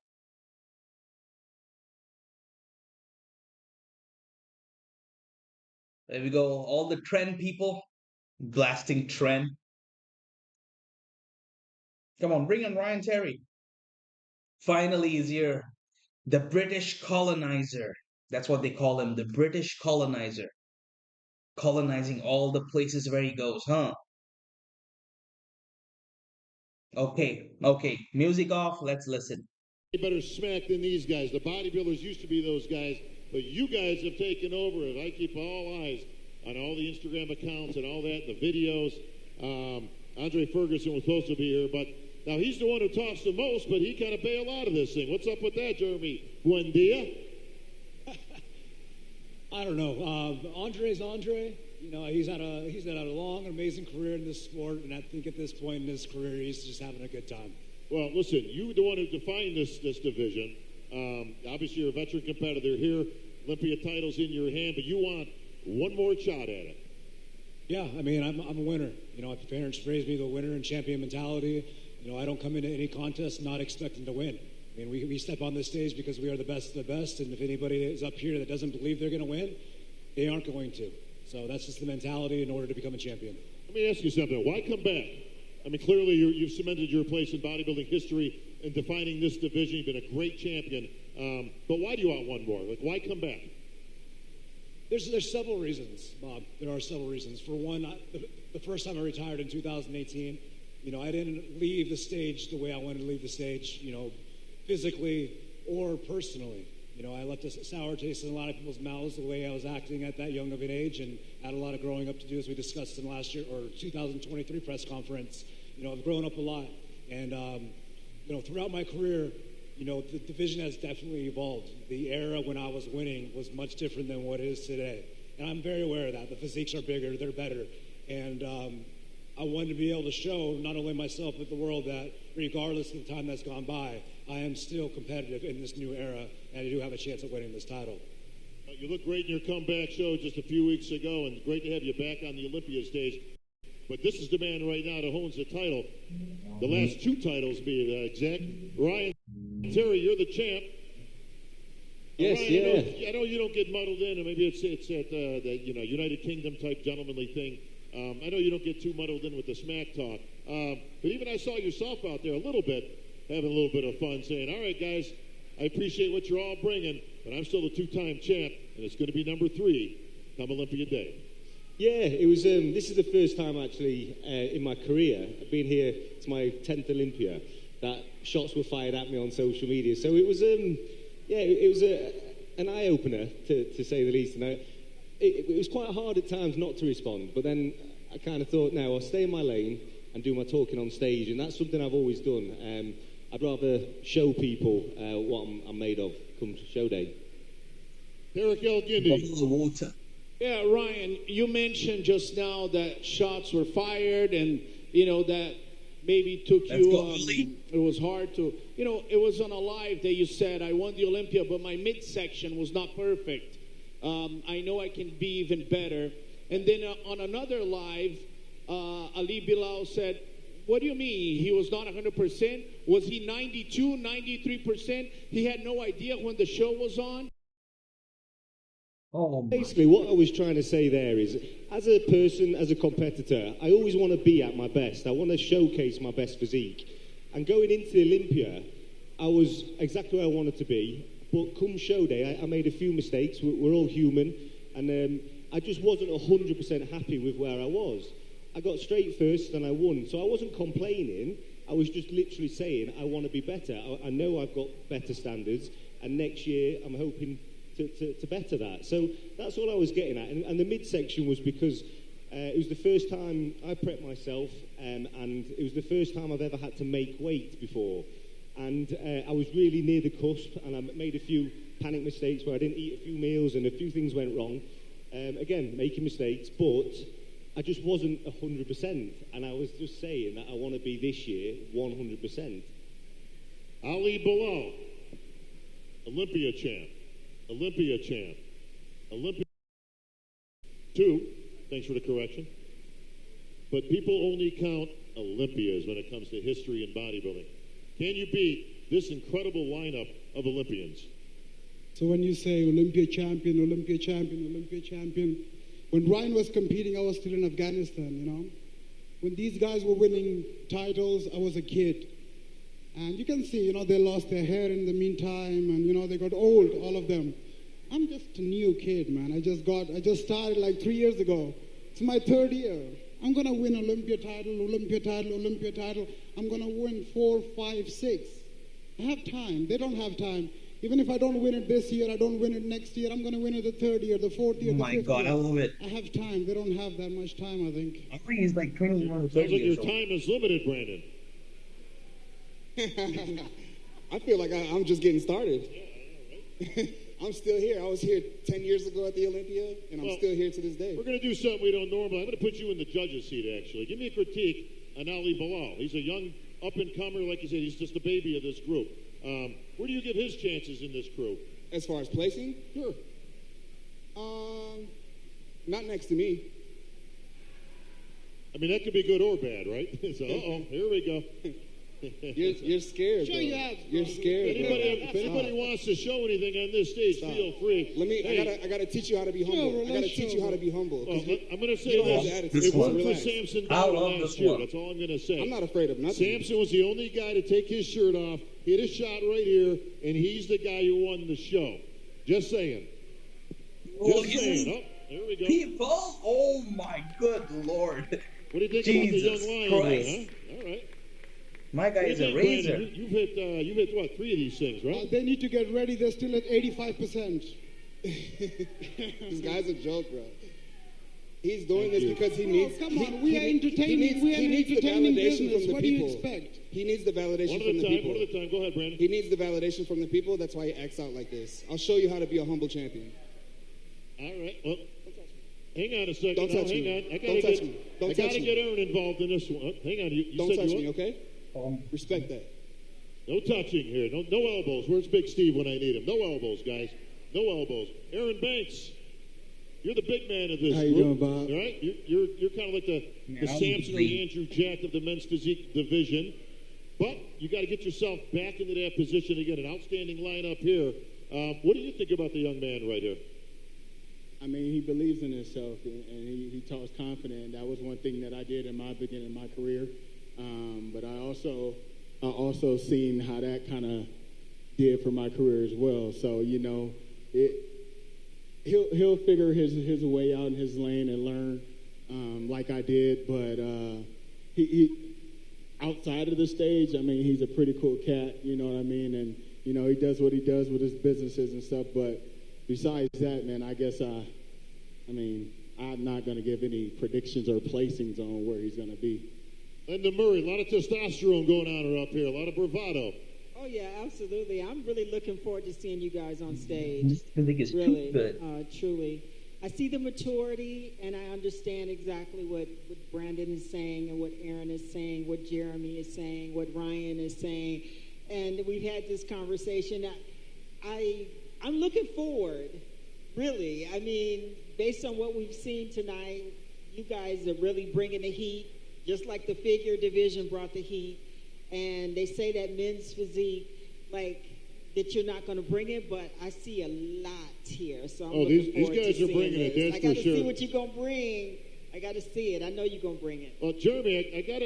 There we go. All the trend people blasting trend. Come on, bring on Ryan Terry. Finally, he's here. The British colonizer. That's what they call him, the British colonizer, colonizing all the places where he goes, huh? Okay, okay, music off, let's listen. Better smack than these guys. The bodybuilders used to be those guys, but you guys have taken over it. I keep all eyes on all the Instagram accounts and all that, the videos. Andre Ferguson was supposed to be here, but now he's the one who talks the most, but he kind of bailed out of this thing. What's up with that, Jeremy? Buen dia? I don't know. Andre's Andre. You know, he's had a long, amazing career in this sport, and I think at this point in his career, he's just having a good time. Well, listen, you the one who defined this division. Obviously, you're a veteran competitor here. Olympia title's in your hand, but you want one more shot at it. Yeah, I mean, I'm a winner. You know, my parents raised me the winner and champion mentality. You know, I don't come into any contest not expecting to win. I mean, we step on this stage because we are the best of the best, and if anybody is up here that doesn't believe they're going to win, they aren't going to. So that's just the mentality in order to become a champion. Let me ask you something. Why come back? I mean, clearly you've cemented your place in bodybuilding history in defining this division. You've been a great champion. But why do you want one more? Like, why come back? There's several reasons, Bob. There are several reasons. For one, the first time I retired in 2018, you know, I didn't leave the stage the way I wanted to leave the stage, you know, physically or personally. You know, I left a sour taste in a lot of people's mouths the way I was acting at that young of an age, and had a lot of growing up to do, as we discussed in last year or 2023 press conference. You know, I've grown up a lot, and you know, throughout my career, you know, the division has definitely evolved. The era when I was winning was much different than what it is today, and I'm very aware of that. The physiques are bigger, they're better, and I wanted to be able to show not only myself but the world that regardless of the time that's gone by, I am still competitive in this new era, and I do have a chance at winning this title. You look great in your comeback show just a few weeks ago, and great to have you back on the Olympia stage. But this is the man right now that owns the title. The last two titles, be exact. Ryan Terry, you're the champ. Yes, Ryan, I know you don't get muddled in, and maybe it's at the United Kingdom type gentlemanly thing. I know you don't get too muddled in with the smack talk. But even I saw yourself out there a little bit, having a little bit of fun, saying, all right, guys, I appreciate what you're all bringing, but I'm still the two-time champ, and it's going to be number 3 come Olympia Day. Yeah, it was. This is the first time actually in my career. I've been here. It's my 10th Olympia. That shots were fired at me on social media. So it was. It was an eye opener to say the least. And it was quite hard at times not to respond. But then I kind of thought, no, I'll stay in my lane and do my talking on stage, and that's something I've always done. I'd rather show people what I'm made of come show day. Derek Elgindi. Yeah, Ryan, you mentioned just now that shots were fired, and you know that maybe took you. It was hard to, you know, it was on a live that you said I won the Olympia, but my midsection was not perfect. I know I can be even better. And then on another live, Ali Bilal said, "What do you mean? He was not 100%? Was he 92, 93%? He had no idea when the show was on." Basically, what I was trying to say there is, as a person, as a competitor, I always want to be at my best. I want to showcase my best physique. And going into the Olympia, I was exactly where I wanted to be. But come show day, I made a few mistakes. We're all human. And I just wasn't 100% happy with where I was. I got straight first and I won. So I wasn't complaining. I was just literally saying, I want to be better. I know I've got better standards. And next year, I'm hoping to better that. So that's all I was getting at. And the midsection was because it was the first time I prepped myself, and it was the first time I've ever had to make weight before. And I was really near the cusp, and I made a few panic mistakes where I didn't eat a few meals and a few things went wrong. Again, making mistakes, but I just wasn't 100%. And I was just saying that I want to be this year 100%. Ali Bilal, Olympia champ. Olympia champ. Olympia 2. Thanks for the correction. But people only count Olympias when it comes to history and bodybuilding. Can you beat this incredible lineup of Olympians? So when you say Olympia champion, Olympia champion, Olympia champion, when Ryan was competing, I was still in Afghanistan, you know. When these guys were winning titles, I was a kid. And you can see, you know, they lost their hair in the meantime, and, you know, they got old, all of them. I'm just a new kid, man. I just started like 3 years ago. It's my third year. I'm gonna win Olympia title. I'm gonna win 4, 5, 6. I have time. They don't have time. Even if I don't win it this year, I don't win it next year, I'm gonna win it the third year, the fourth year, Oh the my fifth God, year. I love it. I have time. They don't have that much time, I think. I think he's like 21 or Sounds 30 like your years old. time is limited, Brandon. I feel like I'm just getting started. I'm still here. I was here 10 years ago at the Olympia, and I'm still here to this day. We're going to do something we don't normally. I'm going to put you in the judge's seat, actually. Give me a critique on Ali Bilal. He's a young up-and-comer. Like you said, he's just the baby of this group. Where do you give his chances in this crew? As far as placing? Sure. Not next to me. I mean, that could be good or bad, right? So, here we go. You're scared. Sure bro. you have. You're scared. If anybody wants to show anything on this stage, feel free. I gotta teach you how to be humble. I gotta teach you how to be humble. Well, I'm going to say you don't have this. the attitude. It worked for Relax. Samson last year. That's all I'm going to say. I'm not afraid of nothing. Samson was the only guy to take his shirt off, hit a shot right here, and he's the guy who won the show. Just saying. Just saying. Oh, there we go. People? Oh my good Lord. What do you think Jesus about the young lion Christ. here, huh? All right. My guy is a razor. Brandon, you've hit what, 3 of these things, right? They need to get ready. They're still at 85%. This guy's a joke, bro. He's doing this because he needs. Come on, we are entertaining. We are he needs the entertaining validation business. from the What do you people. expect? He needs the validation from the people. One at a time. Go ahead, Brandon. He needs the validation from the people. That's why he acts out like this. I'll show you how to be a humble champion. All right. Well, hang on a second. Don't touch hang me. on. I Don't touch me. Don't touch gotta me. get Aaron involved in this one. Oh, hang on. You Don't said touch you me, what? okay? Respect that. No touching here. No elbows. Where's Big Steve when I need him? No elbows, guys. No elbows. Aaron Banks, you're the big man of this How group. you doing, Bob? All right? You're kind of like the Samson, the Andrew Jack of the men's physique division. But you got to get yourself back into that position again. An outstanding lineup here. What do you think about the young man right here? I mean, he believes in himself, and he talks confident. That was one thing that I did in my beginning of my career. But I also seen how that kind of did for my career as well. So, you know, he'll figure his way out in his lane and learn like I did. But he outside of the stage, I mean, he's a pretty cool cat, you know what I mean? And, you know, he does what he does with his businesses and stuff. But besides that, man, I guess I'm not going to give any predictions or placings on where he's going to be. Linda Murray, a lot of testosterone going on up here, a lot of bravado. Oh yeah, absolutely. I'm really looking forward to seeing you guys on stage. I think it's really, too good. Truly. I see the maturity, and I understand exactly what Brandon is saying and what Aaron is saying, what Jeremy is saying, what Ryan is saying. And we've had this conversation. I'm looking forward, really. I mean, based on what we've seen tonight, you guys are really bringing the heat, just like the figure division brought the heat. And they say that men's physique, like, that you're not going to bring it, but I see a lot here. So I'm looking forward these guys to are seeing bringing this. it, that's I got to for sure. see what you're going to bring. I got to see it. I know you're going to bring it. Well, Jeremy,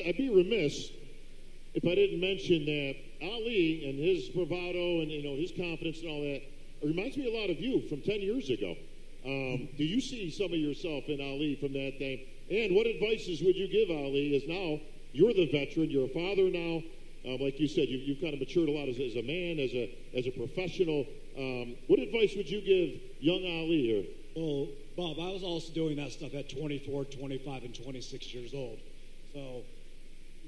I'd be remiss if I didn't mention that Ali and his bravado and, you know, his confidence and all that, it reminds me a lot of you from 10 years ago. Do you see some of yourself in Ali from that time? And what advices would you give Ali as now you're the veteran, you're a father now, like you said, you've kind of matured a lot as a man, as a professional. What advice would you give young Ali here? Well, Bob, I was also doing that stuff at 24, 25, and 26 years old. So,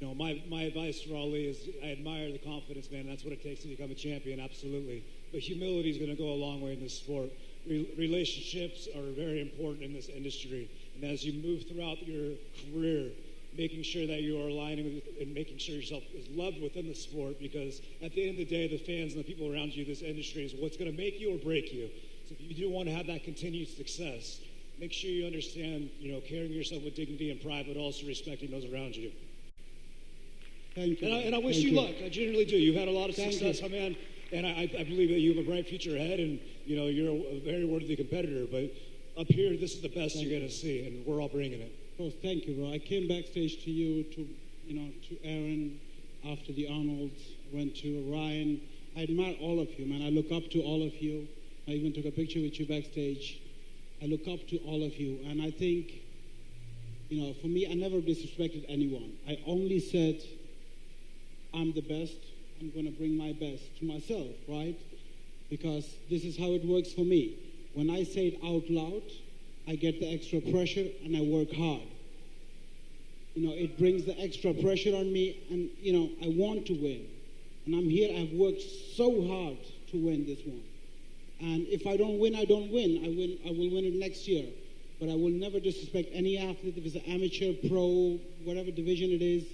you know, my advice for Ali is I admire the confidence, man. That's what it takes to become a champion, absolutely. But humility is going to go a long way in this sport. Relationships are very important in this industry. And as you move throughout your career, making sure that you are aligning with and making sure yourself is loved within the sport, because at the end of the day, the fans and the people around you, this industry is what's going to make you or break you. So if you do want to have that continued success, make sure you understand, you know, carrying yourself with dignity and pride, but also respecting those around you. Thank you. And I wish you luck. I genuinely do. You've had a lot of success, my man, and I believe that you have a bright future ahead, and, you know, you're a very worthy competitor. But up here, this is the best you're going to see, and we're all bringing it. Oh, thank you, bro. I came backstage to you, to Aaron after the Arnolds, went to Ryan. I admire all of you, man. I look up to all of you. I even took a picture with you backstage. I look up to all of you, and I think, for me, I never disrespected anyone. I only said, I'm the best. I'm going to bring my best to myself, right? Because this is how it works for me. When I say it out loud, I get the extra pressure and I work hard. It brings the extra pressure on me, and, I want to win. And I'm here. I've worked so hard to win this one. And if I don't win, I don't win. I will win it next year. But I will never disrespect any athlete, if it's an amateur, pro, whatever division it is.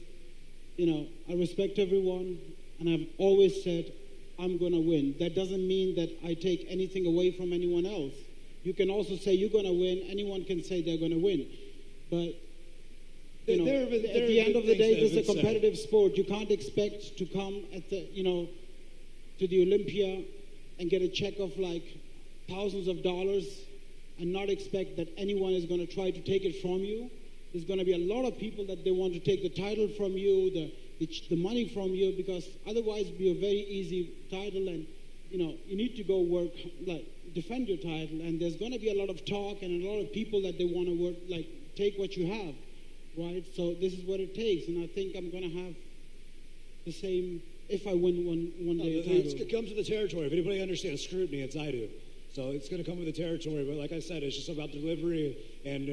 I respect everyone, and I've always said, I'm going to win. That doesn't mean that I take anything away from anyone else. You can also say you're going to win. Anyone can say they're going to win. But, at the end of the day, this is a competitive sport. You can't expect to come at the, to the Olympia and get a check of like thousands of dollars and not expect that anyone is going to try to take it from you. There's going to be a lot of people that they want to take the title from you, the money from you, because otherwise it'd be a very easy title, and you need to go work, like defend your title, and there's going to be a lot of talk and a lot of people that they want to work, like take what you have, right? So this is what it takes, and I think I'm going to have the same if I win one day. It comes with the territory. If anybody understands scrutiny, it's I do. So it's going to come with the territory. But like I said, it's just about delivery. And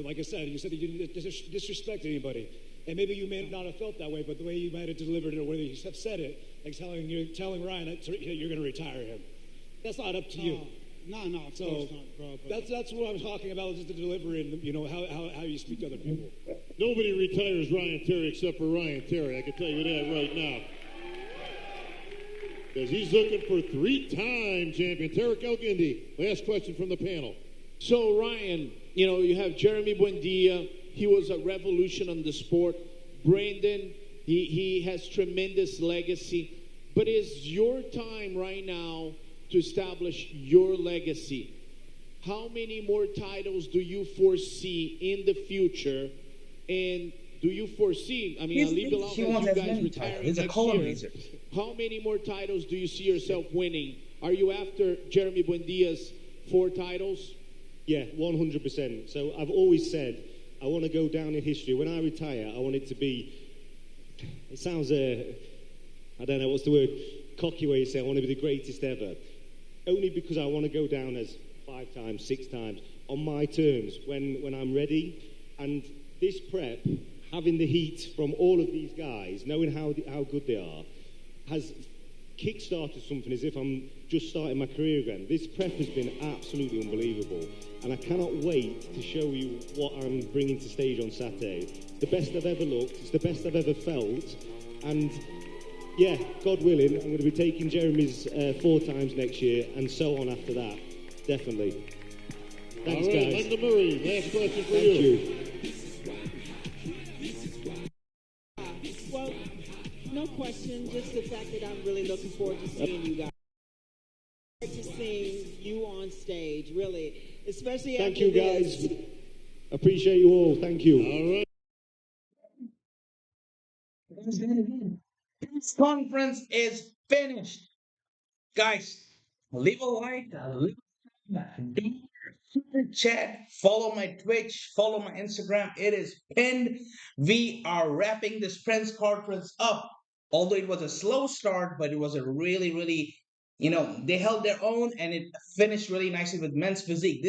like I said, you said that you didn't disrespect anybody, and maybe you may not have felt that way, but the way you might have delivered it or whether you have said it, like telling Ryan that you're going to retire him, that's not up to you. No, of course not, bro. That's what I'm talking about, is the delivery and how you speak to other people. Nobody retires Ryan Terry except for Ryan Terry. I can tell you that right now. Because he's looking for three-time champion. Tarek Elgindy, last question from the panel. So, Ryan, you have Jeremy Buendia. He was a revolution on the sport. Brandon, he has tremendous legacy. But is your time right now to establish your legacy? How many more titles do you foresee in the future? And do you foresee, I mean, Ali Bilal has you guys retiring next year. How many more titles do you see yourself winning? Are you after Jeremy Buendia's 4 titles? Yeah, 100%. So I've always said I want to go down in history. When I retire, I want it to be, it sounds, I don't know, what's the word, cocky way to say I want to be the greatest ever. Only because I want to go down as 5 times, 6 times, on my terms, when I'm ready. And this prep, having the heat from all of these guys, knowing how good they are, has kick-started something as if I'm just starting my career again. This prep has been absolutely unbelievable, and I cannot wait to show you what I'm bringing to stage on Saturday. It's the best I've ever looked, it's the best I've ever felt, and yeah, God willing, I'm going to be taking Jeremy's 4 times next year, and so on after that, definitely. Thanks, all right, guys. Linda Murray, last question for Thank you. Well, no question, just the fact that I'm really looking forward to seeing you guys. To seeing you on stage, really, especially Thank after you, this. guys. Appreciate you all. Thank you. All right. This conference is finished. Guys, leave a like, leave a comment, super chat, follow my Twitch, follow my Instagram. It is pinned. We are wrapping this Prince conference up. Although it was a slow start, but it was a really, really, they held their own, and it finished really nicely with men's physique.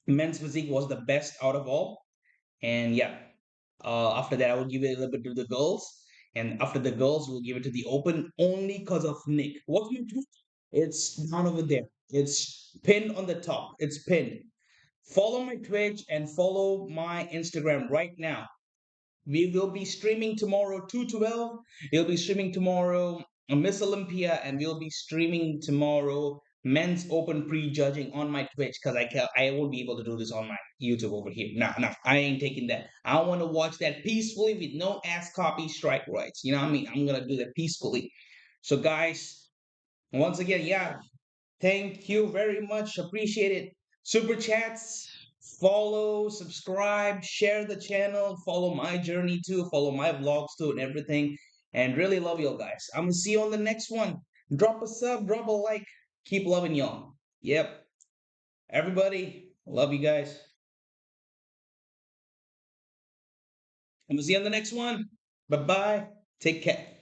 Men's physique was the best out of all. And yeah, after that, I will give it a little bit to the girls. And after the girls, we'll give it to the open only because of Nick. What's my Twitch? It's down over there. It's pinned on the top. It's pinned. Follow my Twitch and follow my Instagram right now. We will be streaming tomorrow 2:12. We'll be streaming tomorrow Miss Olympia, and we'll be streaming tomorrow Men's Open prejudging on my Twitch, because I won't be able to do this on my YouTube over here. No, I ain't taking that. I want to watch that peacefully with no ass copy strike rights. You know what I mean? I'm gonna do that peacefully. So guys, once again, yeah, thank you very much. Appreciate it. Super chats, follow, subscribe, share the channel, follow my journey too, follow my vlogs too, and everything. And really love you all guys. I'm gonna see you on the next one. Drop a sub, drop a like. Keep loving y'all. Yep. Everybody, love you guys. And we'll see you on the next one. Bye bye. Take care.